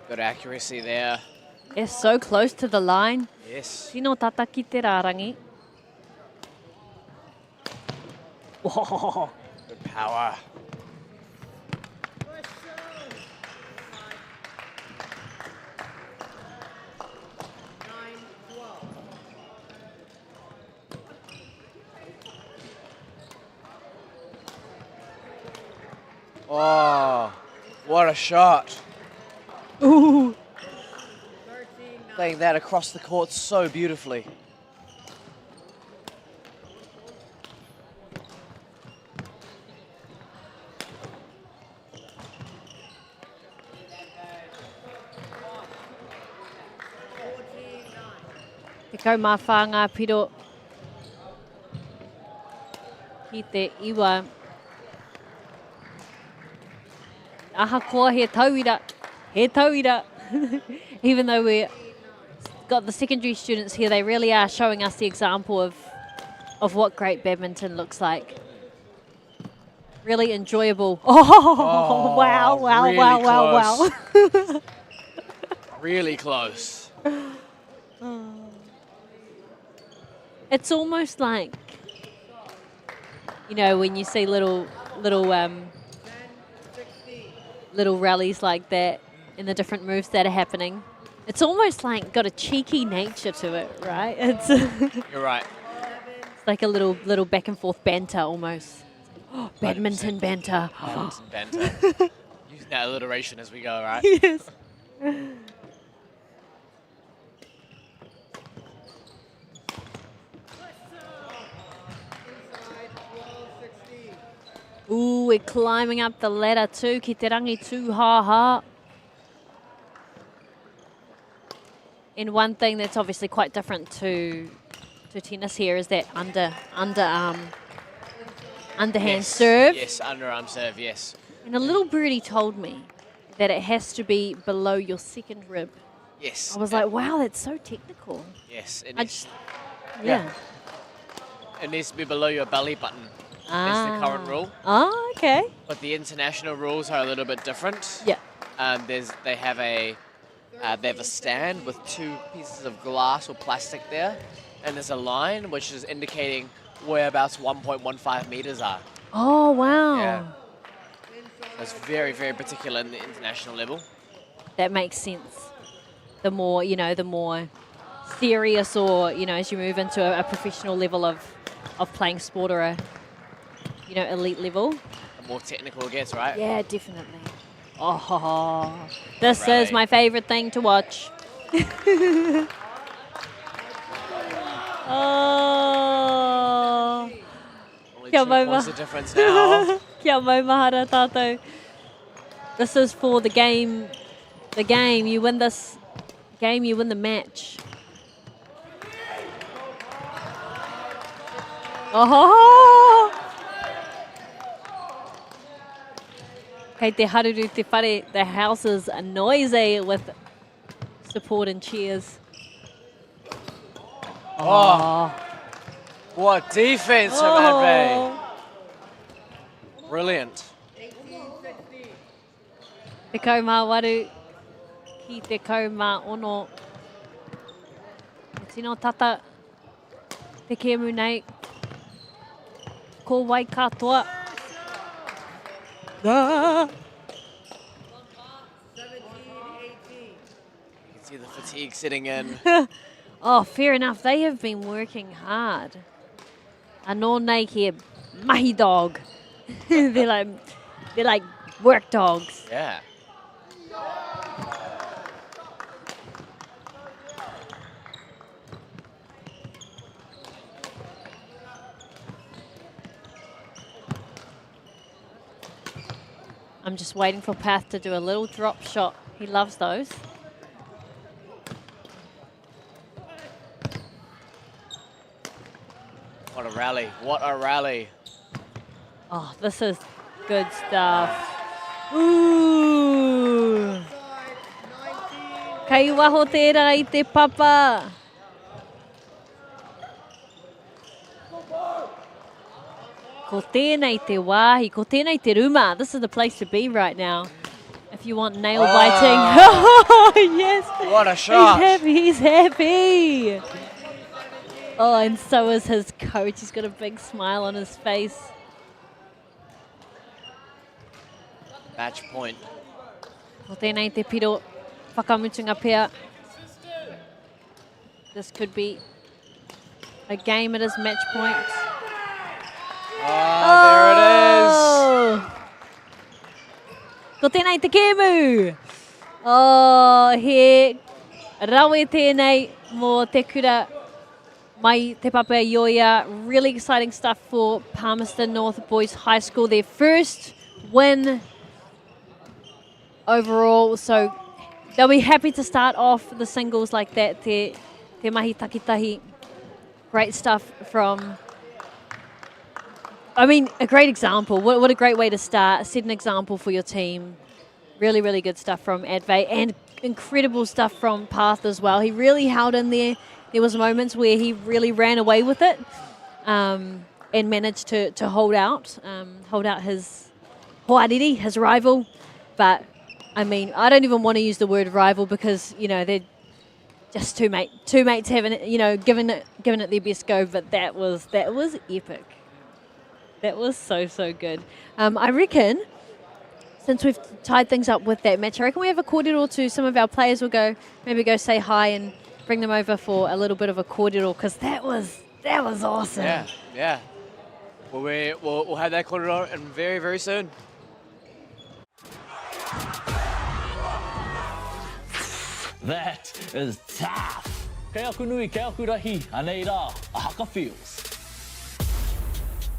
Good accuracy there. It's so close to the line. Yes. Tino tata ki te rārangi. Whoa. Good power. Oh, what a shot. Ooh. Playing that across the court so beautifully. Te kaumawha ngā piro ki te iwa. Aha koa he tauira. He tauira. Even though we've got the secondary students here, they really are showing us the example of what great badminton looks like. Really enjoyable. Oh, wow, wow, really wow, wow, wow. Really close. It's almost like, when you see little rallies like that and the different moves that are happening. It's almost like got a cheeky nature to it, right? It's You're right. It's like a little back and forth banter almost. Oh, badminton banter. Badminton banter. Using that alliteration as we go, right? Yes. Ooh, we're climbing up the ladder too. Ki te rangi tū ha. And one thing that's obviously quite different to tennis here is that underhand serve. Yes, underarm serve, yes. And a little birdie told me that it has to be below your second rib. Yes. I was like, wow, that's so technical. Yes. Yeah. It needs to be below your belly button. That's the current rule. Ah, okay. But the international rules are a little bit different. Yeah. They have a stand with two pieces of glass or plastic there, and there's a line which is indicating whereabouts 1.15 meters are. Oh, wow. Yeah. So it's very, very particular in the international level. That makes sense. The more serious or, as you move into a professional level of playing sport or a, elite level. The more technical it gets, right? Yeah, definitely. Oh, this is my favorite thing to watch. Oh. Only 2 points of difference now. Kia mau mahara tātou. This is for the game. The game. You win this game, you win the match. Oh! Kei te haruru te whare, the house is noisy with support and cheers. Oh. What defense from Advay. Brilliant. Te kau mā waru ki te kau mā ono. Tino tata te kemu nei. Ko wai katoa. You can See the fatigue setting in. Oh, fair enough. They have been working hard. Anō nei kia mahi dog. they're like work dogs. Yeah. I'm just waiting for Path to do a little drop shot. He loves those. What a rally. What a rally. Oh, this is good stuff. Ooh. Kai waho tērā I te papa. Ko tēnei te wāhi, ko tēnei te ruma. This is the place to be right now. If you want nail biting. Oh, yes. What a shot. He's happy, he's happy. Oh, and so is his coach. He's got a big smile on his face. Match point. Ko tēnei te piro whakamutunga pea. This could be a game at his match point. There it is. Ko tēnei te kēmu. Oh, he rawe tēnei mō te kura mai te papa ioia. Really exciting stuff for Palmerston North Boys High School. Their first win overall. So they'll be happy to start off the singles like that. Te mahi takitahi. Great stuff from... I mean, a great example. What a great way to start. Set an example for your team. Really, really good stuff from Advay and incredible stuff from Path as well. He really held in there. There was moments where he really ran away with it and managed to hold out his hoariri, his rival. But, I mean, I don't even want to use the word rival because, you know, they're just two mates having, you know, giving it their best go. But that was epic. That was so, so good. I reckon, since we've tied things up with that match, I reckon we have a kōrero to some of our players. We'll maybe go say hi and bring them over for a little bit of a kōrero because that was awesome. Yeah. Well, we'll have that kōrero and very, very soon. That is tough. Kei aku nui, kei aku rahi, anei rā, a haka feels.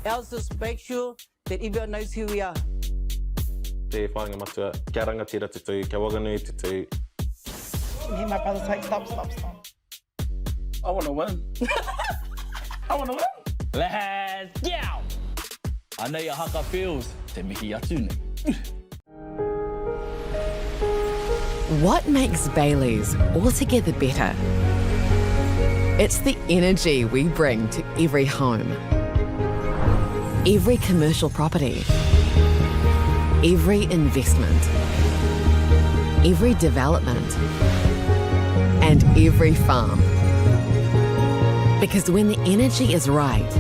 Else just make sure that everyone knows who we are. Te whāinga matua, kia rangatira tutu, kia waganui tutu. Hear my brother say, stop. I want to win. I want to win. Let's go! Anei a haka feels, te mihi atu nei. What makes Bailey's altogether better? It's the energy we bring to every home, every commercial property, every investment, every development, and every farm. Because when the energy is right,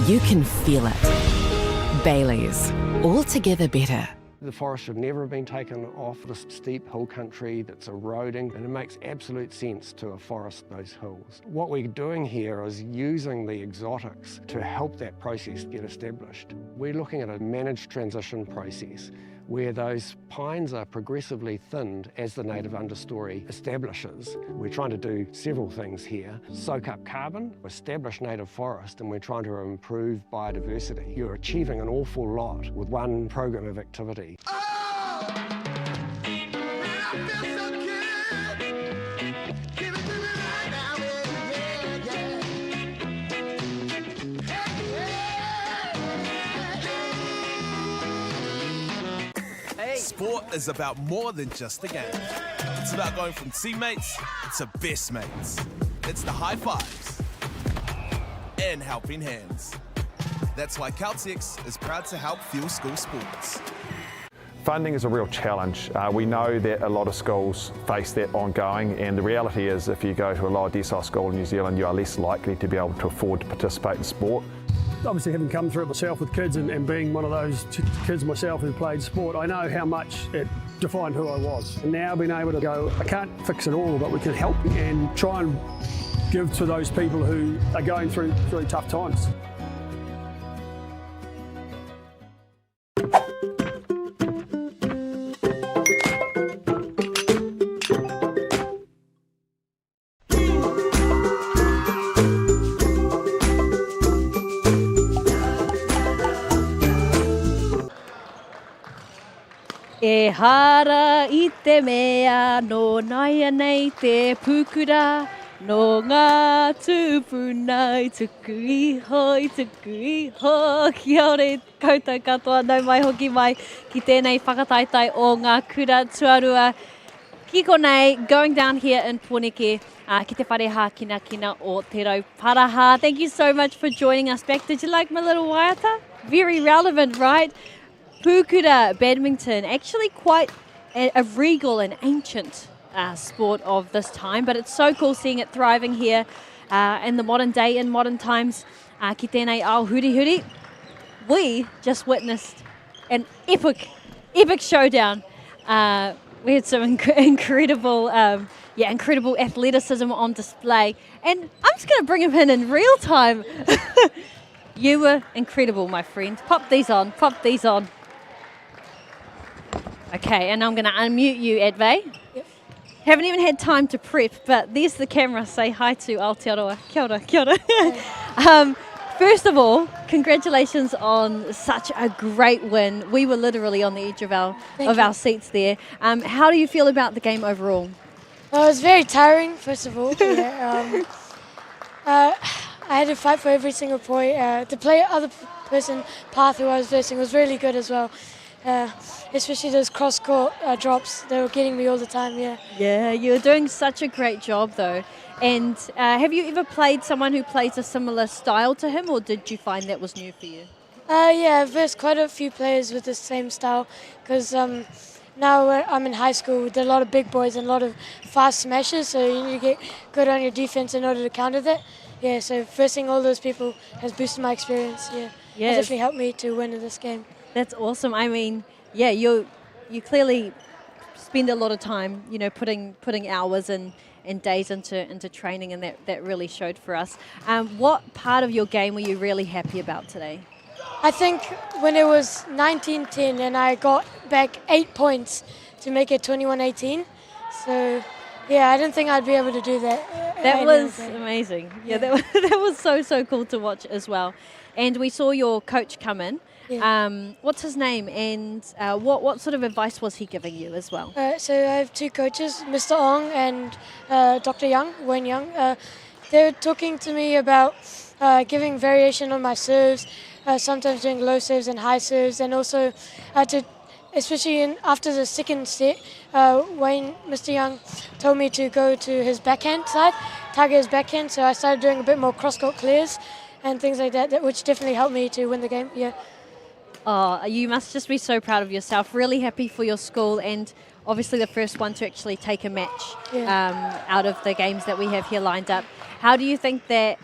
you can feel it. Bailey's, altogether better. The forest should never have been taken off this steep hill country that's eroding, and it makes absolute sense to afforest those hills. What we're doing here is using the exotics to help that process get established. We're looking at a managed transition process where those pines are progressively thinned as the native understory establishes. We're trying to do several things here. Soak up carbon, establish native forest, and we're trying to improve biodiversity. You're achieving an awful lot with one program of activity. Sport is about more than just a game. It's about going from teammates to best mates. It's the high fives and helping hands. That's why Caltex is proud to help fuel school sports. Funding is a real challenge. We know that a lot of schools face that ongoing, and the reality is if you go to a lower decile school in New Zealand, you are less likely to be able to afford to participate in sport. Obviously, having come through it myself with kids and being one of those kids myself who played sport, I know how much it defined who I was. And now being able to go, I can't fix it all, but we can help and try and give to those people who are going through really tough times. E hara I te mea, no naia nei te pukura, no ngā tūpuna, tuku iho, kia ore koutou katoa, nau mai hoki mai ki tēnei whakataetai o ngā kura tuarua. Ki konei, going down here in Pōneke, ki te whareha kina o te Rauparaha. Thank you so much for joining us back. Did you like my little waiata? Very relevant, right? Pūkura badminton, actually quite a regal and ancient sport of this time, but it's so cool seeing it thriving here in the modern day, in modern times. Ki tēnei ao huri. We just witnessed an epic showdown. We had some incredible athleticism on display, and I'm just going to bring him in real time. You were incredible, my friend. Pop these on. Okay, and I'm going to unmute you, Adve. Yep. Haven't even had time to prep, but there's the camera. Say hi to Aotearoa. Kia ora. First of all, congratulations on such a great win. We were literally on the edge of our seats there. How do you feel about the game overall? Well, it was very tiring, first of all. I had to fight for every single point. To play other person path who I was versing was really good as well. Especially those cross-court drops, they were getting me all the time, Yeah, you're doing such a great job though. And have you ever played someone who plays a similar style to him, or did you find that was new for you? Yeah, I've versed quite a few players with the same style, because now I'm in high school with a lot of big boys and a lot of fast smashes, so you need to get good on your defense in order to counter that. Yeah, so versing all those people has boosted my experience, It definitely helped me to win in this game. That's awesome. I mean, yeah, you clearly spend a lot of time, putting hours and days into training, and that really showed for us. What part of your game were you really happy about today? I think when it was 19-10 and I got back 8 points to make it 21-18. So, yeah, I didn't think I'd be able to do that. That was amazing. Yeah, that was so cool to watch as well. And we saw your coach come in. Yeah. What's his name, and what sort of advice was he giving you as well? So I have two coaches, Mr. Ong and Dr. Young, Wayne Young. They were talking to me about giving variation on my serves, sometimes doing low serves and high serves, and also especially after the second set, Mr. Young told me to go to his backhand side, target his backhand, so I started doing a bit more cross-court clears and things like that, which definitely helped me to win the game, Oh, you must just be so proud of yourself. Really happy for your school, and obviously the first one to actually take a match out of the games that we have here lined up. How do you think that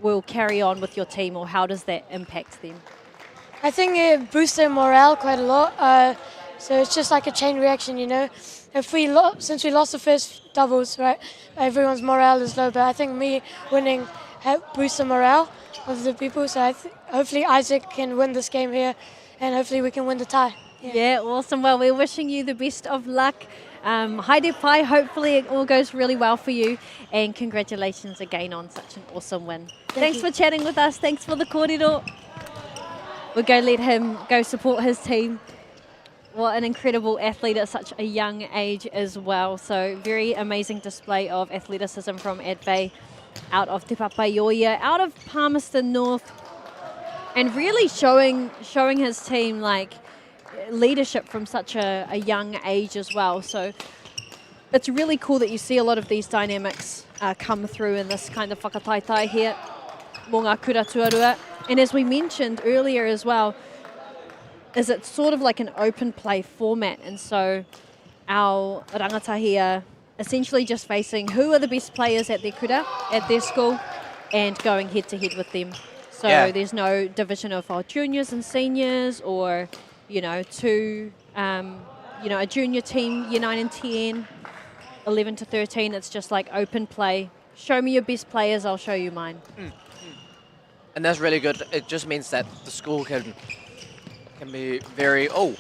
will carry on with your team, or how does that impact them? I think it boosts their morale quite a lot. So it's just like a chain reaction, Since we lost the first doubles, right, everyone's morale is low, but I think me winning boosts the morale of the people, so hopefully Isaac can win this game here, and hopefully we can win the tie. Yeah, awesome. Well, we're wishing you the best of luck. Haere pai, hopefully it all goes really well for you, and congratulations again on such an awesome win. Thanks for chatting with us. Thanks for the kōrero. We'll go let him go support his team. What an incredible athlete at such a young age as well. So very amazing display of athleticism from Adve out of Te Papaioia, out of Palmerston North, and really showing his team leadership from such a young age as well. So it's really cool that you see a lot of these dynamics come through in this kind of whakataetai here, mō ngā kura tuarua. And as we mentioned earlier as well, is it's sort of like an open play format, and so our rangatahi are essentially just facing who are the best players at their kura, at their school, and going head to head with them. So Yeah. there's no division of juniors and seniors, or two, a junior team, year 9 and 10, 11 to 13. It's just like open play. Show me your best players, I'll show you mine. And that's really good. It just means that the school can be very hard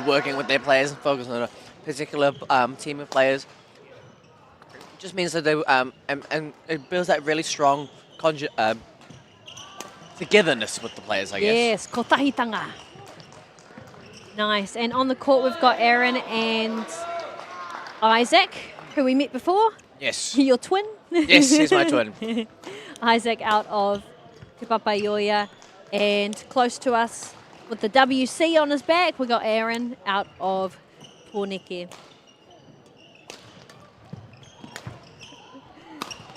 working with their players and focus on a particular team of players. It just means that they and it builds that really strong togetherness with the players, I guess. Yes, kotahitanga. Nice. And on the court we've got Aaron and Isaac, who we met before. Yes. Your twin. Yes, he's my twin. Isaac out of Te Papaioia, and close to us with the WC on his back, we got Aaron out of Pōneke.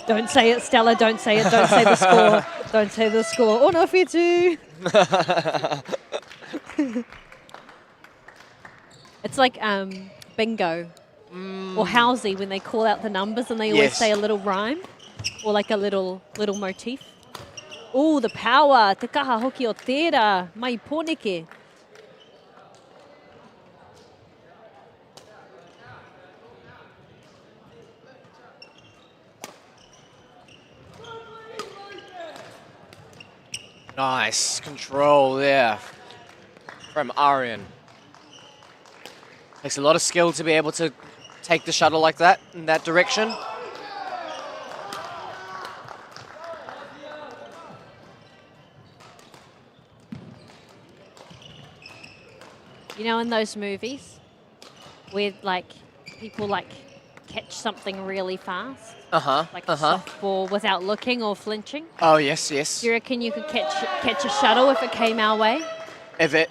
Don't say it, Stella, don't say it, don't say the score. Don't say the score. Oh no, Fitu! It's like bingo or housey when they call out the numbers and they always say a little rhyme or like a little motif. Oh, the power. Te kaha hoki o tērā. Mai Pōneke. Nice control there from Arian. Takes a lot of skill to be able to take the shuttle like that in that direction. You know, in those movies where like people like catch something really fast, like a softball without looking or flinching. Oh yes, yes. Do you reckon you could catch a shuttle if it came our way? If it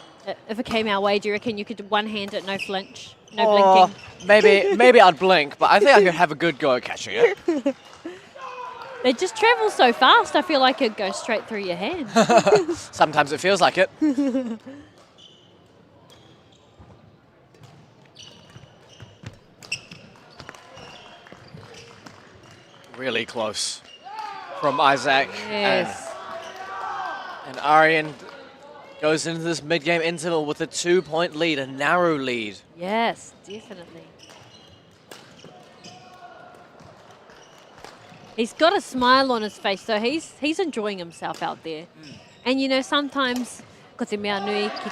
came our way, do you reckon you could one-hand it, no flinch, no blinking? Maybe I'd blink, but I think I could have a good go at catching it. They just travel so fast, I feel like it'd go straight through your hand. Sometimes it feels like it. Really close from Isaac. Yes. And Arian goes into this mid-game interval with a 2-point lead, a narrow lead. Yes, definitely. He's got a smile on his face, so he's enjoying himself out there. And you know, sometimes ko te mea nui ki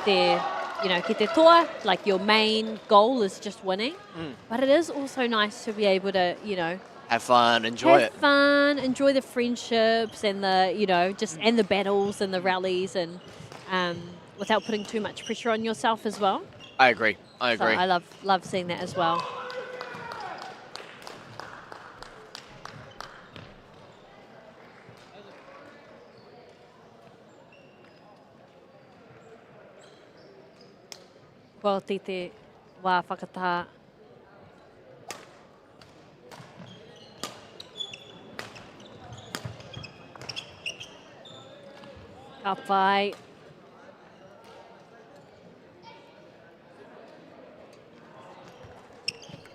te toa, like your main goal is just winning. But it is also nice to be able to, have fun, enjoy it. Have fun, enjoy the friendships and the, and the battles and the rallies, and without putting too much pressure on yourself as well. I agree. I agree. So I love seeing that as well. Kua te wā whakataha. Ka pai.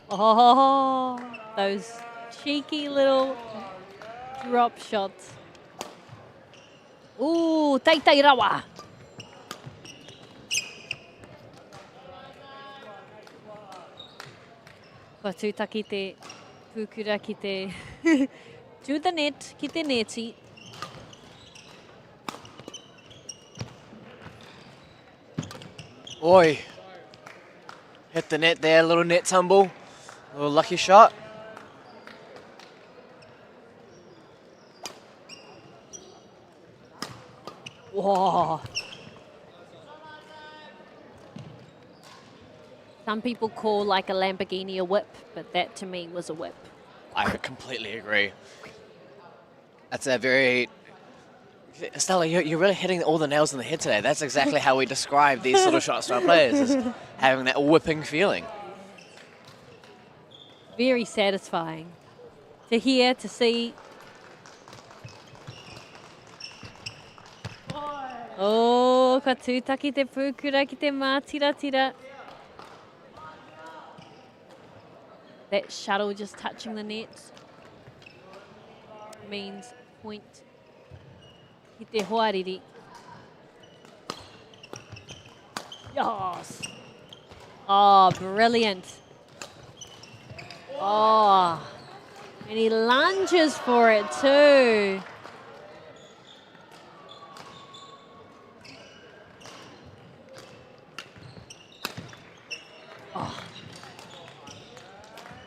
Oh, those cheeky little drop shots. Ooh, teitei rawa. Kua tūta ki te pūkura ki te to the net, ki te neti. Oi. Hit the net there, little net tumble. A little lucky shot. Whoa. Some people call like a Lamborghini a whip, but that to me was a whip. I completely agree. That's a very... Stella, you're really hitting all the nails on the head today. That's exactly how we describe these sort of shots to our players, is having that whipping feeling. Very satisfying to hear, to see. Oh, ka tūta ki te pūkura ki te mātira-tira. That shuttle just touching the net means point Ki te hoariri. Yes. Oh, brilliant. Oh, and he lunges for it too. Oh,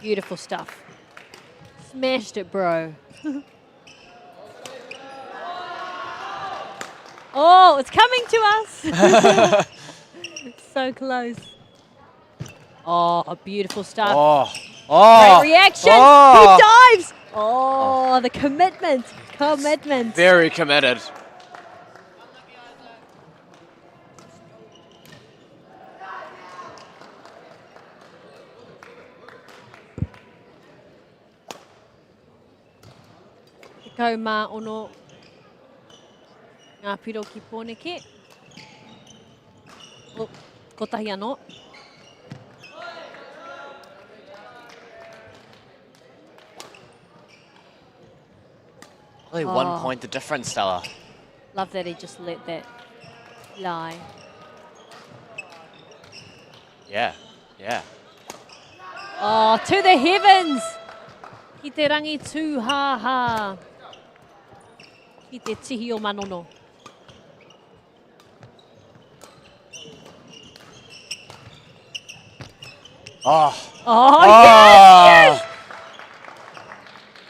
beautiful stuff. Smashed it, bro. Oh, it's coming to us. So close. Oh, beautiful stuff. Great reaction. He dives. Oh, the commitment. Commitment. Very committed. Ko MΑORI ngā piro ki pōneke. Oh, kotahi anō. Only 1 point the difference, Stella. Love that he just let that lie. Yeah, yeah. Oh, to the heavens! Ki te rangi tūhaha. Ki te tihi o manono. Yes, yes!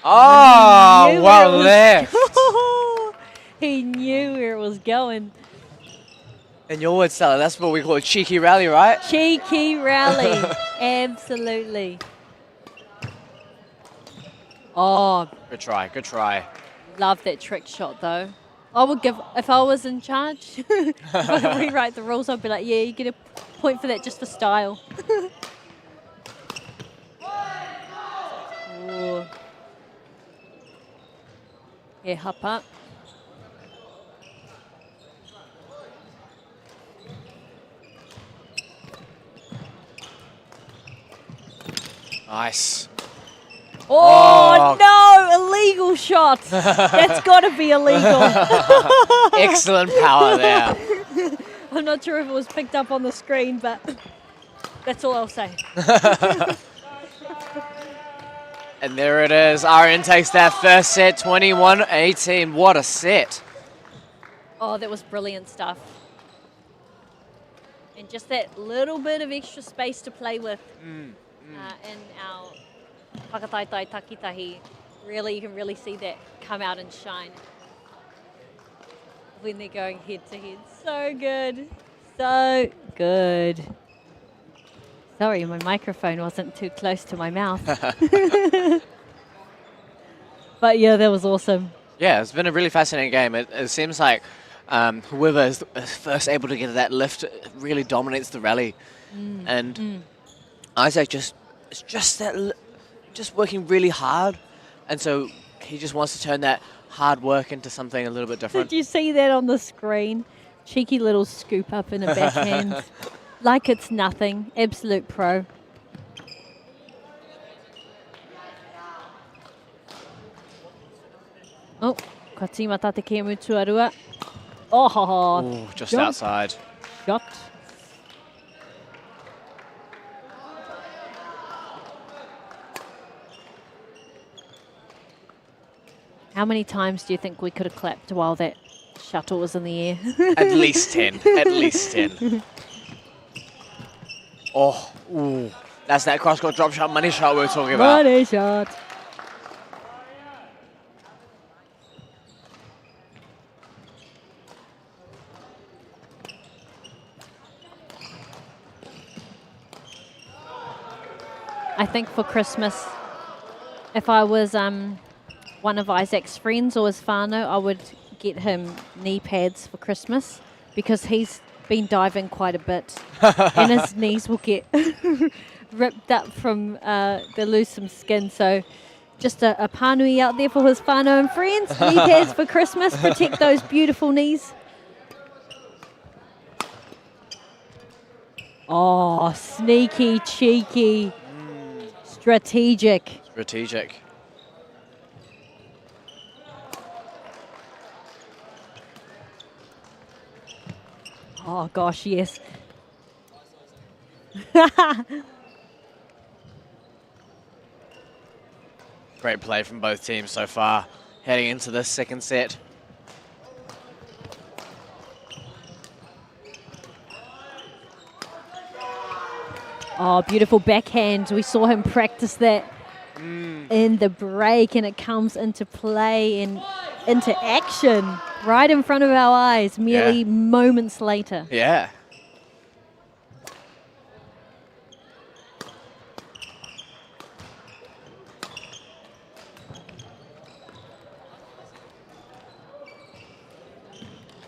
Oh, well left. He knew where it was going. In your words, Stella, that's what we call a cheeky rally, right? Cheeky rally. Absolutely. Oh, Good try, good try. love that trick shot though. I would give, if I was in charge, if I could rewrite the rules, I'd be like, yeah, you get a point for that just for style. Ooh. Yeah, hapa. Nice. Oh, no, illegal shot. That's got to be illegal. Excellent power there. I'm not sure if it was picked up on the screen, but that's all I'll say. And there it is. RN takes that first set, 21-18. What a set. Oh, that was brilliant stuff. And just that little bit of extra space to play with in our whakataitai takitahi. Really, you can really see that come out and shine when they're going head to head. So good. So good. Sorry, my microphone wasn't too close to my mouth. But yeah, that was awesome. Yeah, it's been a really fascinating game. It seems like whoever is first able to get that lift really dominates the rally. And Isaac just working really hard. And so he just wants to turn that hard work into something a little bit different. Did you see that on the screen? Cheeky little scoop up in a backhand. Like it's nothing. Absolute pro. Oh, ka tīmata te kēmu tuarua. Oh, Ooh, just jump. outside. Shot. How many times do you think we could have clapped while that shuttle was in the air? At least 10. At least 10. Oh, ooh. That's that cross-court drop shot, money shot we were talking about. Money shot. I think for Christmas, if I was one of Isaac's friends or his whānau, I would get him knee pads for Christmas because he's been diving quite a bit and his knees will get ripped up from the loosened skin. So just a pānui out there for his whānau and friends. Knee pads for Christmas, protect those beautiful knees. Oh, sneaky, cheeky, strategic. Strategic. Oh, gosh, yes. Great play from both teams so far, heading into this second set. Oh, beautiful backhand. We saw him practice that in the break, and it comes into play and into action right in front of our eyes merely moments later. Yeah.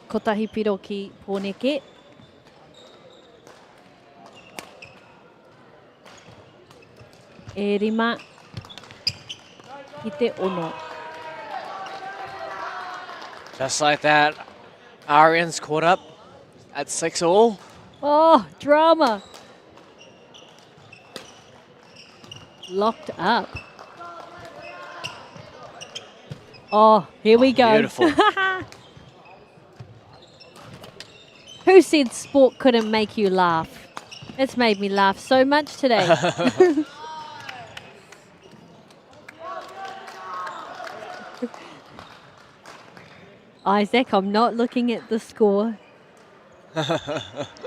Kotahi piro ki Pōneke. E rima ki te ono. Just like that, Arian's caught up at 6-all. Oh, drama. Locked up. Oh, here we go. Beautiful. Who said sport couldn't make you laugh? It's made me laugh so much today. Isaac, I'm not looking at the score.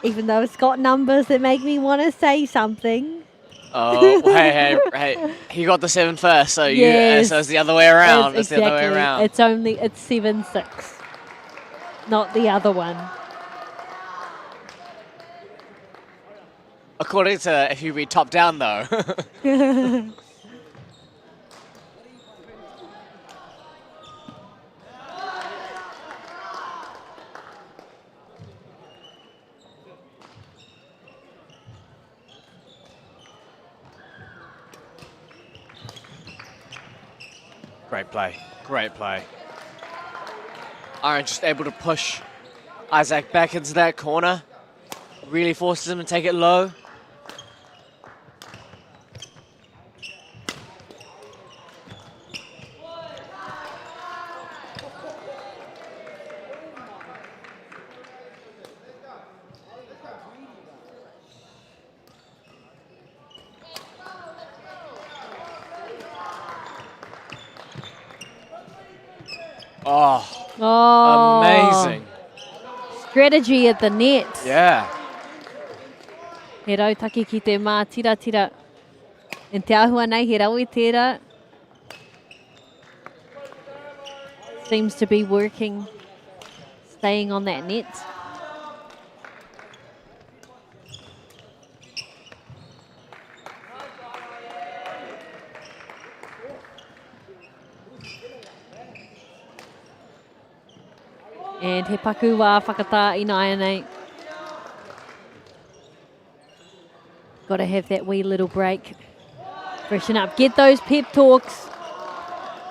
Even though it's got numbers that make me want to say something. Oh, hey, he got the 7 first, so so it's the other way around. It's the other way around. It's 7-6, not the other one. According to if you read top down, though. Great play. Great play. Aaron just able to push Isaac back into that corner. Really forces him to take it low. Oh, amazing. Strategy at the net. Yeah. He rautaki ki te mā tira. En te ahua nei, he rau I tērā. Seems to be working, staying on that net. And he paku wā whakatā ina aia nei. Got to have that wee little break. Freshen up. Get those pep talks.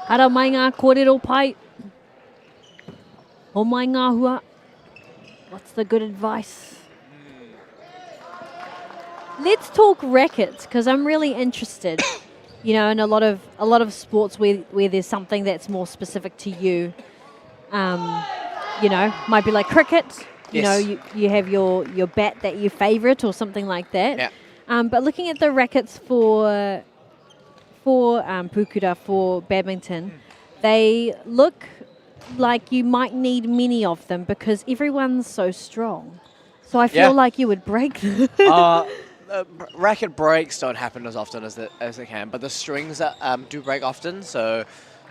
Hara mai ngā kōrero pai. O mai ngā hua. What's the good advice? Let's talk rackets, because I'm really interested. You know, in a lot of sports where there's something that's more specific to you. You know, might be like cricket. You know, you have your bat that you favourite or something like that. Yeah. But looking at the rackets for pukura, for badminton, they look like you might need many of them because everyone's so strong. So I feel like you would break them. Racket breaks don't happen as often as they can, but the strings do break often. So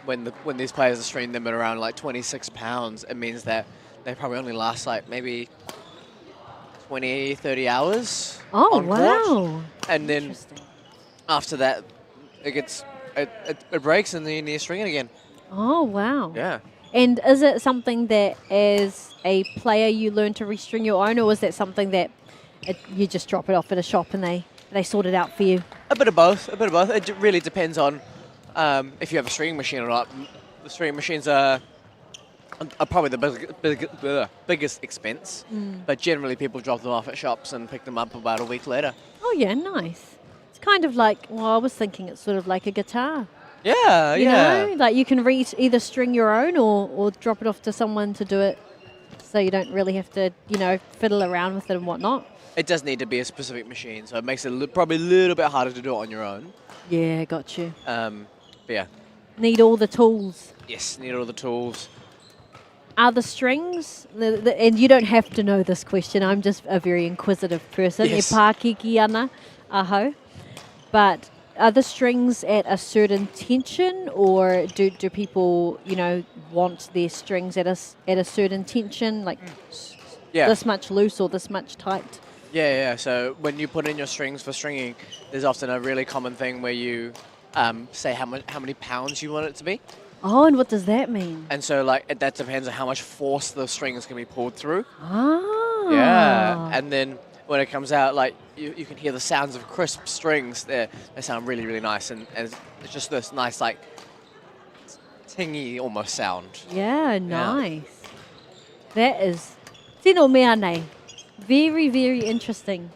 when these players are stringing them at around like 26 pounds, it means that they probably only last like maybe 20, 30 hours. Oh, on wow. court. And then after that, it breaks and then you string it again. Oh, wow. Yeah. And is it something that as a player you learn to restring your own, or is that something that you just drop it off at a shop and they sort it out for you? A bit of both. It really depends on if you have a stringing machine or not. The stringing machines are probably the biggest expense, but generally people drop them off at shops and pick them up about a week later. Oh, yeah, nice. It's kind of like, well, I was thinking it's sort of like a guitar. Yeah, You know, like you can either string your own or drop it off to someone to do it so you don't really have to, fiddle around with it and whatnot. It does need to be a specific machine, so it makes it probably a little bit harder to do it on your own. Yeah, got you. But yeah. Need all the tools. Yes, need all the tools. Are the strings, and you don't have to know this question, I'm just a very inquisitive person. Yes. E pākiki ana, aho. But are the strings at a certain tension, or do people, want their strings at a certain tension, like this much loose or this much tight? Yeah. So when you put in your strings for stringing, there's often a really common thing where you say how many pounds you want it to be. Oh, and what does that mean? And so, that depends on how much force the strings can be pulled through. Ah. Yeah. And then when it comes out, you can hear the sounds of crisp strings. They sound really, really nice. And it's just this nice, tingy almost sound. Yeah, nice. That is tino mea nei. Very, very interesting.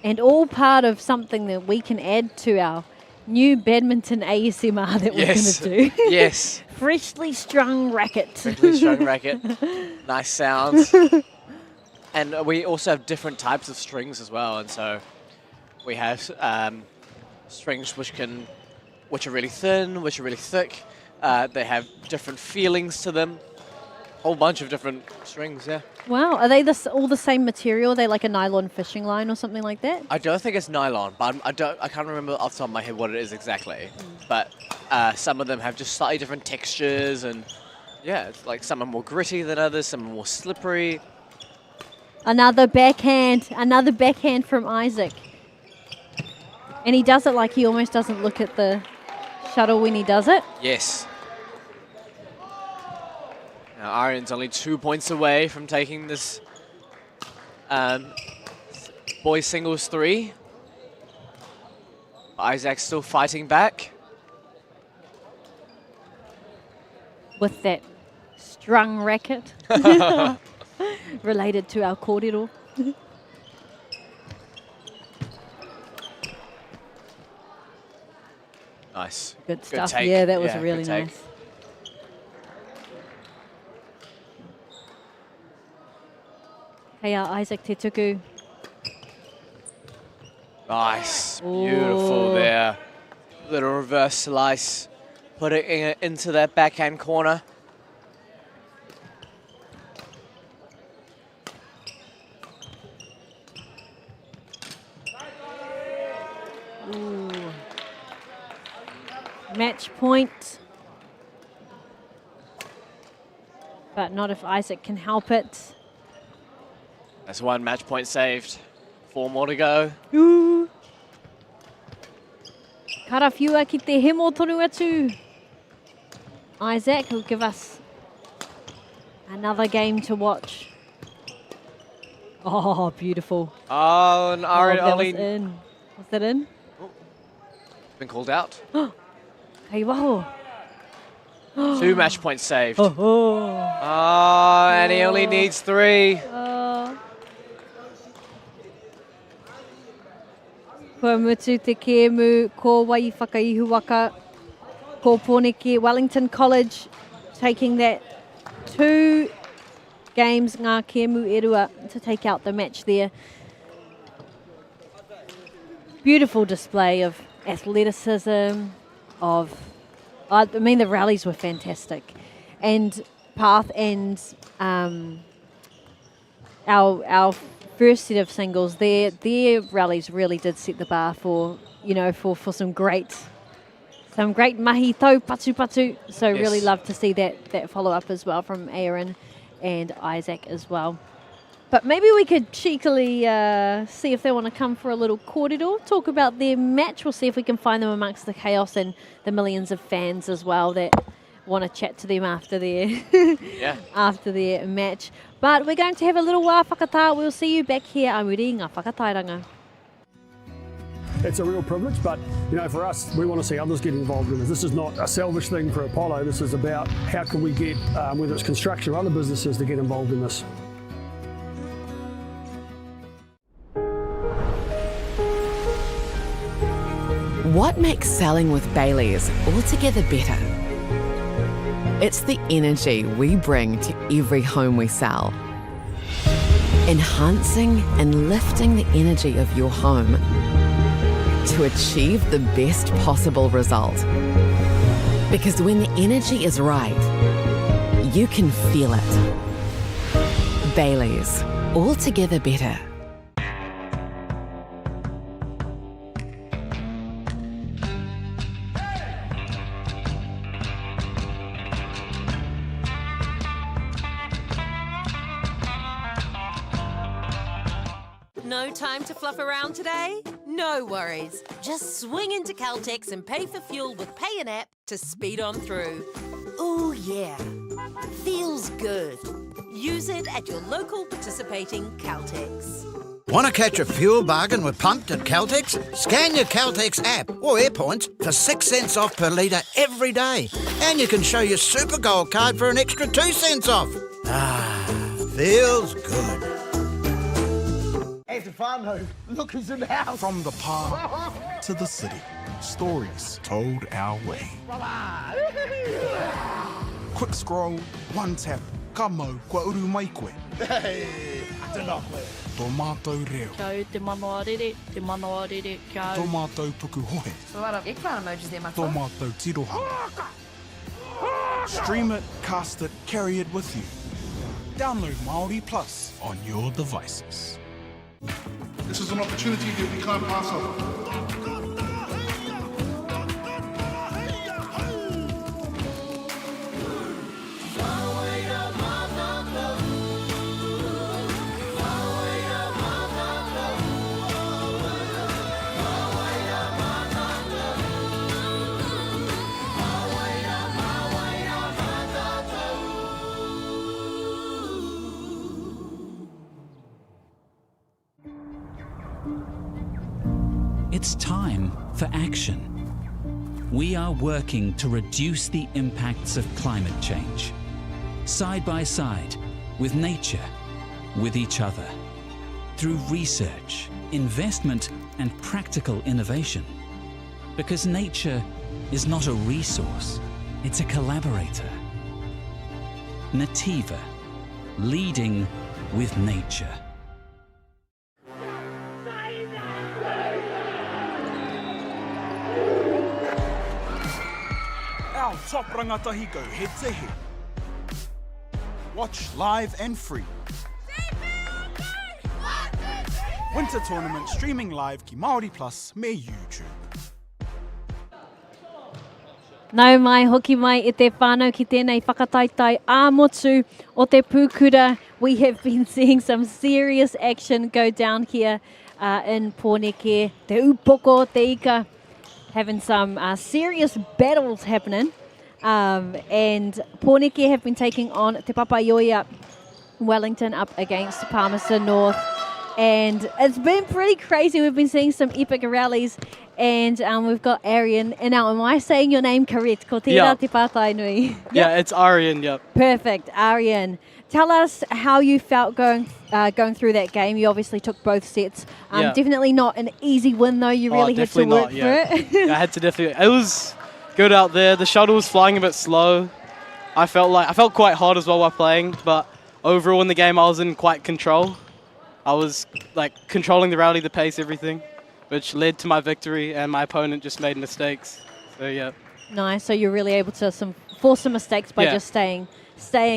And all part of something that we can add to our new badminton ASMR that we're going to do. Yes. Freshly strung racket. Freshly strung racket. Nice sounds. And we also have different types of strings as well. And so we have strings which are really thin, which are really thick. They have different feelings to them. Whole bunch of different strings, yeah. Wow, are they all the same material? Are they like a nylon fishing line or something like that? I don't think it's nylon, but I can't remember off the top of my head what it is exactly. But some of them have just slightly different textures, and yeah, it's some are more gritty than others, some are more slippery. Another backhand from Isaac. And he does it like he almost doesn't look at the shuttle when he does it. Yes. Now, Arian's only 2 points away from taking this boys singles 3. Isaac's still fighting back. With that strung racket. Related to our kōrero. Nice. Good stuff. Take. Yeah, that was really nice. Hey, Isaac te tuku. Nice. Beautiful there. Little reverse slice. Put it into that backhand corner. Ooh. Match point. But not if Isaac can help it. That's one match point saved. 4 more to go. Ooh. Karawhiua ki te hemo tonu atu. Isaac will give us another game to watch. Oh, beautiful. Oh, and that was in. Was that in? Been called out. Hey, wow. 2 match points saved. Oh, and he only needs 3. Kua mutu te kēmu, ko wai whakaihu waka, ko Pōneke Wellington College, taking that 2 games ngā kēmu erua to take out the match there. Beautiful display of athleticism, the rallies were fantastic. And Path and our first set of singles, their rallies really did set the bar for some great mahi tau patu patu. So Yes. really love to see that follow up as well from Aaron and Isaac as well. But maybe we could cheekily see if they want to come for a little kōrero, talk about their match. We'll see if we can find them amongst the chaos and the millions of fans as well that want to chat to them after their after their match. But we're going to have a little wā whakatā. We'll see you back here, MāORI, ngā whakatairanga. It's a real privilege, but for us, we want to see others get involved in this. This is not a selfish thing for Apollo. This is about how can we get, whether it's construction or other businesses, to get involved in this. What makes selling with Baileys altogether better? It's the energy we bring to every home we sell. Enhancing and lifting the energy of your home to achieve the best possible result. Because when the energy is right, you can feel it. Bailey's, altogether better. No time to fluff around today? No worries. Just swing into Caltex and pay for fuel with Pay and App to speed on through. Ooh, yeah. Feels good. Use it at your local participating Caltex. Want to catch a fuel bargain with Pumped at Caltex? Scan your Caltex app or AirPoints for 6 cents off per litre every day. And you can show your Super Gold card for an extra 2 cents off. Ah, feels good. Hey, Stefano, look who's in the house. From the park to the city, stories told our way. Quick scroll, one tap, kamo kua uru mai koe. Hey, tēnā koe. Tō mātou reo. Kia au te MāORI, te MāORI, kia au. Tō mātou puku hohe. So a lot of eggplant emojis there, my Tō friend. mātou tiroha. Stream it, cast it, carry it with you. Download MāORI Plus on your devices. This is an opportunity that we can't pass up. It's time for action. We are working to reduce the impacts of climate change, side by side with nature, with each other, through research, investment and practical innovation. Because nature is not a resource, it's a collaborator. Nativa, leading with nature. Our top rangatahi go head to head. Watch live and free. Winter tournament streaming live ki MāORI Plus me YouTube. Nau mai, hoki mai e te whānau ki tēnei whakataitai ā-motu o te pūkura. We have been seeing some serious action go down here in Pōneke. Te upoko, te ika, having some serious battles happening. And Pōneke have been taking on Te Papaioia Wellington up against Palmerston North. And it's been pretty crazy. We've been seeing some epic rallies. And we've got Arian. And now, am I saying your name correct? Ko tērā te pātai nui. Yeah, it's Arian, yep. Perfect, Arian. Tell us how you felt going through that game. You obviously took both sets. Yeah. Definitely not an easy win, though. You really had to work for it. Yeah, I had to definitely. It was good out there. The shuttle was flying a bit slow. I felt quite hot as well while playing, but overall in the game I was in quite control. I was like controlling the rally, the pace, everything, which led to my victory, and my opponent just made mistakes. So yeah. Nice. So you're really able to force some mistakes by just staying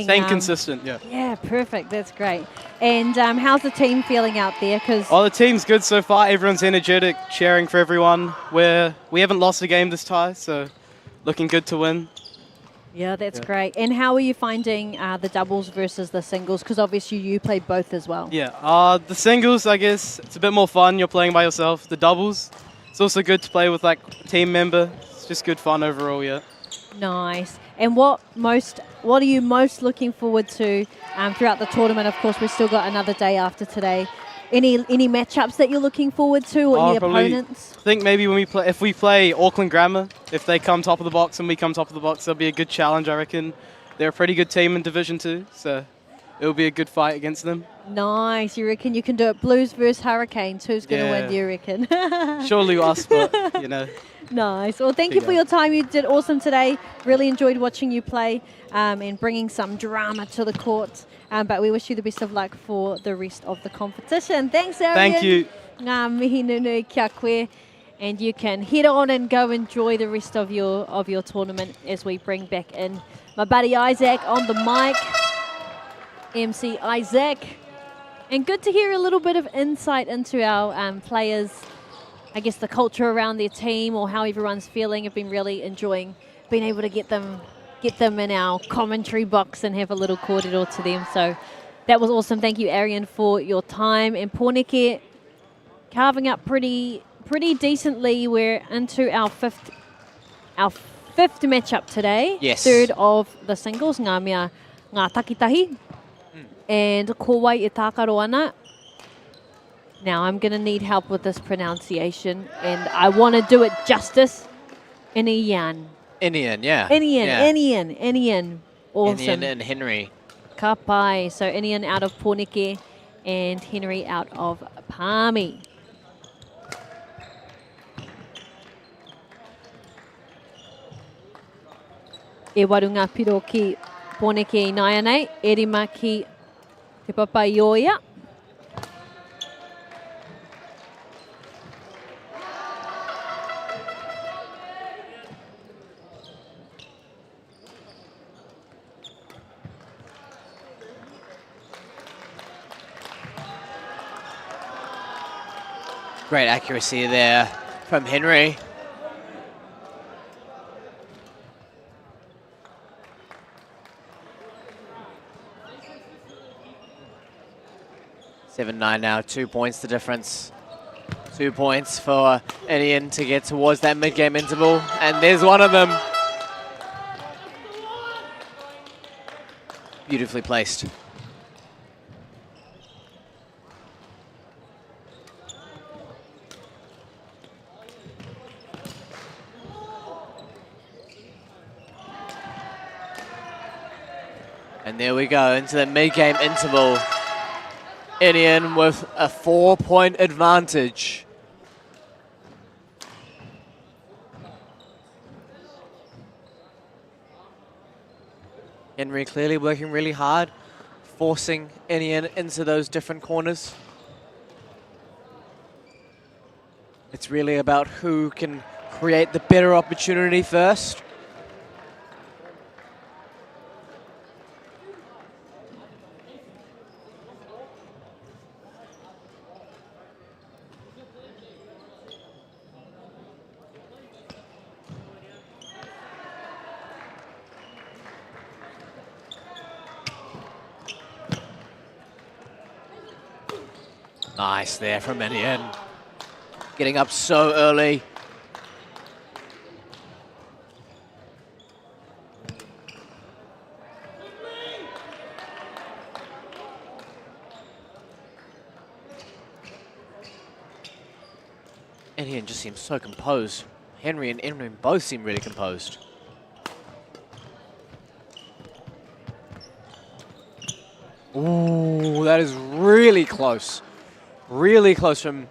consistent. Yeah. Yeah, perfect. That's great. And how's the team feeling out there? The team's good so far. Everyone's energetic, cheering for everyone. We haven't lost a game this tie, so looking good to win. Yeah, that's great. And how are you finding the doubles versus the singles? Because obviously you played both as well. Yeah, the singles, I guess, it's a bit more fun. You're playing by yourself. The doubles, it's also good to play with like a team member. It's just good fun overall, yeah. Nice. And what are you most looking forward to throughout the tournament? Of course, we've still got another day after today. Any matchups that you're looking forward to, or any opponents? I think maybe if we play Auckland Grammar, if they come top of the box and we come top of the box, that'll be a good challenge, I reckon. They're a pretty good team in Division 2, so it'll be a good fight against them. Nice. You reckon you can do it? Blues versus Hurricanes. Who's going to win, do you reckon? Surely us, but, you know. Nice. Well, thank you for your time. You did awesome today. Really enjoyed watching you play and bringing some drama to the court. But we wish you the best of luck for the rest of the competition. Thanks, Arian. Thank you. Ngā mihi nunui kia koe. And you can head on and go enjoy the rest of your tournament as we bring back in my buddy Isaac on the mic. MC Isaac. And good to hear a little bit of insight into our players, I guess the culture around their team or how everyone's feeling. I've been really enjoying being able to get them in our commentary box and have a little kōrero to them. So that was awesome. Thank you, Arian, for your time. And Pōneke carving up pretty decently. We're into our fifth matchup today. Yes. Third of the singles. Ngā takitahi. And kōwai e tākaro ana. Now I'm going to need help with this pronunciation, and I want to do it justice. Inian. Inian, yeah. Inian. Awesome. Inian and Henry. Ka pai. So Inian out of Pōneke and Henry out of Palmy. E warunga piro ki Pōneke i naia nei, e rima ki te papaioia. Great accuracy there from Henry. (7-9) now, 2 points the difference. 2 points for Inian to get towards that mid-game interval, and there's one of them. Beautifully placed. And there we go, into the mid-game interval. Inian with a 4-point advantage. Henry clearly working really hard, forcing Inian into those different corners. It's really about who can create the better opportunity first. Nice there from Inian. Getting up so early. Inian just seems so composed. Henry and Inian both seem really composed. Ooh, that is really close. Really close from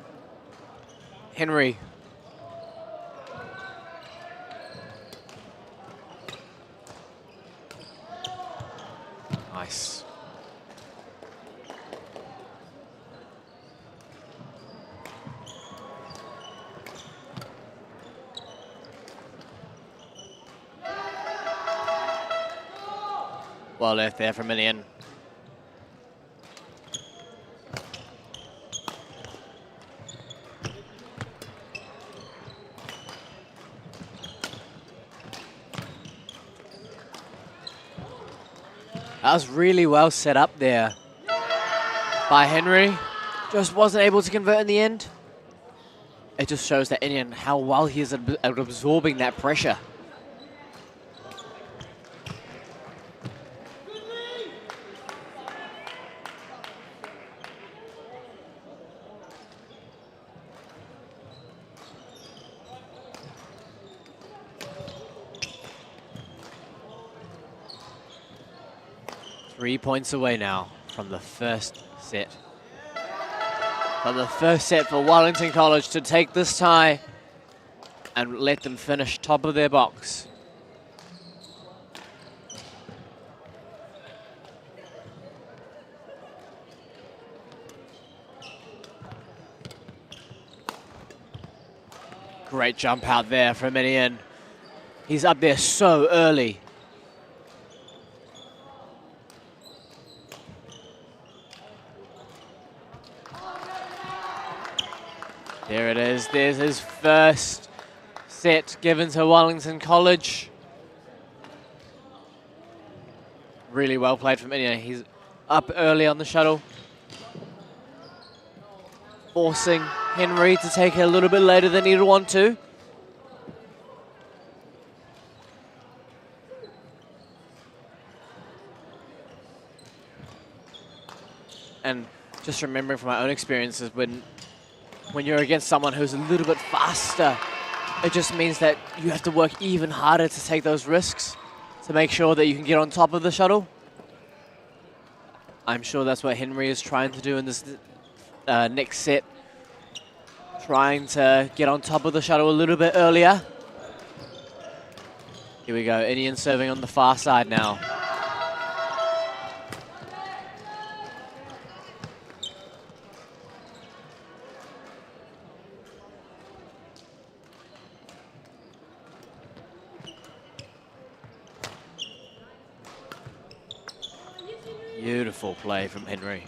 Henry. Nice. Well left there from Inian. That was really well set up there by Henry. Just wasn't able to convert in the end. It just shows that Inian how well he is at absorbing that pressure. Three points away now from the first set. From the first set for Wellington College to take this tie and let them finish top of their box. Great jump out there from Inian. He's up there so early. There it is. There's his first set given to Wellington College. Really well played from Inian. He's up early on the shuttle, forcing Henry to take it a little bit later than he'd want to. And just remembering from my own experiences, when you're against someone who's a little bit faster, it just means that you have to work even harder to take those risks to make sure that you can get on top of the shuttle. I'm sure that's what Henry is trying to do in this next set. Trying to get on top of the shuttle a little bit earlier. Here we go, Inian serving on the far side now. Beautiful play from Henry.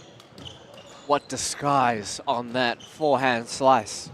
What disguise on that forehand slice.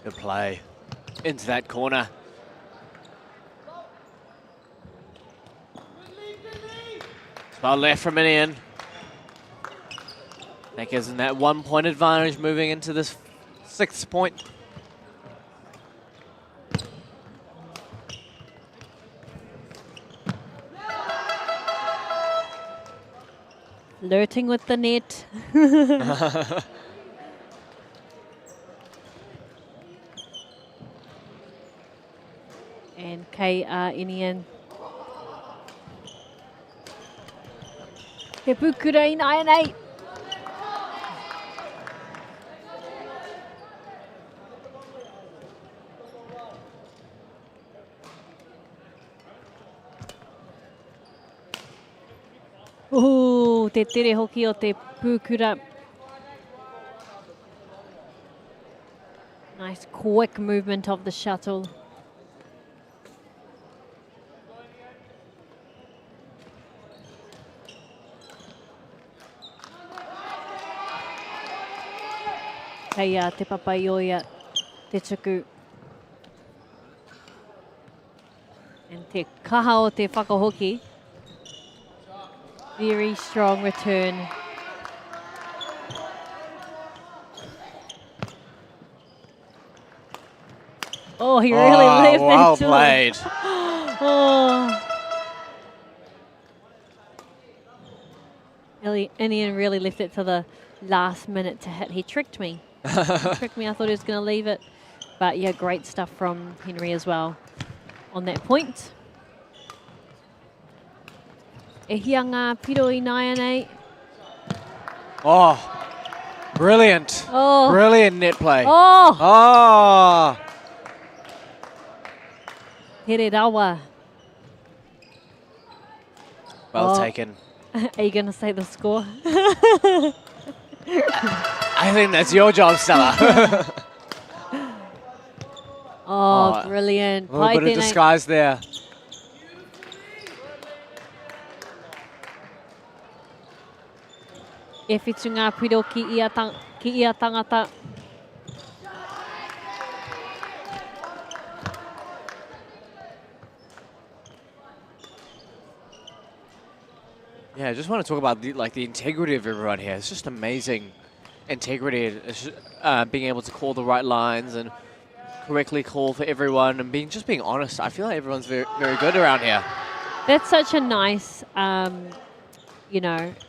Good play into that corner. Well left from Inian. That gives him that 1 point advantage moving into this 6th point. Flirting with the net. And KR Inian. He pukura i nai nei. Te tere hoki o te pukura. Nice quick movement of the shuttle. Kei te papaioia, te tuku. And te kaha o te whakahoki. Very strong return. Oh, he really left well that to played. him. Oh. Inian really left it to the last minute to hit. He tricked me. He tricked me. I thought he was going to leave it. But yeah, great stuff from Henry as well on that point. E hia ngā piro i nai anei. Oh, brilliant. Oh. Brilliant net play. Oh. Oh. Here rawa. Well taken. Are you going to say the score? I think that's your job, Stella. Oh, brilliant. A little bit of disguise there. E whitu ngā piro ki ia tangata. Yeah, I just want to talk about the integrity of everyone here. It's just amazing integrity. It's just, being able to call the right lines and correctly call for everyone and being honest. I feel like everyone's very, very good around here. That's such a nice,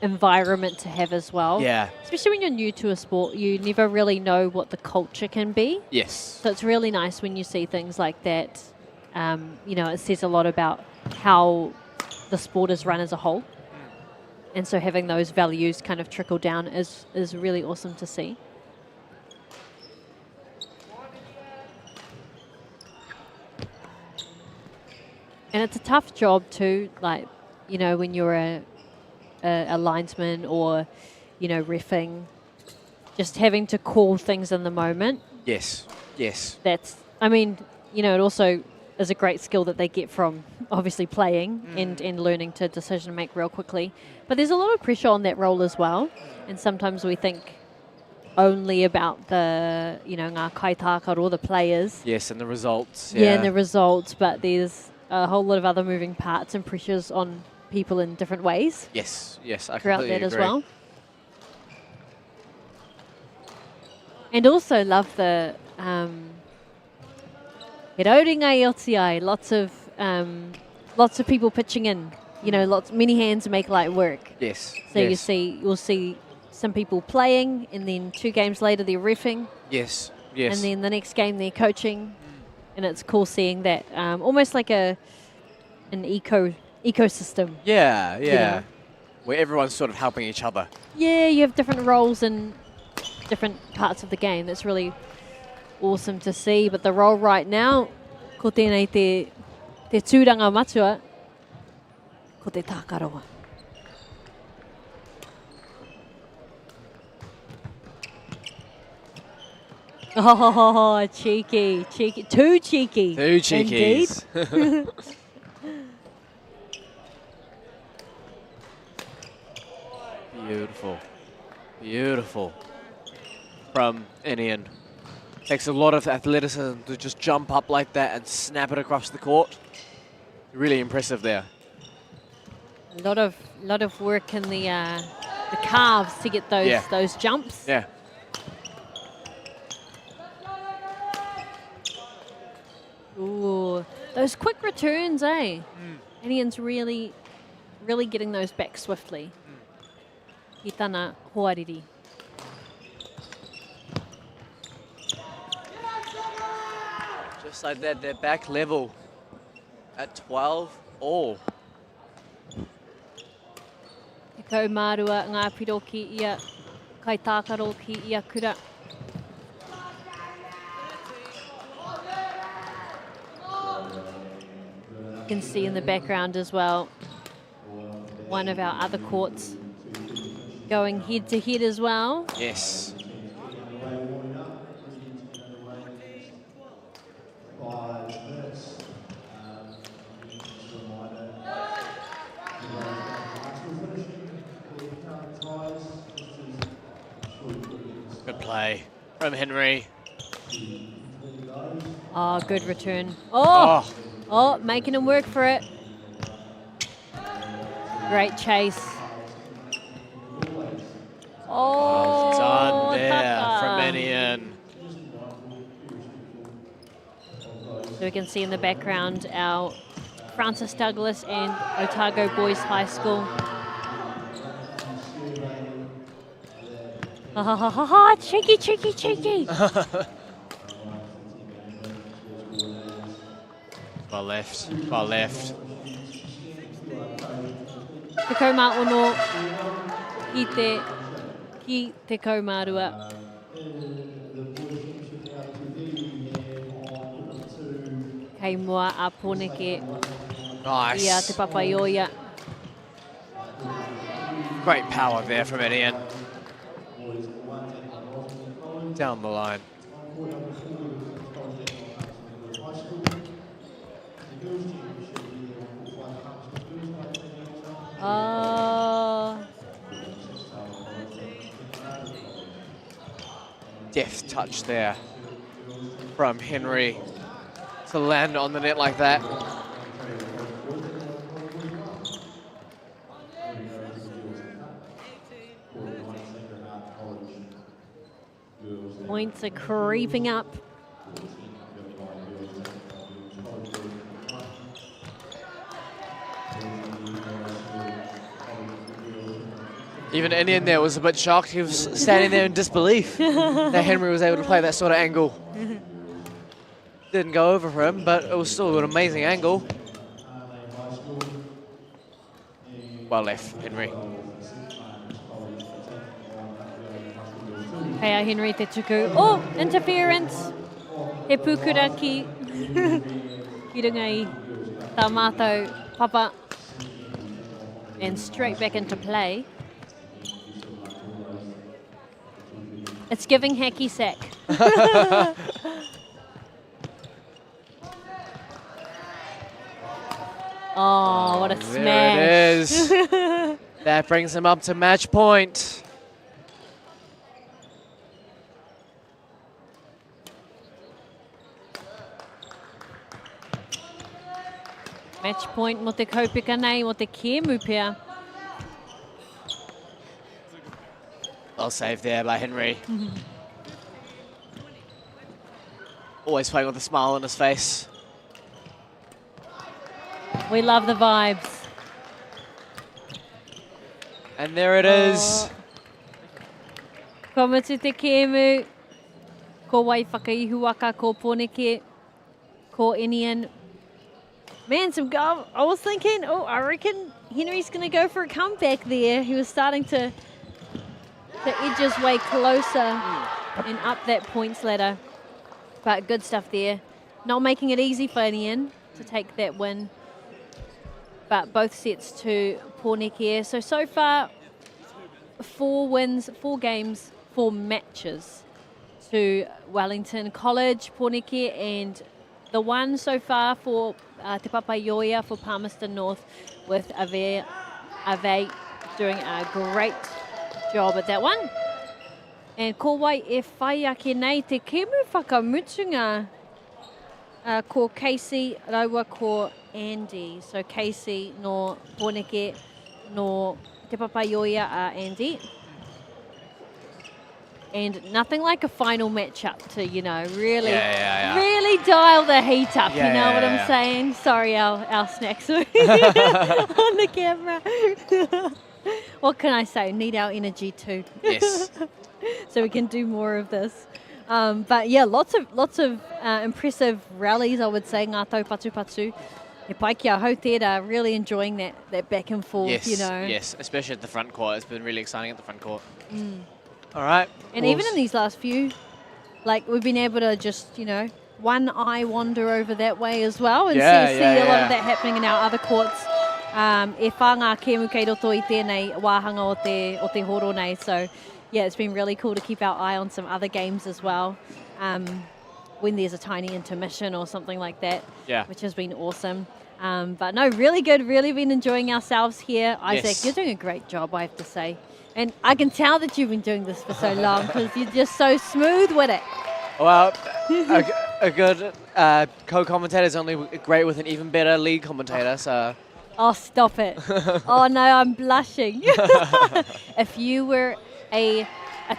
environment to have as well. Yeah. Especially when you're new to a sport, you never really know what the culture can be. Yes. So it's really nice when you see things like that. It says a lot about how the sport is run as a whole. And so having those values kind of trickle down is really awesome to see. And it's a tough job too, when you're a linesman or, reffing, just having to call things in the moment. Yes. Yes. It also is a great skill that they get from obviously playing and learning to decision make real quickly. But there's a lot of pressure on that role as well. And sometimes we think only about the, ngā kaitaka or the players. Yes, and the results. Yeah, and the results. But there's a whole lot of other moving parts and pressures on people in different ways. Yes, I throughout completely that as agree. well. And also love the he rauringa i oti ai, lots of people pitching in. Many hands make light work. Yes. So yes. you'll see some people playing, and then 2 games later they're reffing. Yes. And then the next game they're coaching, and it's cool seeing that almost like an ecosystem. Yeah. Where everyone's sort of helping each other. Yeah, you have different roles in different parts of the game. That's really awesome to see. But the role right now, ko tēnei te tūranga matua, ko te tākaroa. Oh, cheeky. Too cheeky. Two cheekies. Indeed. Beautiful. From Inian. Takes a lot of athleticism to just jump up like that and snap it across the court. Really impressive there. A lot of work in the calves to get those jumps. Yeah. Ooh, those quick returns, eh? Inian's really getting those back swiftly. I tana hoariri. Just like that, they're back level at 12 all. Te kaumārua ngā piro ki ia kai tākaro ki ia kura. You can see in the background as well one of our other courts going head to head as well. Yes. Good play from Henry. Oh, good return. Oh, making him work for it. Great chase. Oh, done there taka. from Inian. So we can see in the background our Francis Douglas and Otago Boys High School. Cheeky. Well left. Te kaumā ono ki te kaumārua. Kei mua a Pōneke. Nice. Ia te papaioia. Great power there from Inian. Down the line. Deft touch there from Henry to land on the net like that. Points are creeping up. Even Indian there was a bit shocked. He was standing there in disbelief that Henry was able to play that sort of angle. Didn't go over for him, but it was still an amazing angle. Well left, Henry. Hea Henry te tuku. Oh, interference. He pukura ki. Ki runga i tā mātou papa. And straight back into play. It's giving hacky sack. Oh, what a smash. There it is. That brings him up to match point. Match point mo te kaupika nei, mo te kēmu pia. Well saved there by Henry. Always playing with a smile on his face. We love the vibes. And there it is. Ko mutu te kēmu, ko wai whakaihuaka, ko Poneke, ko Inian. Man, I was thinking, oh, I reckon Henry's going to go for a comeback there. He was starting to edge his way closer and up that points ladder. But good stuff there. Not making it easy for Inian to take that win. But both sets to Poneke. So far, 4 wins, 4 games, 4 matches to Wellington College, Poneke, and the one so far for Te Papaioia for Palmerston North, with Ave doing a great job at that one. And ko wai e whai ake nei te kēmu whakamutunga ko Casey, raua ko Andy. So Casey no Poneke no Te Papaioia Andy. And nothing like a final matchup to, really, really dial the heat up, you know what I'm saying? Sorry, our snacks are on the camera. What can I say? Need our energy too. Yes. So we can do more of this. But yeah, lots of impressive rallies, I would say, ngā tau patu. He pai kia hau tērā, really enjoying that back and forth, Yes, you know. yes, especially at the front court. It's been really exciting at the front court. All right. And even in these last few, like we've been able to just, one eye wander over that way as well and see a lot of that happening in our other courts. E whanga kēmu kei roto i tēnei wāhanga o te horo nei. So, yeah, it's been really cool to keep our eye on some other games as well when there's a tiny intermission or something like that, which has been awesome. But no, really good, really been enjoying ourselves here. Isaac, you're doing a great job, I have to say. And I can tell that you've been doing this for so long because you're just so smooth with it. Well, a good co-commentator is only great with an even better lead commentator, so... Oh, stop it. Oh, no, I'm blushing. If you were a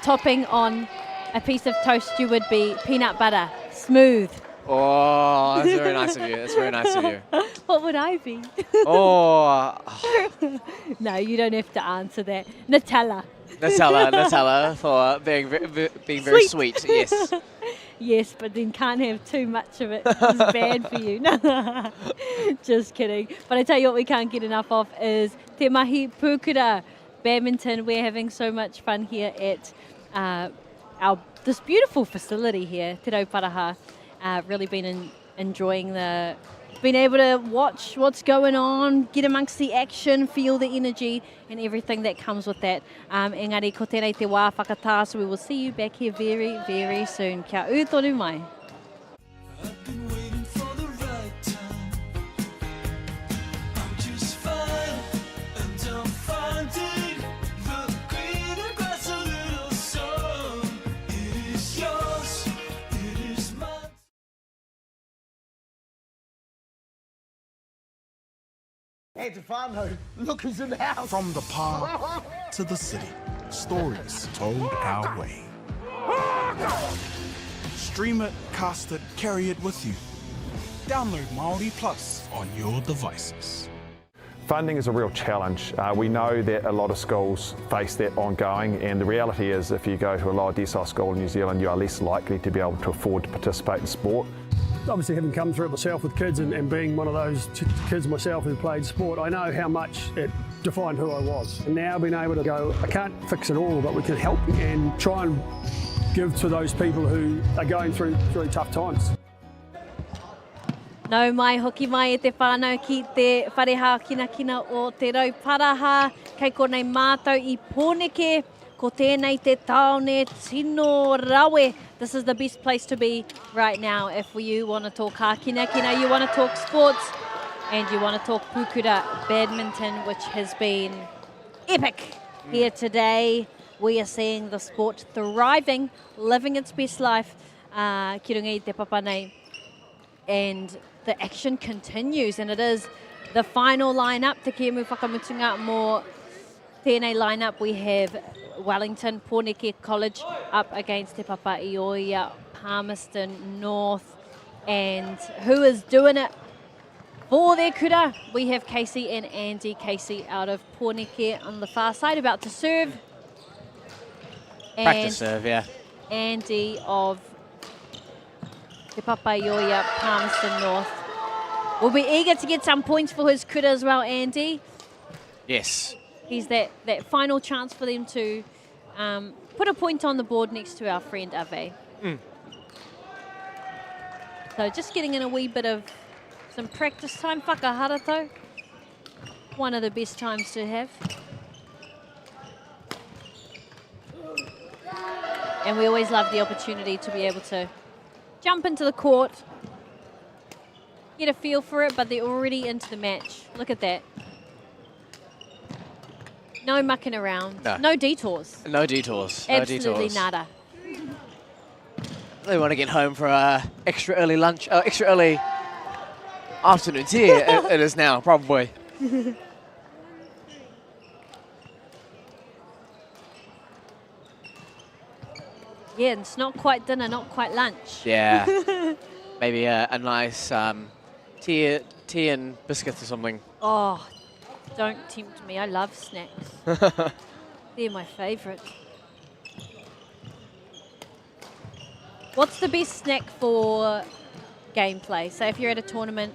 topping on a piece of toast, you would be peanut butter, smooth. Oh, that's very nice of you. That's very nice of you. What would I be? Oh. No, you don't have to answer that. Nutella. Nutella for being very sweet. Yes. Yes, but then can't have too much of it. It's bad for you. Just kidding. But I tell you what we can't get enough of is Te Mahi Pūkura Badminton. We're having so much fun here at this beautiful facility here, Te Rauparaha. Really been enjoying being able to watch what's going on, get amongst the action, feel the energy and everything that comes with that. Engari, ko tēnei te wā whakatā, so we will see you back here very, very soon. Kia ū toru mai. Hey, Stefano, look who's in the house. From the park to the city, stories told our way. Stream it, cast it, carry it with you. Download MāORI Plus on your devices. Funding is a real challenge. We know that a lot of schools face that ongoing, and the reality is if you go to a lower decile school in New Zealand, you are less likely to be able to afford to participate in sport. Obviously, having come through it myself with kids and being one of those kids myself who played sport, I know how much it defined who I was. And now being able to go, I can't fix it all, but we can help and try and give to those people who are going through tough times. Nau mai hoki mai e te whānau ki te whareha kina o te Rauparaha, kei konei mātou I pōneke, ko tēnei te taone tino rawe. This is the best place to be right now if you want to talk kina, you want to talk sports, and you want to talk pukura badminton, which has been epic here today. We are seeing the sport thriving, living its best life, ki runga I te papa nei. And the action continues, and it is the final lineup. Te kēmu whakamutunga mō tēnei lineup. We have Wellington, Pōneke College up against Te Papa Ioia, Palmerston North. And who is doing it for their kura? We have Casey and Andy. Casey out of Pōneke on the far side, about to serve. Practice serve, yeah. Andy of Te Papa Ioia, Palmerston North. Will be eager to get some points for his kura as well, Andy. Yes. He's that final chance for them to put a point on the board next to our friend Ave. So just getting in a wee bit of some practice time, whakaharato. One of the best times to have. And we always love the opportunity to be able to jump into the court, get a feel for it, but they're already into the match. Look at that. No mucking around. No detours. No detours. Absolutely no detours. nada. They want to get home for extra early lunch, extra early afternoon tea. It is now, probably. Yeah, it's not quite dinner, not quite lunch. Yeah. Maybe a nice tea and biscuits or something. Oh, don't tempt me. I love snacks. They're my favourite. What's the best snack for gameplay? So if you're at a tournament,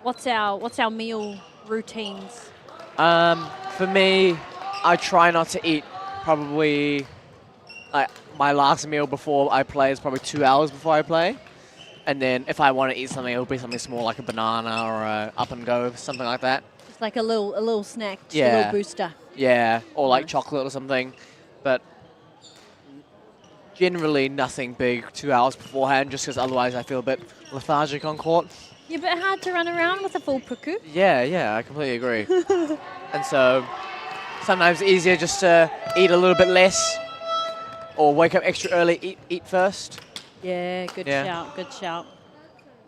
what's our meal routines? For me, I try not to eat probably my last meal before I play is probably 2 hours before I play. And then if I want to eat something, it'll be something small like a banana or a up and go, something like that. Just like a little snack, just a little booster. Yeah, or like chocolate or something. But generally nothing big 2 hours beforehand, just because otherwise I feel a bit lethargic on court. You're a bit hard to run around with a full puku. Yeah, I completely agree. And so sometimes easier just to eat a little bit less or wake up extra early, eat first. Yeah, good shout.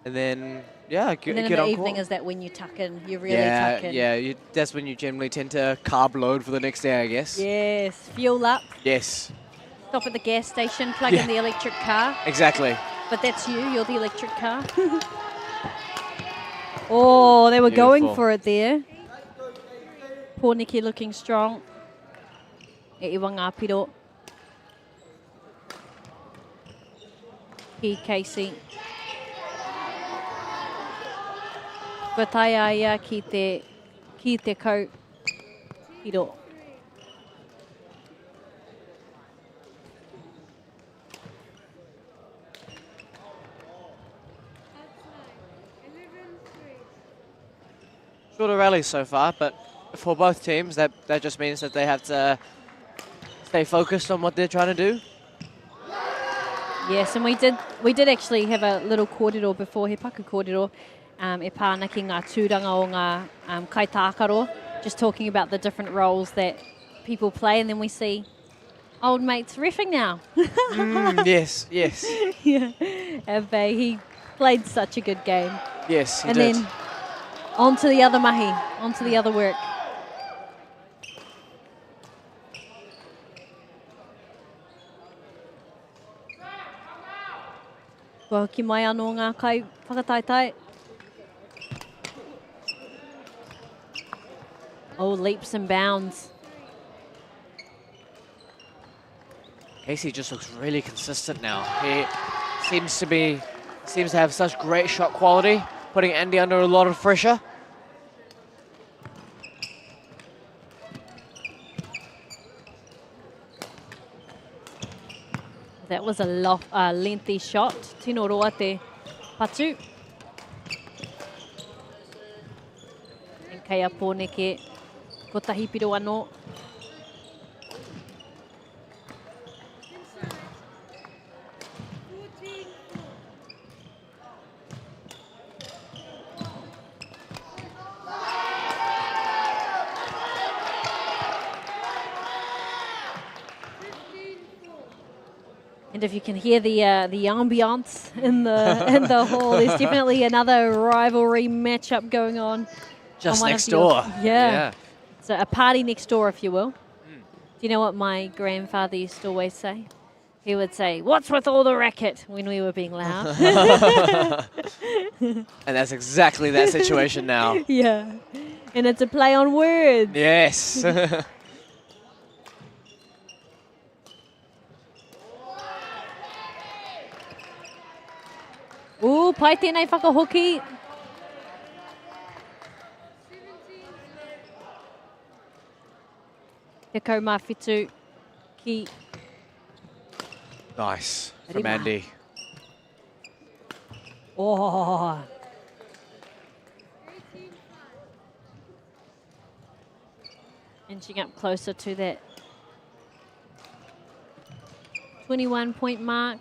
And then, get on court. And then in the evening, is that when you tuck in? You really tuck in. Yeah, that's when you generally tend to carb load for the next day, I guess. Yes, fuel up. Yes. Stop at the gas station, plug in the electric car. Exactly. But that's you're the electric car. Oh, they were going for it there. Pōneke looking strong. E iwa ngā piro. Ki Casey. Ko taia ia ki te kau piro. Shorter rallies so far, but for both teams, that just means that they have to stay focused on what they're trying to do. Yes, and we did actually have a little kōrero before, he paku kōrero, e pāna ki ngā tūranga o ngā kaitākaro, just talking about the different roles that people play, and then we see old mates reffing now. Yes. Yeah, Ave, he played such a good game. Yes, he and did. Then on to the other mahi, on to the other work. Kua hoki mai anō ngā kai whakataitai. Oh, leaps and bounds. Casey just looks really consistent now. He seems to have such great shot quality, putting Andy under a lot of pressure. That was a lengthy shot. Tino roa te patu. And kei a pōneke ko tahi piro anō. And if you can hear the ambiance in the hall, there's definitely another rivalry matchup going on. Just on next door. Yeah. So a party next door, if you will. Do you know what my grandfather used to always say? He would say, "What's with all the racket?" when we were being loud. And that's exactly that situation now. Yeah. And it's a play on words. Yes. Ooh, pai tēnei whakahoki. Te kaumawhitu ki. Nice from Rima. Andy. Oh. Inching up closer to that 21-point mark.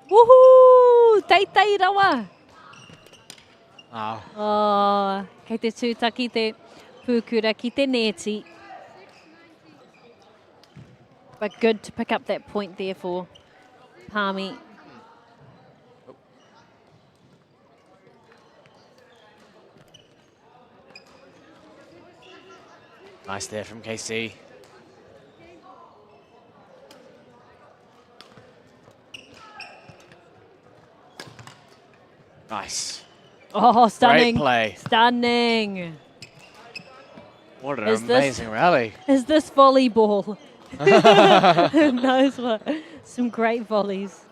Woohoo! Teitei rawa! Wow. Oh, kei te tūtaki te pūkura ki te neti. But good to pick up that point there for Palmy. Nice there from KC. Nice. Oh, stunning. Great play. Stunning. What an amazing rally. Is this volleyball? Who knows what? Some great volleys.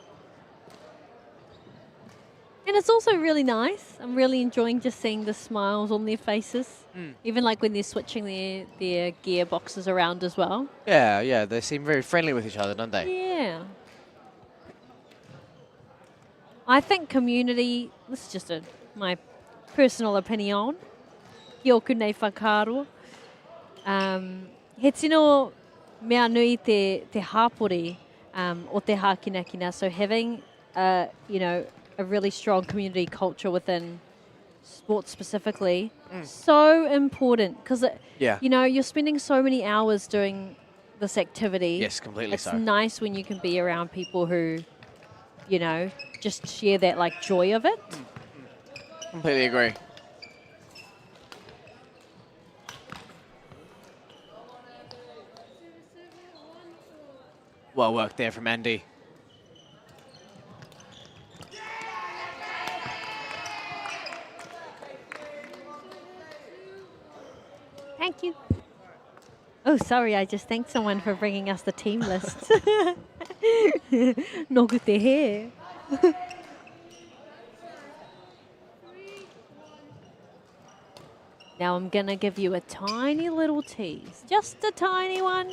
And it's also really nice. I'm really enjoying just seeing the smiles on their faces. Even like when they're switching their gearboxes around as well. Yeah, yeah, they seem very friendly with each other, don't they? Yeah. I think community, this is just my personal opinion, ki oku nei whakaro. He tino mea nui te hapori o te hākinakina. So having, a really strong community culture within sports specifically, so important. Because, you're spending so many hours doing this activity. Yes, completely it's so. It's nice when you can be around people who, just share that like joy of it. Completely agree. Well worked there from Andy. Thank you. Oh, sorry, I just thanked someone for bringing us the team list. Noku te he. Now I'm going to give you a tiny little tease. Just a tiny one.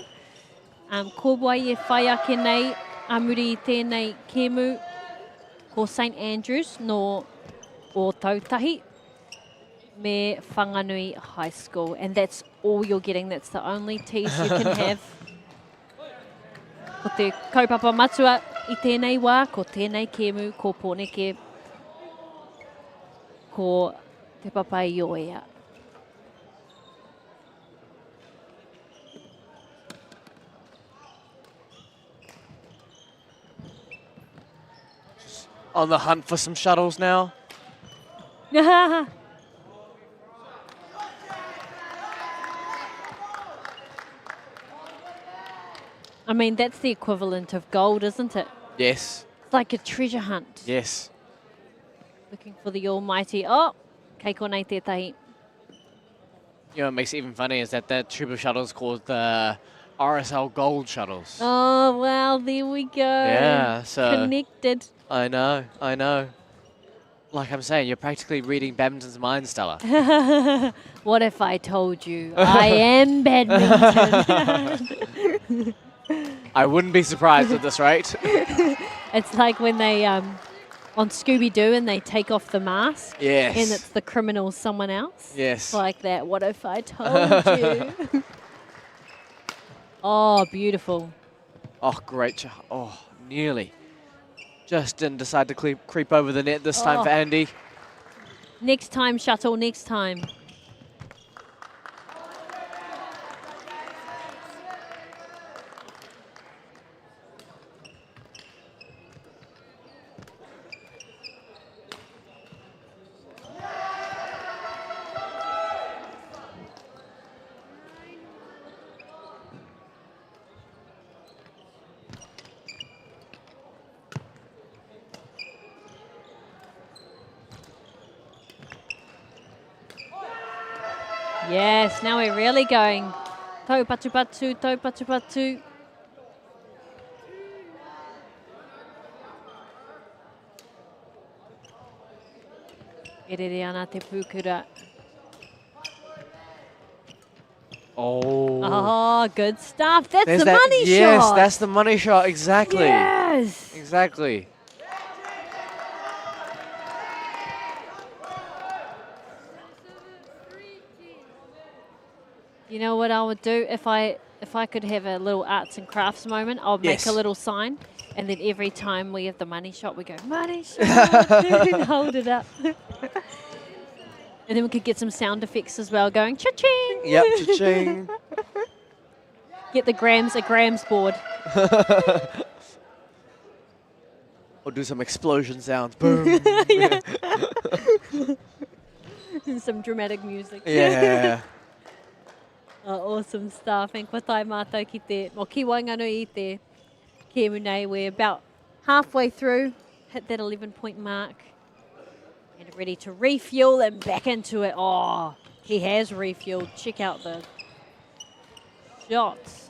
Ko wai e whai ake nei, amuri i tēnei kēmu, ko St. Andrews no o Tautahi, me Whanganui High School. And that's all you're getting. That's the only tease you can have. Ko te kaupapa matua i tēnei wā, ko tēnei kēmu, ko pōneke, ko te papa i oea. on the hunt for some shuttles now. I mean, that's the equivalent of gold, isn't it? Yes. It's like a treasure hunt. Yes. Looking for the almighty. Oh, kei konei tētahi. You know what makes it even funny is that the triple shuttle is called the RSL Gold Shuttles. Oh, well, there we go. Yeah, so... Connected. I know, I know. Like I'm saying, you're practically reading badminton's mind, Stella. What if I told you I am badminton? I wouldn't be surprised at this rate. It's like when they, on Scooby-Doo and they take off the mask. Yes. And it's the criminal someone else. Yes. It's like that. What if I told you? Oh, beautiful. Oh, great. Oh, nearly. Just didn't decide to creep over the net this time for Andy. Next time, shuttle, next time. Yes, now we're really going. Tau patu patu, tau patu patu. Erere ana te pūkura. Oh, good stuff. That's There's the that, money shot. Yes, that's the money shot. Exactly. Yes. Exactly. You know what I would do if I could have a little arts and crafts moment? I would make a little sign, and then every time we have the money shot, we go money shot, and hold it up, and then we could get some sound effects as well, going cha-ching. Yep, cha-ching. Get a grams board. Or do some explosion sounds. Boom. And some dramatic music. Yeah. Oh, awesome stuff. And kua tai mātou ki te, o ki Wainganui I te Kemunei. We're about halfway through, hit that 11-point mark. And ready to refuel and back into it. Oh, he has refueled. Check out the shots.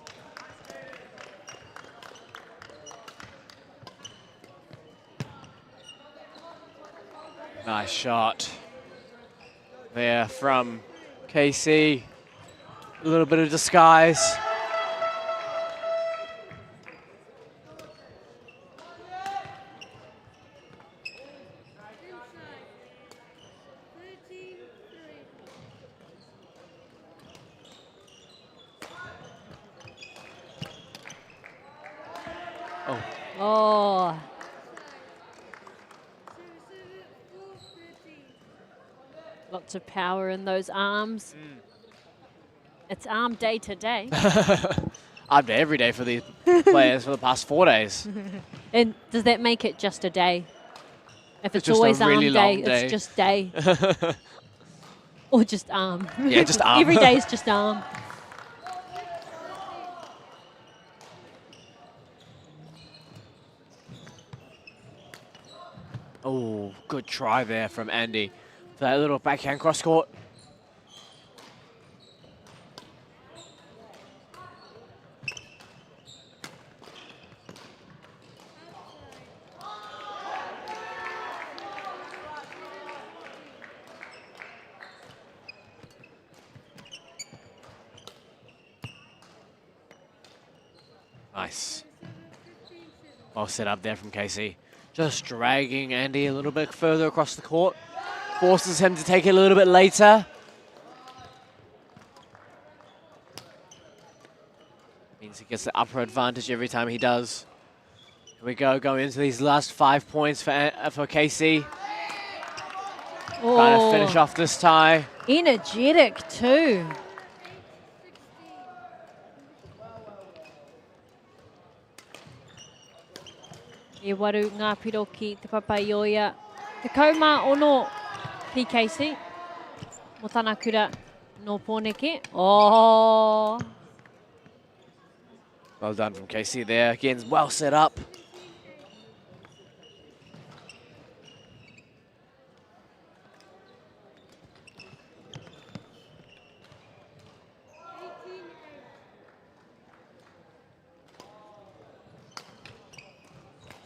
Nice shot there from KC. A little bit of disguise. Oh. Lots of power in those arms. It's arm day today. Arm day every day for these players for the past 4 days. And does that make it just a day? If it's just always a really arm long day, it's just day. Or just arm. Yeah, just arm. Every day is just arm. Oh, good try there from Andy. For that little backhand cross court. Nice. Well set up there from KC. Just dragging Andy a little bit further across the court. Forces him to take it a little bit later. Means he gets the upper advantage every time he does. Here we go, going into these last 5 points for KC. Trying to finish off this tie. Energetic too. E waru ngā piro ki te papaioia. Te kaumā ono ki Casey. Mo tāna kura no Pōneke. Oh! Well done from Casey there. Again, well set up.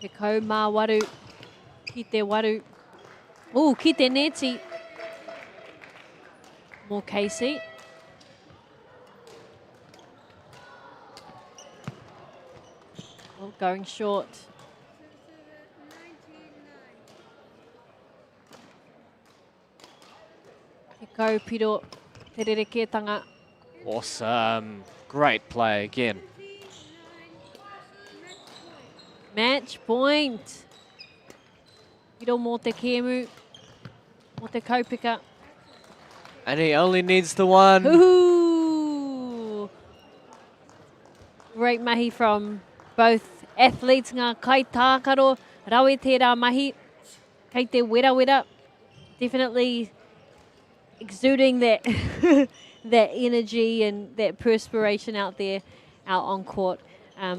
Te kaumā waru ki te waru. Ki te neti. More Casey. Oh, going short. Te kaupiro, te rerekētanga. Awesome. Great play again. Match point. Piro mō te kēmu, mō te kaupika. And he only needs the one. Ooh. Great mahi from both athletes. Ngā kai tākaro, rawe tērā mahi. Kei te wera. Definitely exuding that that energy and that perspiration out there, out on court.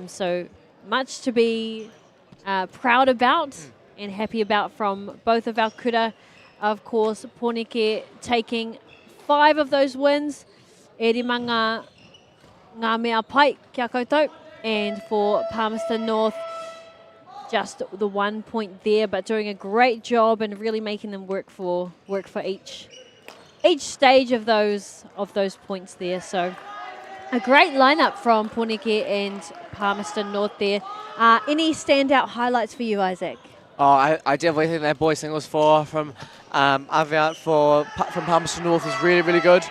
So much to be proud about and happy about from both of our kura. Of course, Pōneke taking 5 of those wins. E rima ngā mea pai kia koutou. And for Palmerston North, just the 1 point there, but doing a great job and really making them work for each stage of those points there. So a great lineup from Pōneke and Palmerston North there. Any standout highlights for you, Isaac? Oh, I definitely think that boys singles 4 from Aviat from Palmerston North was really, really good.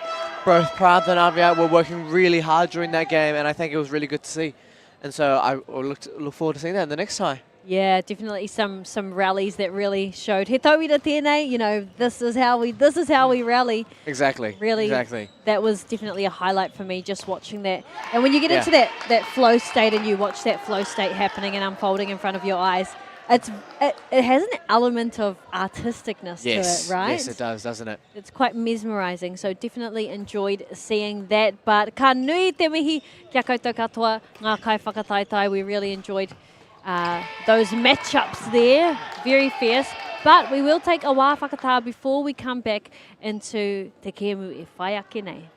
Both Prath and Aviat were working really hard during that game, and I think it was really good to see. And so I will look forward to seeing that in the next tie. Yeah, definitely some rallies that really showed. He tauira tēnei, you know, this is how we rally. Exactly. Really, exactly. That was definitely a highlight for me, just watching that. And when you get into that flow state and you watch that flow state happening and unfolding in front of your eyes, it has an element of artisticness to it, right? Yes, it does, doesn't it? It's quite mesmerising, so definitely enjoyed seeing that. But ka nui te mihi kia koutou katoa ngā kai whakataitai. We really enjoyed those matchups there, very fierce. But we will take a wā whakatā before we come back into te kēmu e whai ake nei.